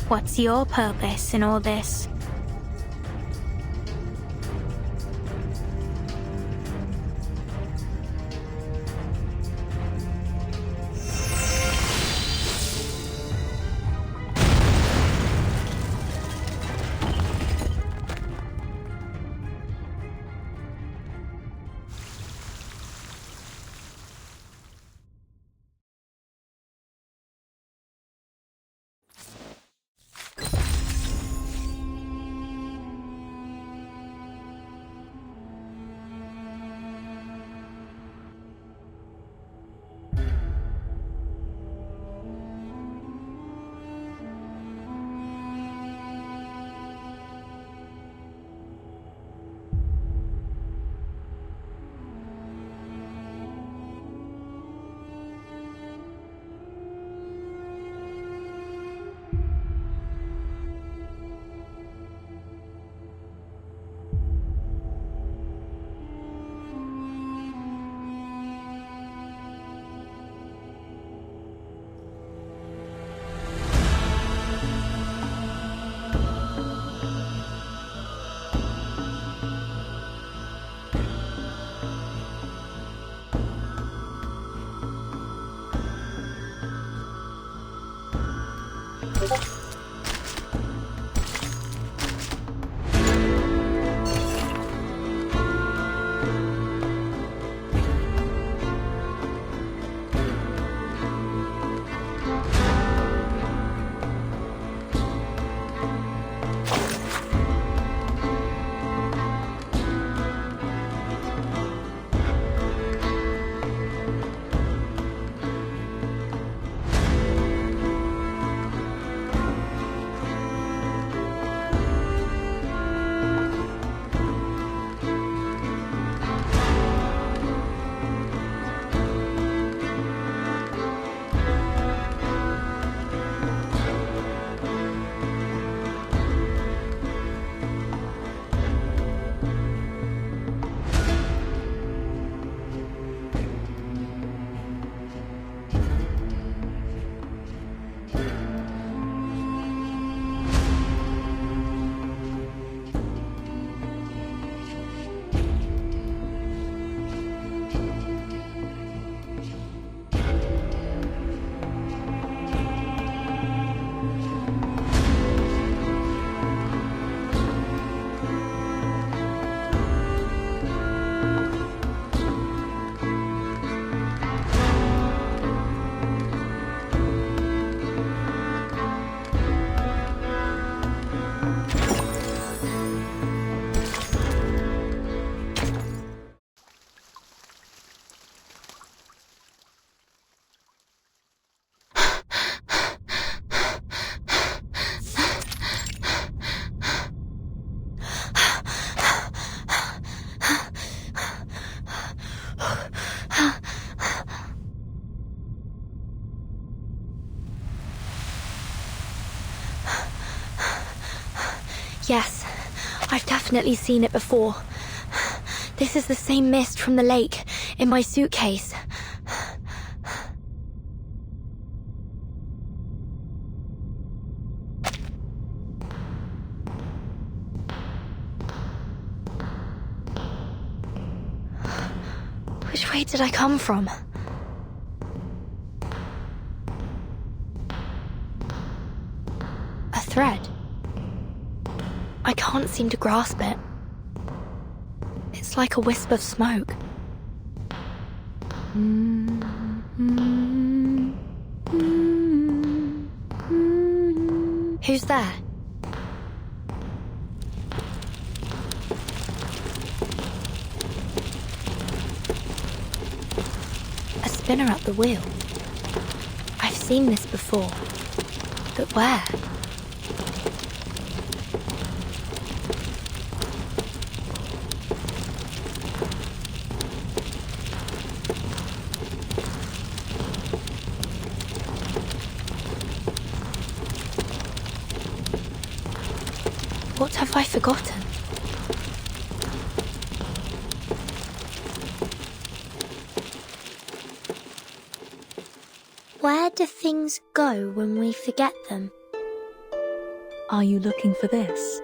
What's your purpose in all this? Yes, I've definitely seen it before. This is the same mist from the lake, in my suitcase. Which way did I come from? A thread. I can't seem to grasp it. It's like a wisp of smoke. Who's there? A spinner at the wheel. I've seen this before. But where? What have I forgotten? Where do things go when we forget them? Are you looking for this?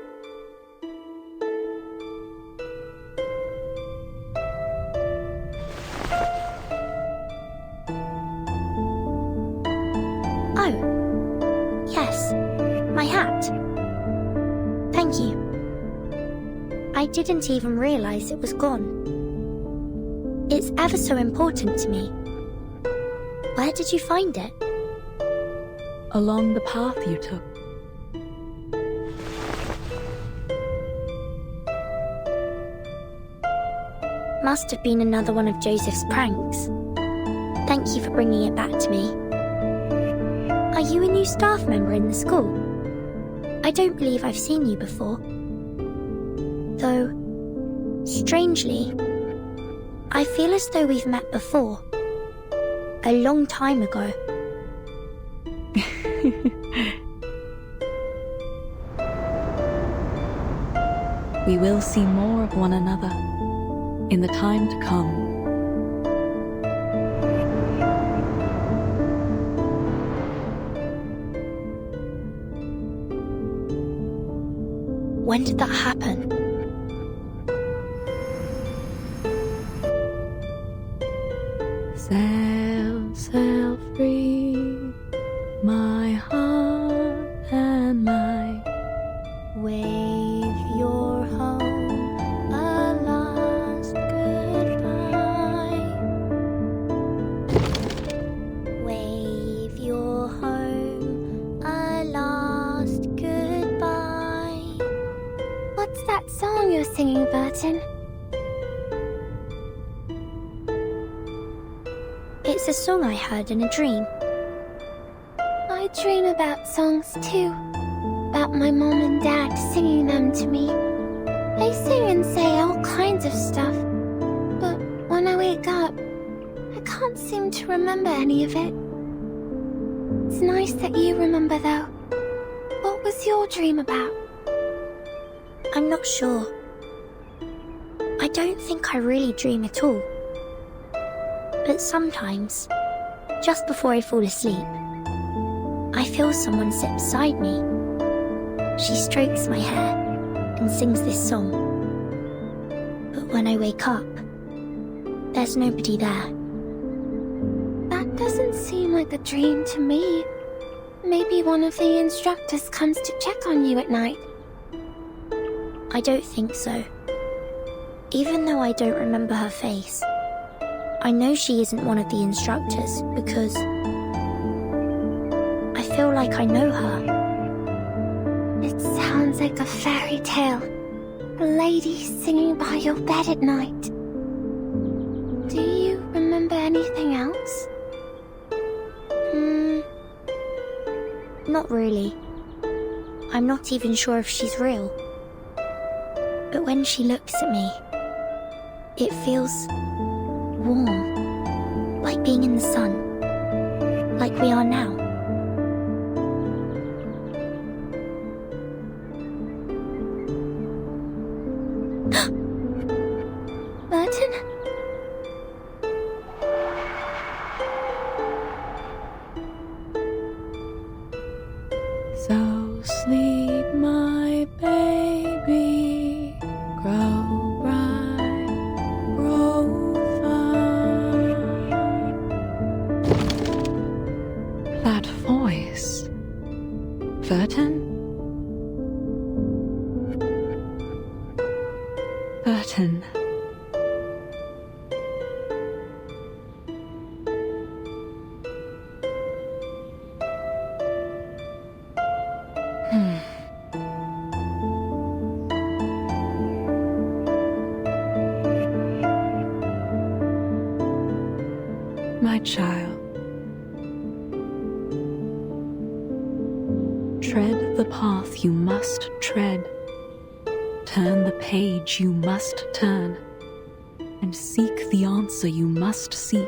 Oh, yes, my hat. Thank you. I didn't even realize it was gone. It's ever so important to me. Where did you find it? Along the path you took. Must have been another one of Joseph's pranks. Thank you for bringing it back to me. Are you a new staff member in the school? I don't believe I've seen you before. Though, strangely, I feel as though we've met before. A long time ago. We will see more of one another in the time to come. When did that happen? Sail free, my heart and life. Wave your home a last goodbye. Wave your home a last goodbye. What's that song you're singing, Burton? It's a song I heard in a dream. I dream about songs too. About my mom and dad singing them to me. They sing and say all kinds of stuff. But when I wake up, I can't seem to remember any of it. It's nice that you remember though. What was your dream about? I'm not sure. I don't think I really dream at all. But sometimes, just before I fall asleep, I feel someone sit beside me. She strokes my hair and sings this song. But when I wake up, there's nobody there. That doesn't seem like a dream to me. Maybe one of the instructors comes to check on you at night. I don't think so. Even though I don't remember her face, I know she isn't one of the instructors because I feel like I know her. It sounds like a fairy tale. A lady singing by your bed at night. Do you remember anything else? Not really. I'm not even sure if she's real. But when she looks at me, it feels warm, like being in the sun, like we are now. Vertin? So sleep, my baby, grow bright, grow fine. That voice, Vertin? Vertin. My child, tread the path you must tread, turn the page you must turn, and seek the answer you must seek.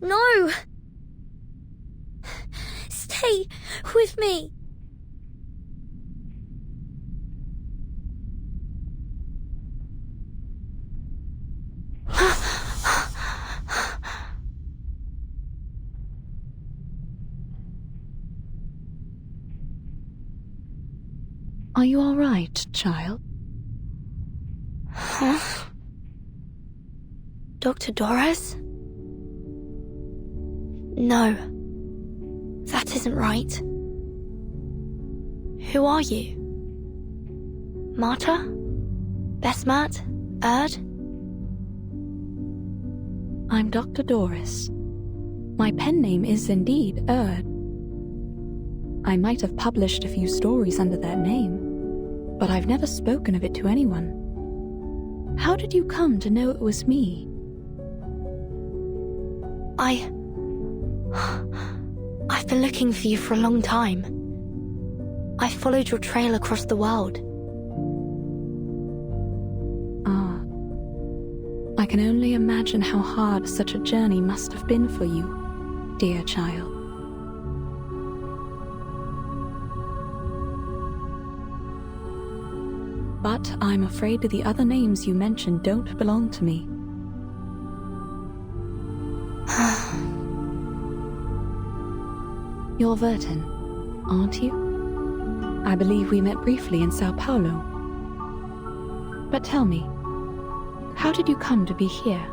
No! Stay with me! Are you all right, child? Huh? Dr. Doris? No. That isn't right. Who are you? Marta? Besmat? Erd? I'm Dr. Doris. My pen name is indeed Erd. I might have published a few stories under that name, but I've never spoken of it to anyone. How did you come to know it was me? I've been looking for you for a long time. I've followed your trail across the world. Ah. I can only imagine how hard such a journey must have been for you, dear child. But I'm afraid the other names you mentioned don't belong to me. You're Vertin, aren't you? I believe we met briefly in Sao Paulo. But tell me, how did you come to be here?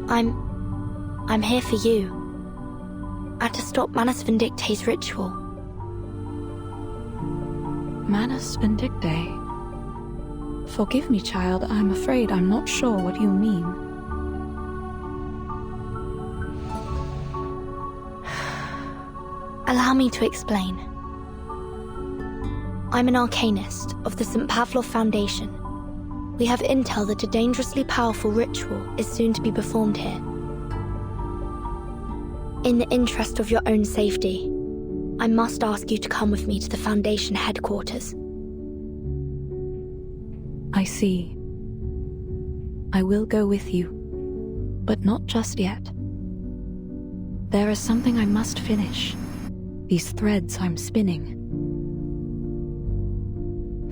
I'm here for you. And to stop Manus Vindicte's ritual. Manus Vindicte? Forgive me, child, I'm afraid I'm not sure what you mean. Allow me to explain. I'm an arcanist of the St. Pavlov Foundation. We have intel that a dangerously powerful ritual is soon to be performed here. In the interest of your own safety, I must ask you to come with me to the Foundation headquarters. I see. I will go with you, but not just yet. There is something I must finish. These threads I'm spinning.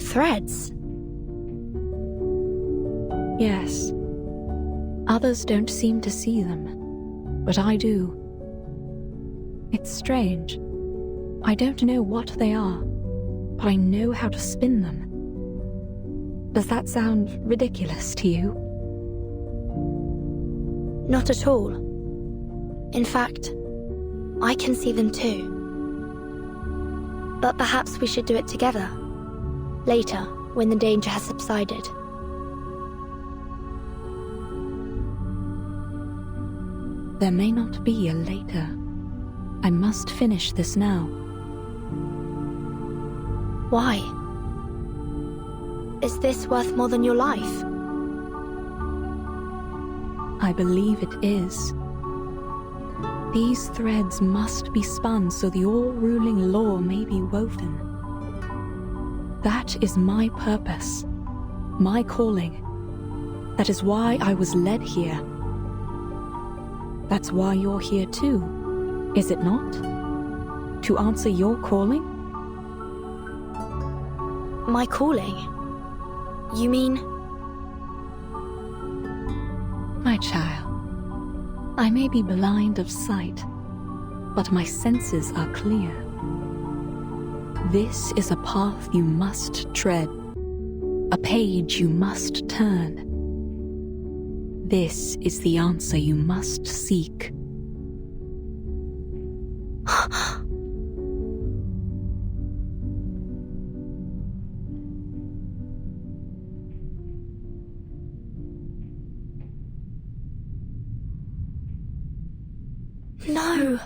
Threads? Yes. Others don't seem to see them, but I do. It's strange. I don't know what they are, but I know how to spin them. Does that sound ridiculous to you? Not at all. In fact, I can see them too. But perhaps we should do it together. Later, when the danger has subsided. There may not be a later. I must finish this now. Why? Is this worth more than your life? I believe it is. These threads must be spun so the all-ruling law may be woven. That is my purpose, my calling. That is why I was led here. That's why you're here too, is it not? To answer your calling? My calling? You mean? My child, I may be blind of sight, but my senses are clear. This is a path you must tread, a page you must turn. This is the answer you must seek. No!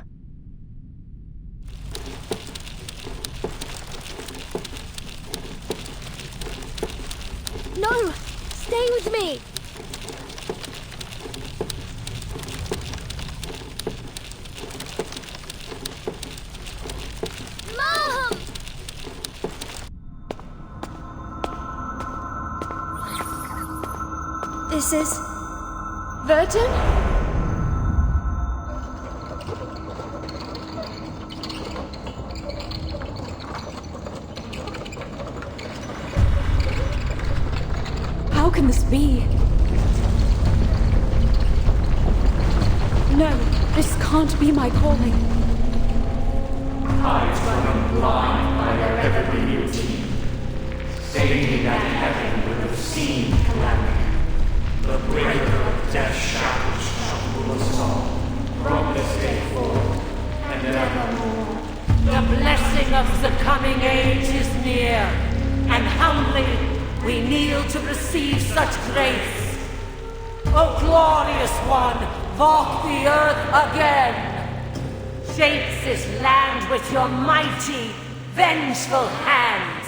No! Stay with me! Mom! This is... Verton? How can this be? No, this can't be my calling. Eyes running blind by their ever-being routine, stating that heaven would have seen calamity. The breaker of death's shackles shall rule us all, from this day forward, and evermore. The blessing of the coming age is near, and humbly we kneel to receive such grace. O glorious one, walk the earth again. Shape this land with your mighty, vengeful hands.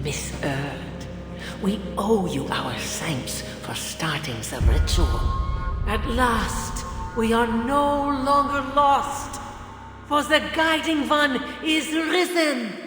Miss Erd, we owe you our thanks for starting the ritual. At last, we are no longer lost, for the Guiding One is risen.